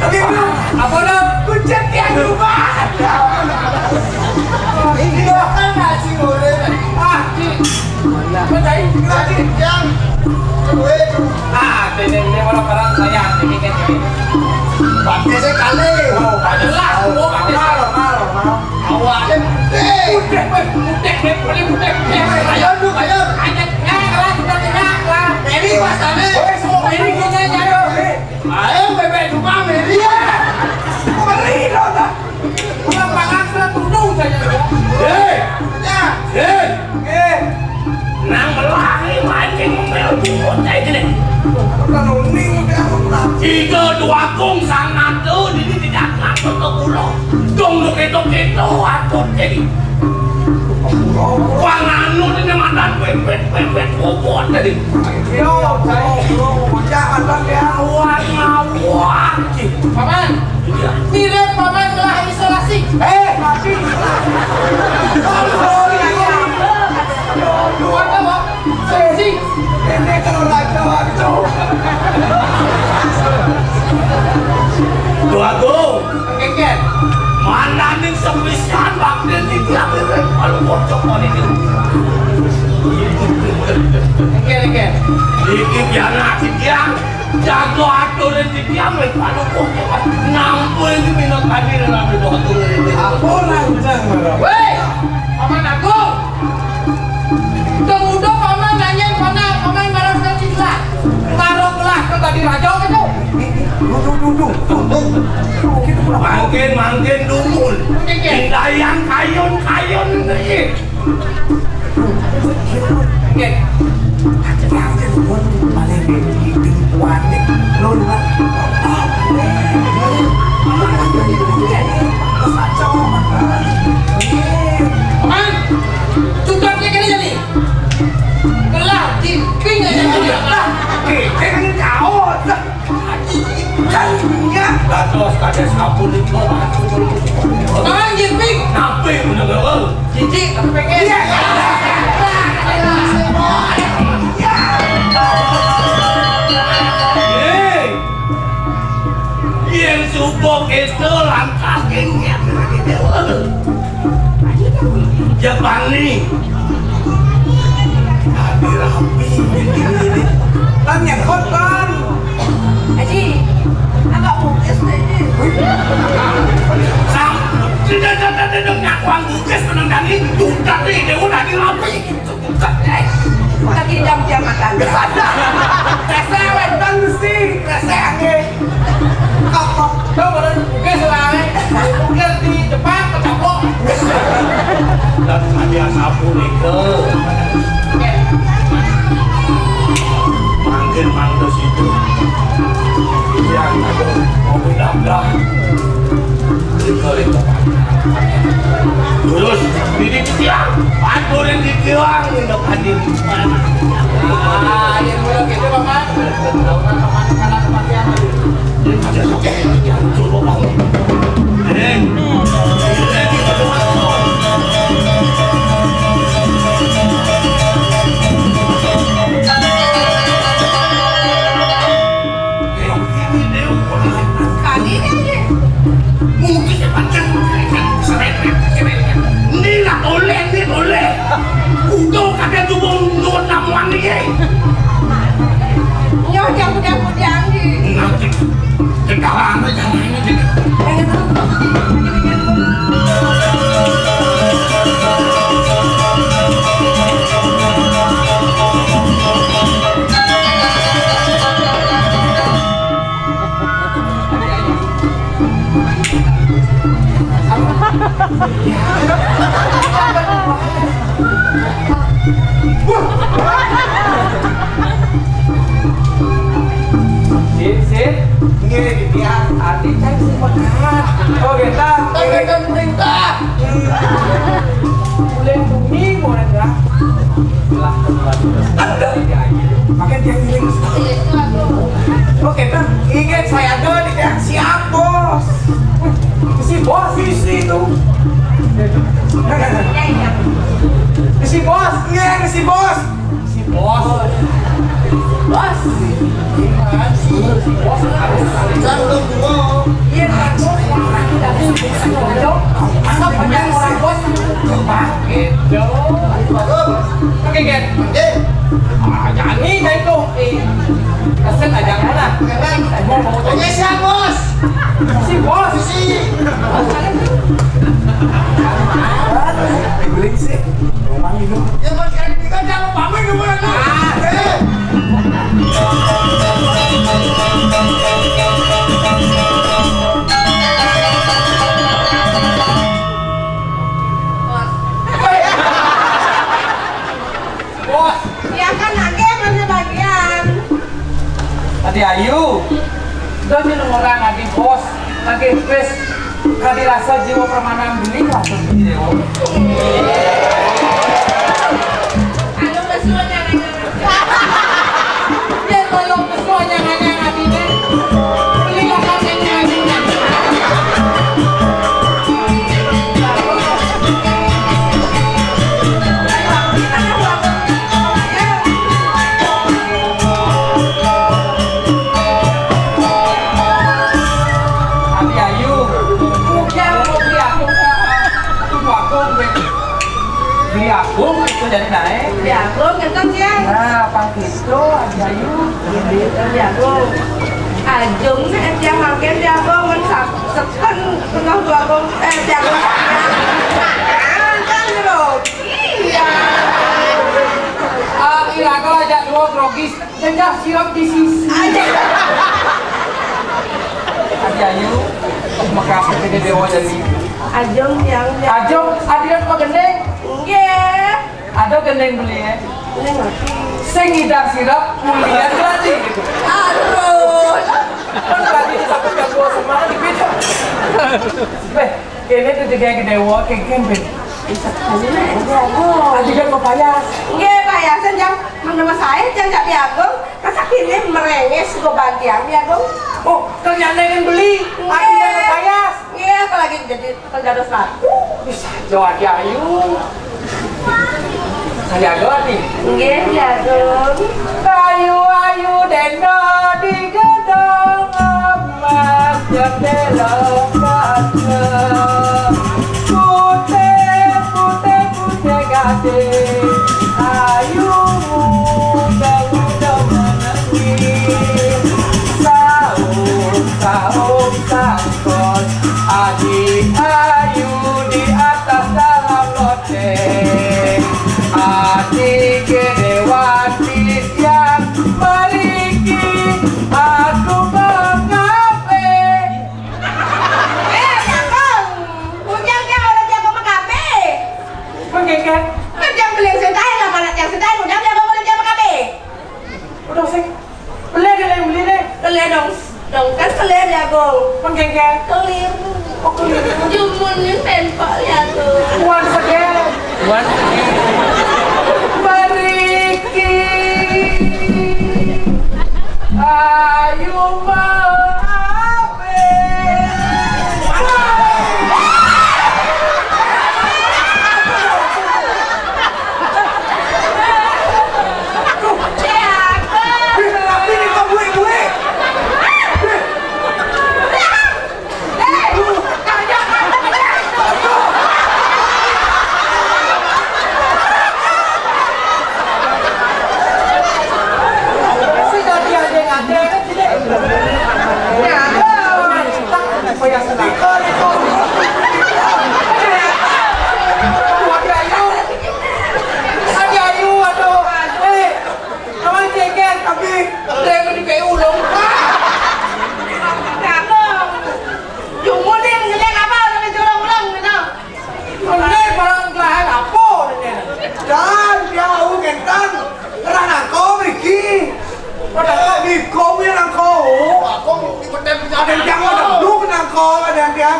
Tapi Apa dah? Kucet dia juga. ini kan nasi goreng. Percaya? Yang kedua itu. Ini orang-orang saya ini. Pakai sekali. Jelas, awak. Putek. Ayo dulu, ayo. Ini pasane. Ini kita jauh. Ayo bebek rumah Meri. Beri dong. Pulang pangan sudah tunduk saja. Hei, Ya. hei. Nang melahi mancing memel bukut kayak gini. Udah nuning udah. Tiga dua kong sangat tuh ini tidak ngakut ke pulau. Dong itu atur jadi. Wanganu ini mandan pepet bobot tadi. Yo, jangan bang ya. Ngawak. Paman, mirip paman telah isolasi. Tapi. Apa Pak? Sensi. Ini kalau raja waktu. Dua kong. sepisan bakti di tiang kalau bocok mau ini. Oke. Iki biar nasi tiang, jago aturan di tiang kalau bocok nampu ini minum kadir nabi aturan di tiang. Aku lancang marah. Weh, paman aku. Kemudian paman nanyain paman marah sekali lah. Taruh kelah ke tadi raja itu. Duduk. Mangkin dumul. Indayang kayun ini. Oke. Paman, sudah kira jadi. Kelah di ping aja lah. Kan kau cannya batos kades kapun itu. Paman jiping. Nape bener Cici, tapi pengen. Yang subok itu langkah gengnya dari dewa. Jepang nih. Hati rapi ini. Tanya kotan. Haji, agak bukis ini. Sam, tidak ngakuan bukis menendang itu. Tapi dewa lagi rapi. Lagi jam-jam makan. Kesewen kan mesti kesenge. Kok Kau baru buka selai. Buka di depan kecaplok. Dan hadiah sapu itu. Manggil situ. Yang ada mobil dabrak. Terus di tiang, aturin di tiang untuk hadir. Yang mulai gitu paman. Paman kalah kematian. Ada sapu yang coba bangun. Nyo jam-jam di. Kekalan aja ini. Sit. Nggih, dia adik saya sih makan. Oh, kita. Kita perintah. Boleh bumi, boleh enggak? Lah, Ada. Makan dia giling. Oh, kita ingat saya ada di dia siap, Bos. Si Bos isi itu. Si Bos, iya, si Bos. si bos. Bos. Gimana sih? Si bos harus Jangan gua. iya kan bos orang tidak bisa ngomong. Masa banyak orang bos pakai dong. Oke Gen. Jangan nih dari itu. Kesen aja mana? Mau tanya siapa bos? Si bos sih. Beling sih. Rumah itu. Ya bos kan kita jangan pamit dulu kan. Bos, Ya kan lagi masih bagian. Adi Ayu. Dan minum orang adi bos. Lagi wes kali rasa jiwa permanen beli rasa beli deh. Anu kesuanya Ya kalau kesuanya nanya adi deh. Beli lah katanya adi. Adi Ayu. Bukan mau beli aku. beli aku itu dari naik. Jagung genteng ya. Nah, pang itu Ayu. Jagung. Ajung nih yang makan jagung kan sekan tengah jagung jagung. Kan loh. Iya. Ira kalau aja dua grogis, jangan sirup di sisi. Ayu, makasih ke dewa jadi. Ajung yang Ajong, adiran apa gendeng? Nggih. Ada gendeng beli ya. Ini ngerti. Sing ngidar sirup, mulian berarti gitu. Aduh. Kan berarti sampai jago semangat di beda. Beh, kene tuh juga gede dewa, kempen. Adiran mau payas. Nggih, payasan jam menurut saya jam jagung, masa kini merenges go bantian jagung. Oh, ternyata yang beli. Adiran mau payas. Iya, kalau lagi jadi penjara satu. Bisa jawab Ayu. Saya goni. Nggih, jagung. Ayu deno di gedung emas jendela kaca. Putih gade. Ayu muda menangis. Sahur sangkot. Adik Ayu di atas dalam loteng. Adik Gedewati yang memiliki aku mengape. Jagung. Ujangnya orang jagung mengape. Mengingat Kan jam beli yang sedai lah, mana yang sedai, ujang jagung orang jagung mengape. udah sih beli deh. Kelir dong kan kelir jagung. Mengingat Kelir. Jumunnya tempel jagung. once again. Meriki Ayu mengape.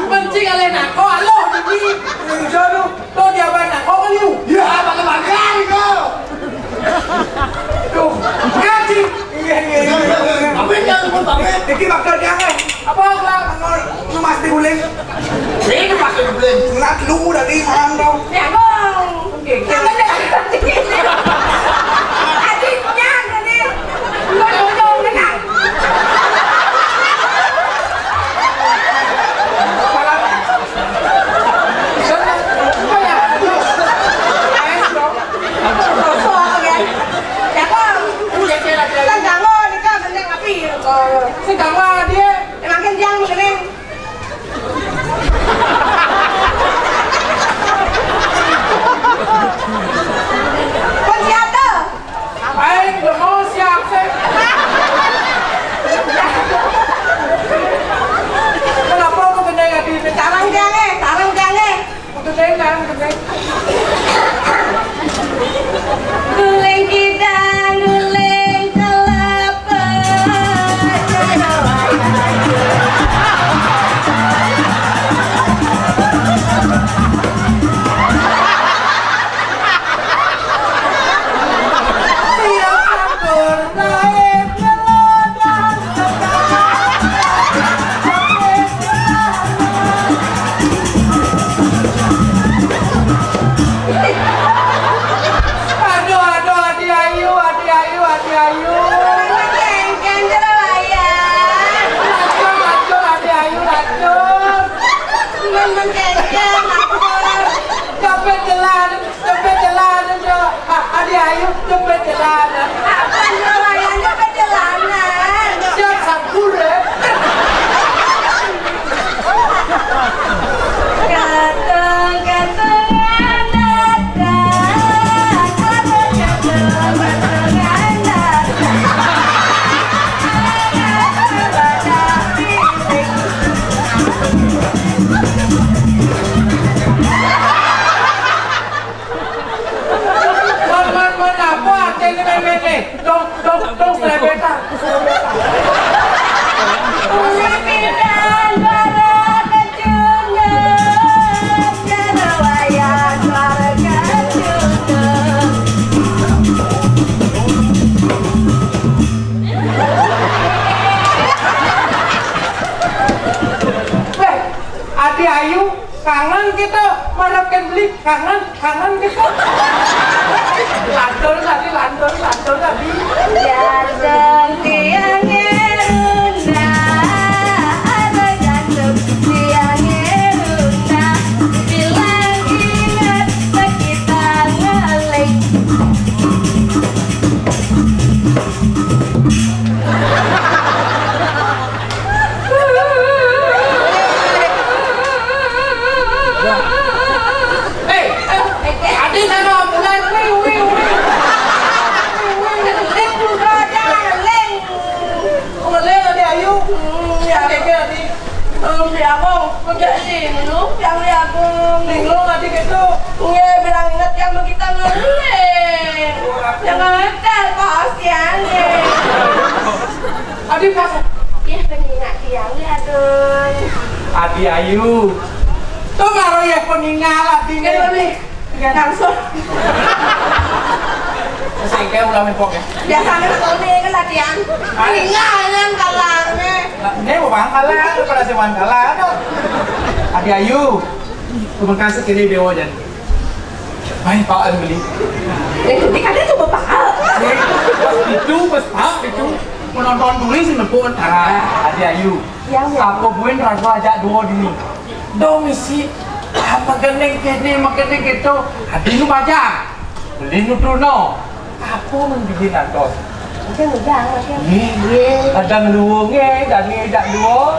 Benci kalian nak kau alo jadi jodoh tuh dia banyak kau kaliu ya bagaimana kau tuh gaji iya Tapi jangan tapi iki bakal jangan apa lah mas diuling ini pasti beli. nak lu dari mana dong Jagung. Jangan adiknya ini. Ujung kan. Sedang dia Makin jang begini. Kunci ada. Adi Ayu kangen kita marapkan beli kangen kita lantur tadi Jatuh tiangnya runda, ada jatuh tiangnya runda. Bilang ingat kita ngelik. Adi sana bulan Adi Ayu ya Adi Abang, kerja linglung, yang liagung. linglung Adi gitu Nge, bilang ingat yang kita ngeling. Jangan ngetel kasiannya. Adi pas Ya, pengingat yang liagung. Adi Ayu tuh baru ya peninggal Adi Ini nih, langsung. Sehingga ulah mepok ya Biasanya kalau nih kan latihan. Pengingat yang kalangnya. ini mau bang kalah pada sewan kalah Adi Ayu terima kasih kini dewa jan baik Pak An beli Ini kan dia coba pakal. itu pas itu menonton dulu sih nepun Adi Ayu apa buin rasa aja dua dini domisi apa geneng kene makene gitu Adi nu baca beli nu truno apa menbikin antos Mungkin udah, mungkin. ada ngeluwungnya dan ngedak dua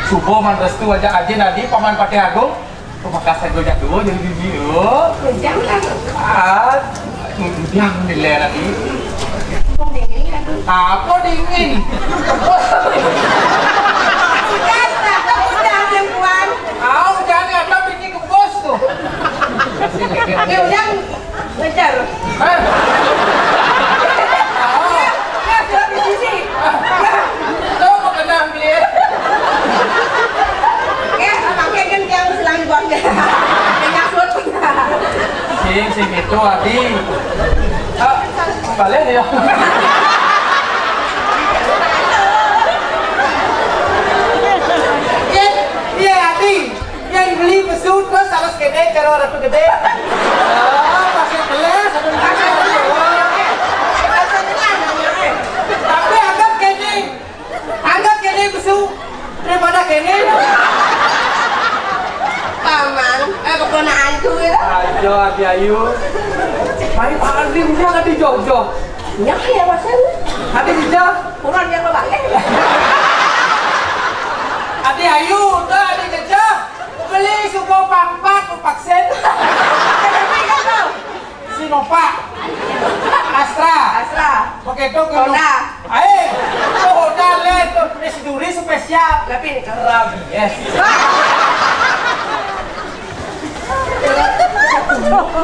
subuh mantas tu aja aja nanti paman Pati Agung pemakasan gue dua jadi video yang nilai nanti apa dingin Udah, perempuan. jangan ada bikin ke bos tuh Ini udah ngejar. Coba kena beli Pakai kan yang selang bangga. Nyasut. sing itu Adi balik ya iya Adi yang beli pesut terus harus gede cara orang gede masih gelas tapi anggap kene pesut daripada kene Paman, keponakanku ya. ayo Adi Ayu mari Pak Adi udah Adi Jojo Ya, ya masan. Adi hijau Kurang yang balik. Adi Ayu udah Adi hijau beli suku pampat vaksin Sinovac Astra pakai itu Honda. Honda le itu residuri spesial Tapi ini yes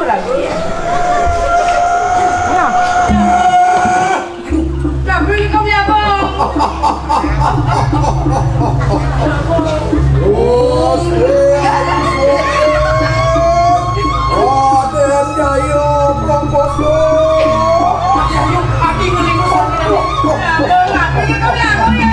lagi ya. Tapi ini kau ya bang. Raden Gayo Prongkoso Adi nguling Tapi ini kau ya bang ya.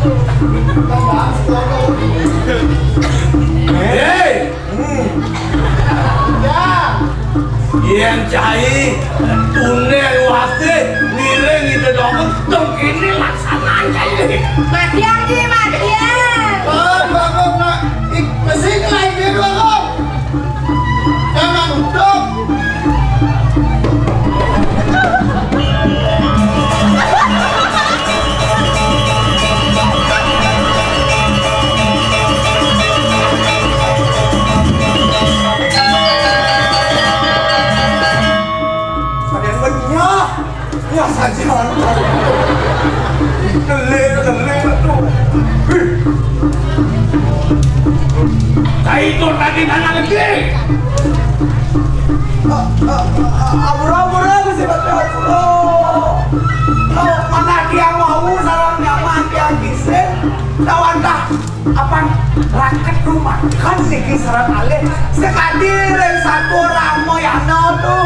Hei, yang cai tunel wate miring itu dong kini laksanaan cai. Matiang di matiang. Bagong nak kesini lagi bagong. Jangan untuk. Ya saja Delik tu Saya itu tadi nanya lagi. Abura-abura mesti baca abura. Kau mana dia mau sarang nyaman dia kisah. Lawan dah apa rakyat rumah kan niki sarang alih. Sekali reng satu ramo yang tu.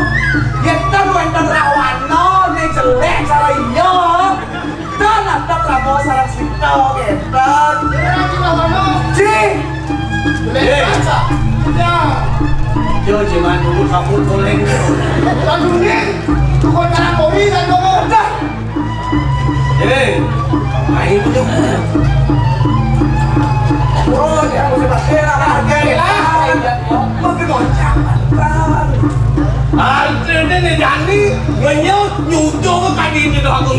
Yetan wenten rawano ni jelek cara iya. Dan ada ramo sarang sito yetan. Ci. Yo jangan dulu kamu boleh. Lalu ni, tu kau nak kopi dan kau dah. Main tu. Oh, dia mesti bergerak lagi lah. Mesti goncang kan. Antri ni jadi menyut nyucuk ke kaki ni tu aku.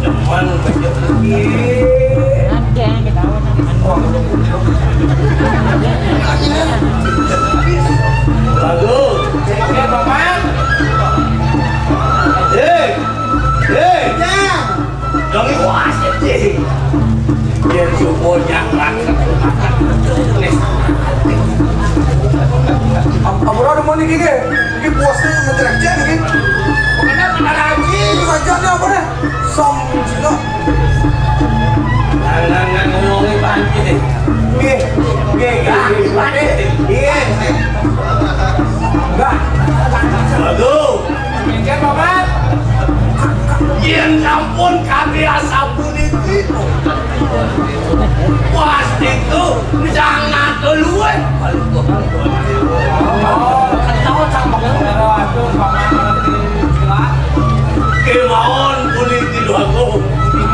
Jangan banyak lagi. Lagu, ceknya paman. Dong itu asyik sih. Biar syukurnya rakyat makan tulis. Abura ada mau ni gini, ini bosnya mencerahkan ni. Kena lagi. Saja ni apa ni? Som cina. Jangan ngomongin banci deh. Enggak. Lagu. Ceknya paman. Yang sampun kami asapun itu pasti itu jangan keluar. Tahu sama itu Kemauan kulit itu aku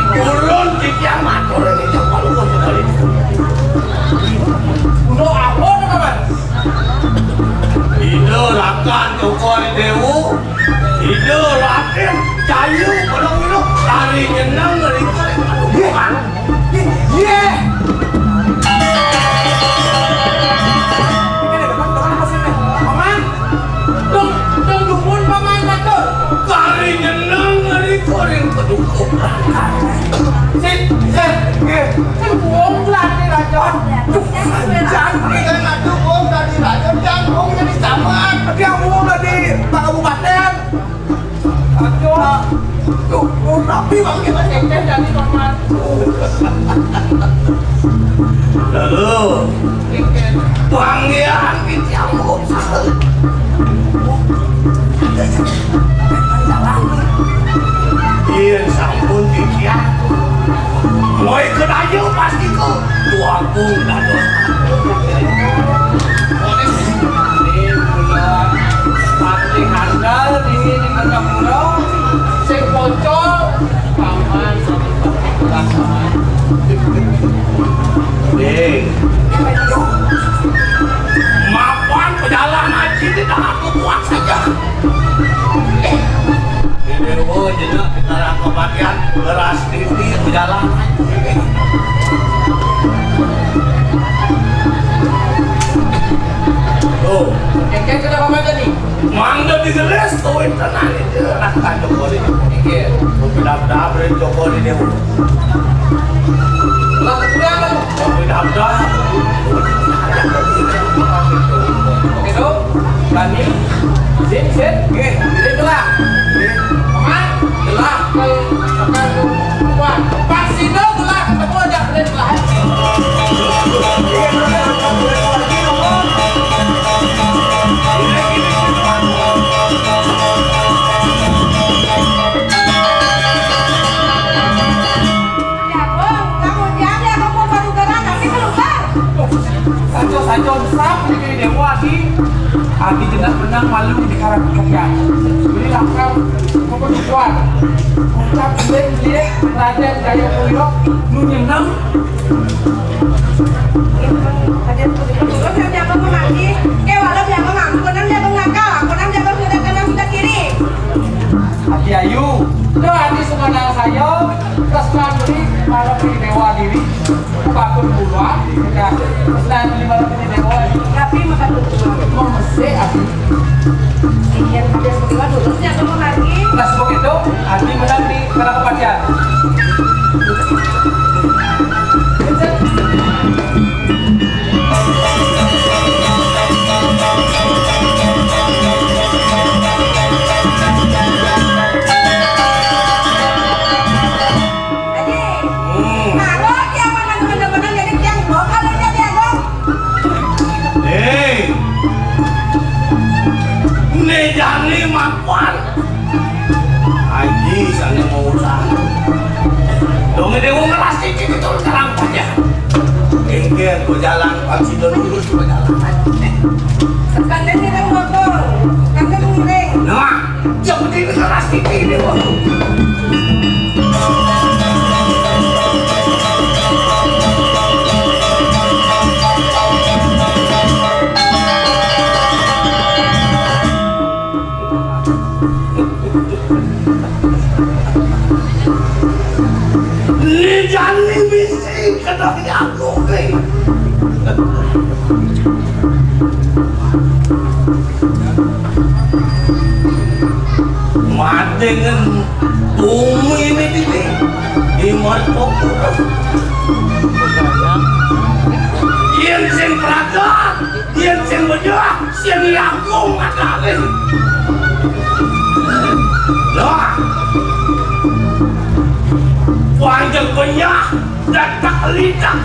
turun di kiamat orang ini kalau kau sekali. untuk apa tu paman? Idolakan tokoh dewu, idolakan cayu kalau itu hari jenang hari itu. Yeah. Ini teman-teman apa sih ni? Paman. Dong dukun paman betul. Hari jenang hari itu yang kedukung. Sit. Kan buang pelan ni rajon. Jangan nak tu bom dari raja jangan jadi sama. Dia buang tadi Pak Kabupaten. Rajon. Tapi bang kita ceknya jadi paman. Lalu pangeran dicampur. Iya sampun dikiat. Mau ikut aja pasti kau. Tuaku dah Pati handal di sini Margapura, sing pocol paman laksaman. Mapan pejalan haji tidak aku buat saja. Ini jenak kita kematian beras titi pejalan. Oh, Kek sudah paman tadi. mangga digeles tuh tenan itu akan Jokowi. Kek. Benar-benar beri Jokowi dia. Lah kedua apa? Benar-benar. Oke dong. Bani. Sit. Oke, ini telah. Paman, telah akan wah, Pak Sino telah ketemu aja telah. Adi jenak menang malu di karang kerja. Beli langkah keperluan. Ucap beli raja gaya kuyo nu nyenang. Adi ayu, lo adi semenang saya, terus beli malam ini dewa diri, bakul bulan, terus beli malam ini dewa. Tapi makan dulu. Mau mesti adi. Iya, ada sebuah dulu. Jangan mau lagi. Nah sebab itu, adi menang di karang kepastian. Jani mapan Haji sana mau usaha dong ini mau ngelas dikit itu sekarang aja engkel gue jalan pasti udah lurus gue jalan Kandang ngiring motor. Kandang ngiring. nah yang penting ngelas dikit ini waktu ini jangan bising kedai aku nih madengan bumi ini titik di martok yang sing praga yang sing berjuang yang yakung ada nih nah panjang banyak dan tak lidah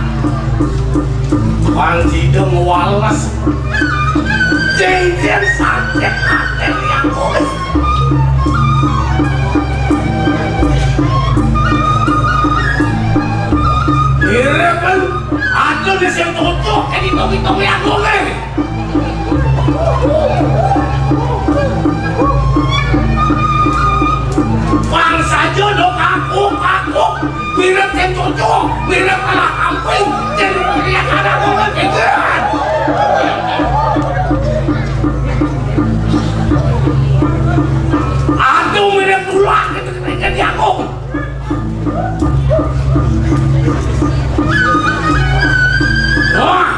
panji deng walas jengjer sakit hati yang boleh Irepen ada di sini tutup kayak ditomik-tomik yang boleh bangsa jodoh kaku mirip yang cocok mirip kalah kamping jadi yang ada ngomong kegeran aduh mirip tulang gitu jadi aku wah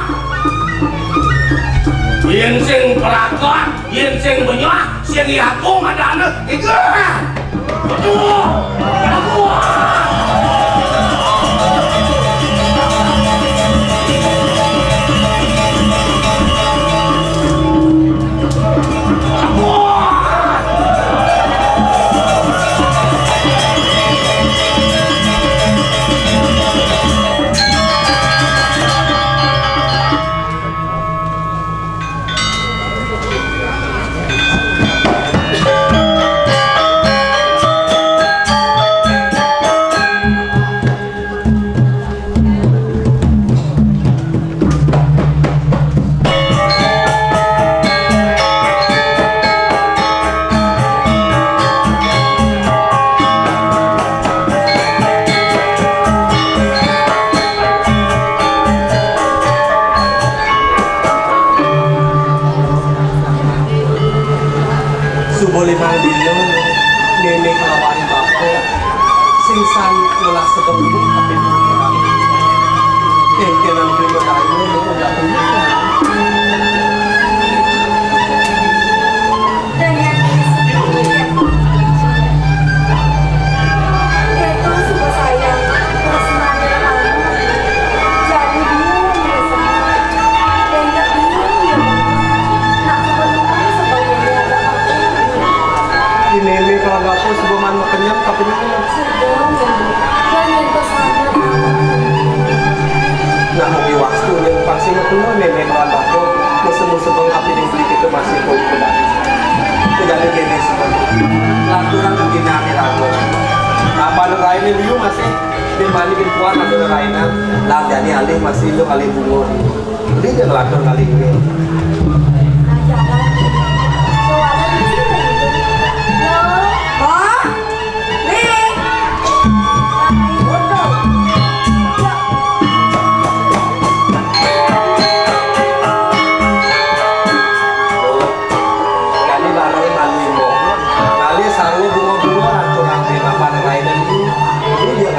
yang sing pelakuan yang sing banyak yang aku ada anak kegeran aduh boleh mangdino nenek kelawan bapak singsan ngelas sebelum tapi kengkenan prima kayu itu enggak punya Dan yang itu suka sayang terus nanya kamu jadi bingung ya dan gak bingung ya nak sebenarnya sebagai di nenek kalau nggak pun sebelum mau kenyang tapi ini dan yang bersama nah mau waktu yang pasti mau nenek melawan bapak musuh-musuh api yang beli itu masih kau ikut tidak ada gini seperti laturan begini ragu apa nerainnya dulu masih di mana di puan ada nerainnya lah jadi alih masih itu kali bunga jadi jangan latur kali ini ajaran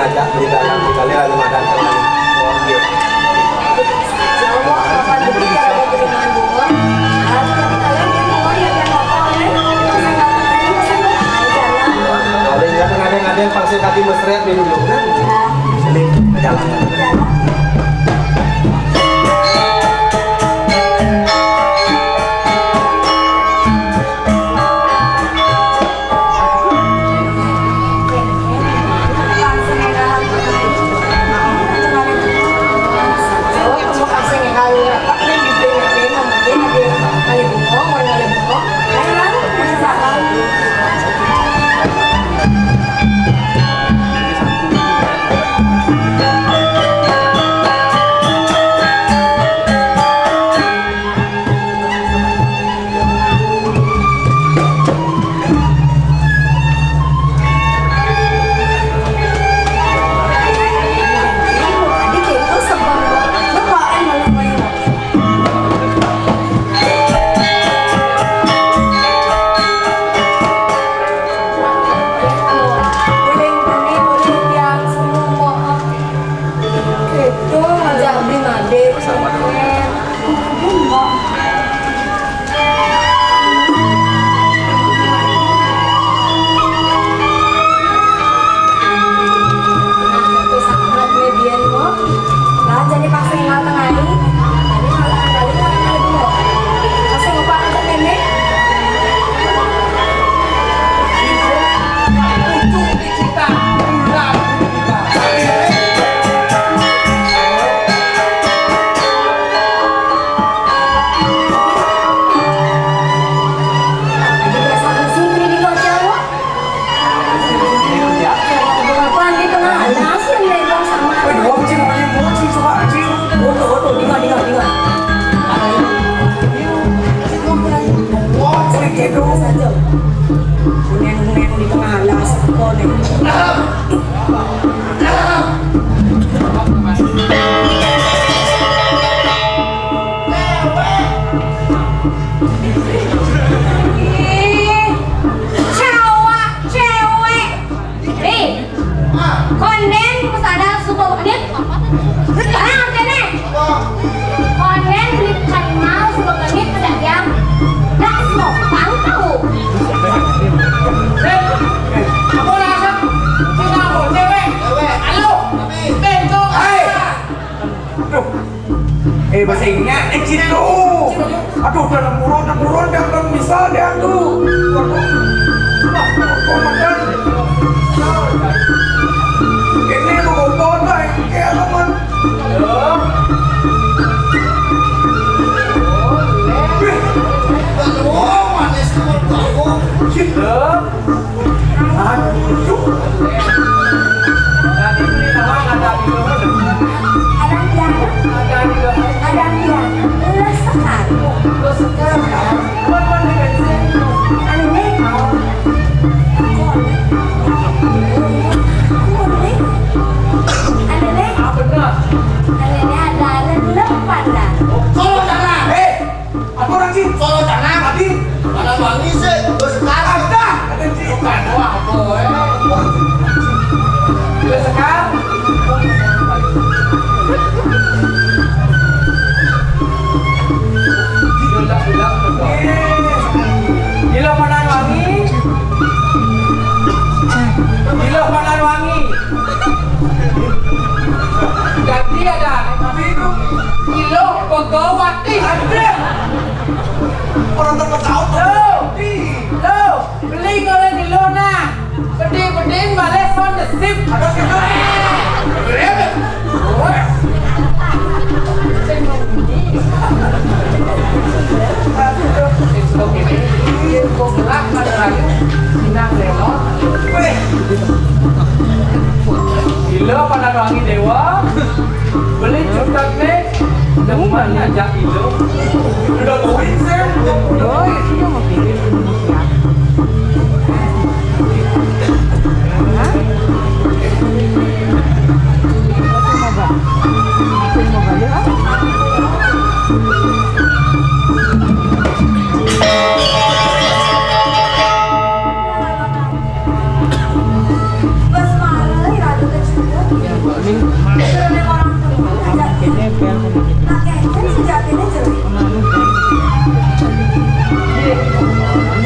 ngajak beli dagang kali lagi madan kali. Jawab apa jadi kalau dengan bunga? Kalian di rumah ya yang apa nih? Saya nggak jalan. Kalau dia ngadeng-ngadeng pangsi kaki mesret di dulu kan. Jadi jalan. Bahasa Inggrisnya situ. Aduh, dalam turun dan bisa dia tuh. Ini mau foto kayak teman. Oh, manis banget. Nanti beli nama ada di Gila pada wangi dewa beli cutak nih depan ajak itu udah poin sih Bos malah ratu kecil. Nah, kayaknya sejatinya jelek.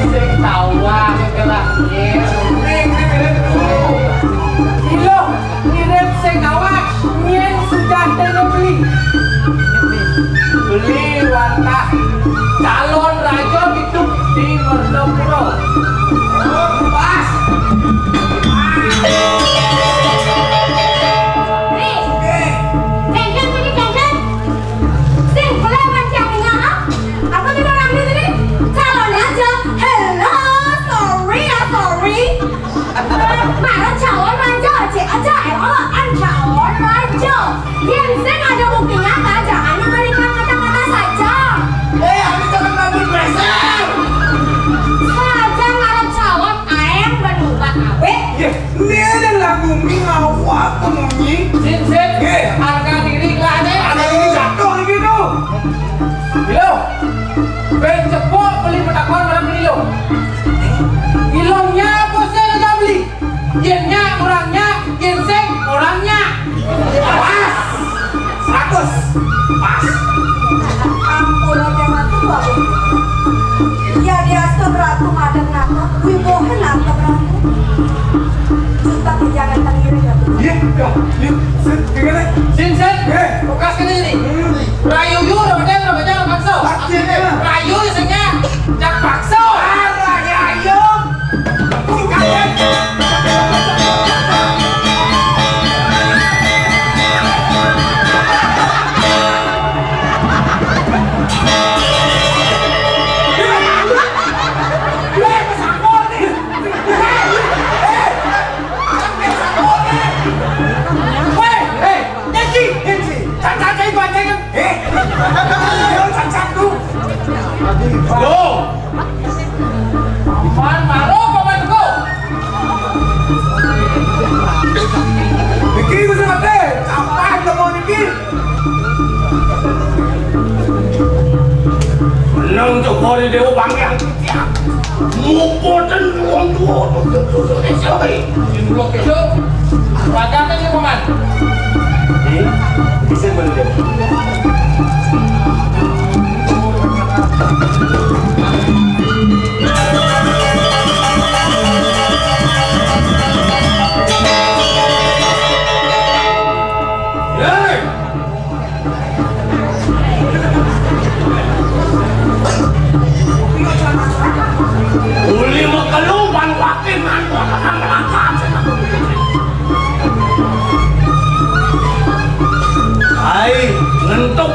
Ini tawa kekelaknya. Ilo, ngirim sengawak, nyen sejatinya beli. Beli wartah calon raja hidup di Merdopuro. Pas. Harga diri kelane, harga diri jatuh di gitu. Ilo, ben cepok beli petakon barang beli lo. Ilongnya bosnya udah beli, yennya orangnya, ginseng orangnya. Pas, 100, pas. Ampun aja mati gua. Ya dia ratu madang nato, wibohan nato ratu. Juta jangan tangiri ya. Iya, gimana? Sinsen, bekas kene ini. Rayu yu udah baca bakso. Rayu isinya jak bakso. Rayu. Menang Jokowi Dewa Bangkyang Kitiak ngumpulkan dua Indonesia Dulu itu wajahnya ini paman. Bisa beli. Uli makaluban wakil mantuan ang langkap. Ay, ngentuk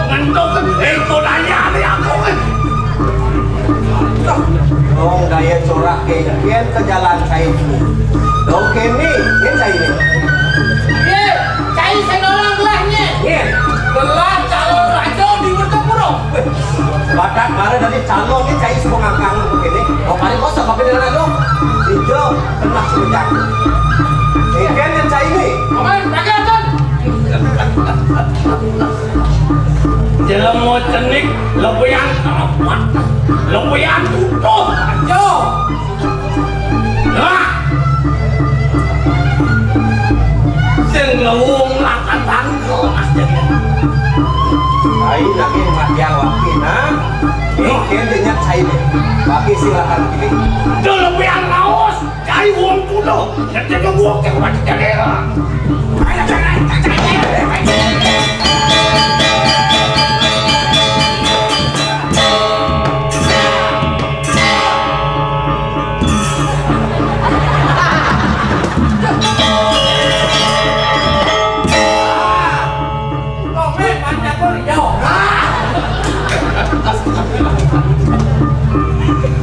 itu nanya aku kan. Oh, gaya corak kian ke jalan saya ini. Oke nih, kian saya ini. Iya, cai saya orang gelahnya. Kian, Gelah calon raja di Merdopuro. badak mana dari calon ini saya semua ngangkang begini. Oh, paling kosong tapi dengan aku. Hijau, kena sejak. Kian yang saya ini. Paman, pakai aja. Jalan mau cenik, lebihan kerapat, lebihan tutup. Yo, Nah, sing lewung lakan tangkel mas jadi. Saya lagi matiang wakil, nah. Kian dengar saya ini. Wakil silakan pilih. Itu lebihan laos, cari uang kudo, jadi uang yang macam jadi.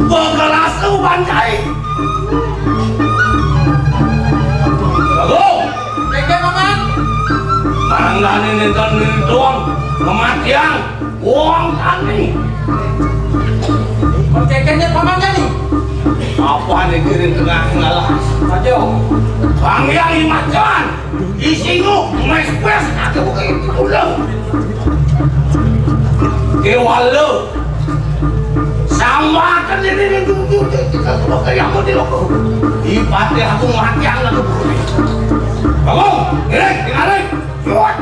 Berkelas tu banjai. Bagus. pakai paman. Barangkali ini kan doang kematian uang tani. Percekennya paman kan nih. Apa nih kirim tengah ngalah? Ajo. Bang yang imajan, isimu mespes aku bukan itu ulang. Kewalu. Sama kan ini duduk kita sudah kayak mau diloko. Ipati aku mati yang lalu. Bangun, ini tinggalin. Cuat.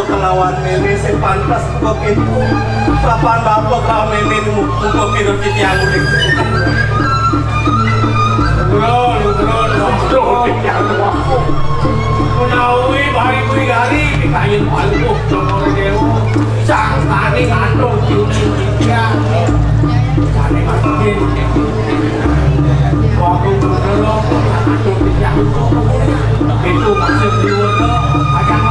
Kelawan meme sing pantas kok itu papan bapak kalau meme muka biru titiang udik menawi bari kuwi gari dikayin palu nomor dewa sang tani ngandung ciuci-ciucian tani masukin waktu dulu ngandung titiang Itu maksud liwat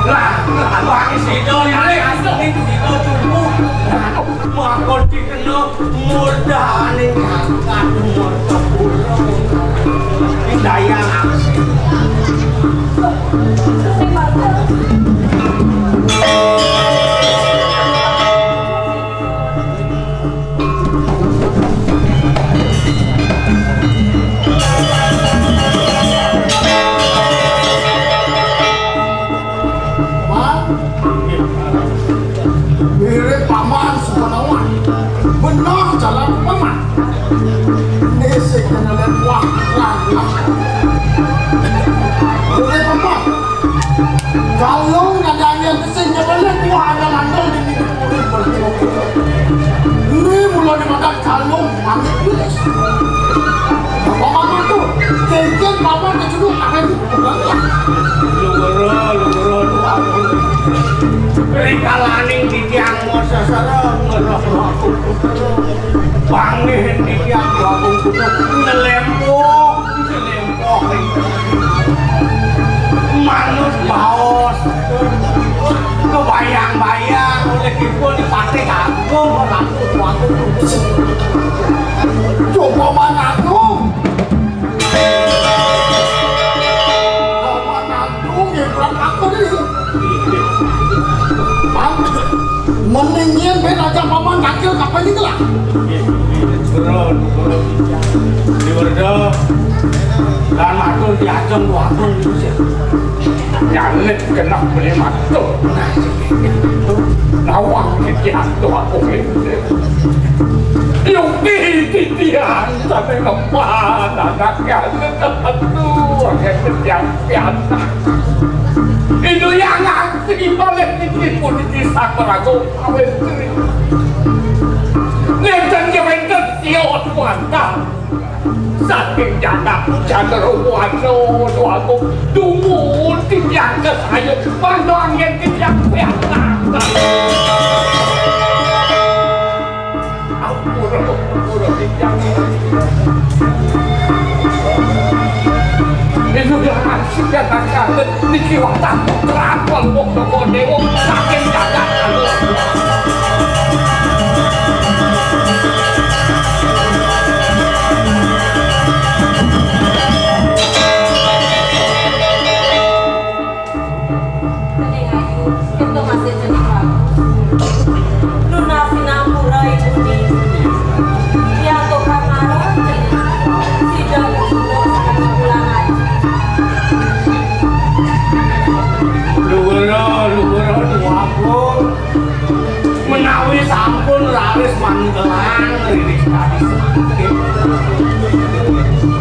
lah abang sido nyale asli sido cukup makon dikena mudah nih ngangkat umur kepulau dayang aksi benar jalan paman nese kena lewat lang boleh paman kalau nadanya kesenya balik wah ada landol di ini mulai dimakan kalung ambil tulis paman itu kejadian paman kecuduk akan lugero rikalaning di tiang mosa sarang ngeroh-roh panggih di tiang wakung kutuk ngelempok manus baos kebayang-bayang oleh kipul di pati agung rambut wakung coba managung yang kurang aku ini meningin beda aja paman kakil kapan itu lah turun di berdo dan matur diajeng waktu nyalet kena beli matur lawang jatuh aku ini yung titian sampai kemana anaknya tetap tuh yang kebiasaan itu yang ngasih balik ini pun disakar aku kawin sendiri ngejan kewentan siot wantah saking janda ruwano aku tunggu tiang ke saya pandang yang tiang piatan pura tiang itu yang asik dan agak dikiwatan terapal pokok dewa saking janda menawi sampun laris mangelang riris tadi sedikit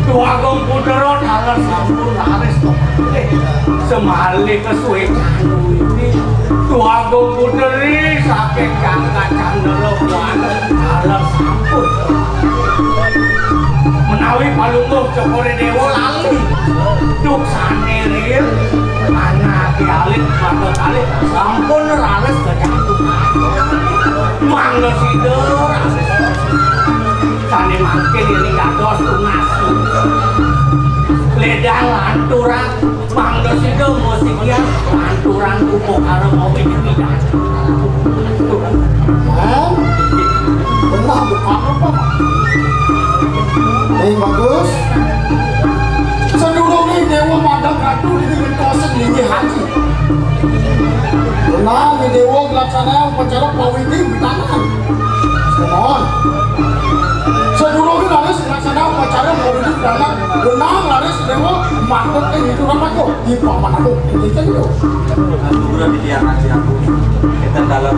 dua komputero dalam sampun laris semali kesuwe candu ini dua komputeri saking kangkat candelo dalam sampun menawi palungguh cepore dewa lali duk sanerir anak alit mata alit sampun laris kecantuman mangga sido sane mangkin ini kados tunasu ledang lanturan mangga sido musiknya lanturan kupok karo mobil dipidan benar bukan apa bagus sedulur ini dewa madang ratu ini mentosen ini haji benar ini dewa laksana upacara pawiti bitanan semohon sedulur ini laris laksana upacara pawiti bitanan benar laris dewa makhluk ini itu aku di paman aku ini kan itu udah di tiang haji aku kita dalam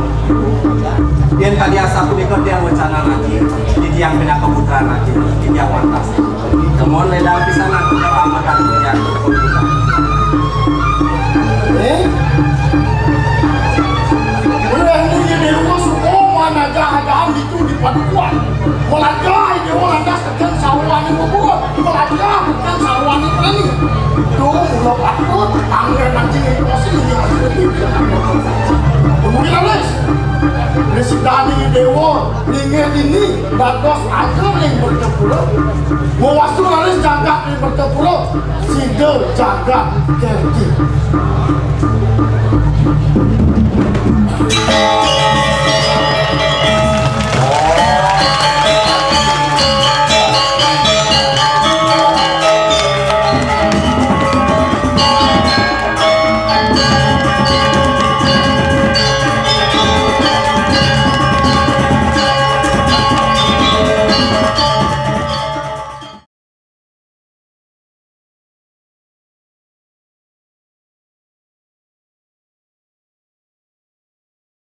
dia kali asap ikut dia wacana lagi di tiang bina keputraan lagi di tiang wantas kemudian ledang pisang aku sama kan tiang keputraan udah ini dewa semua mana jahat-jahat itu di padukuan melajah dewa lantas tekan sawani membuat melajah tekan sawani ini tuh udah patut angin nanti itu masih ini hasil lebih kemudian les Residani dewa lingin ini dados ageng ing Mertapura. Mewastu laris jagat ing Mertapura sida jagat kerti.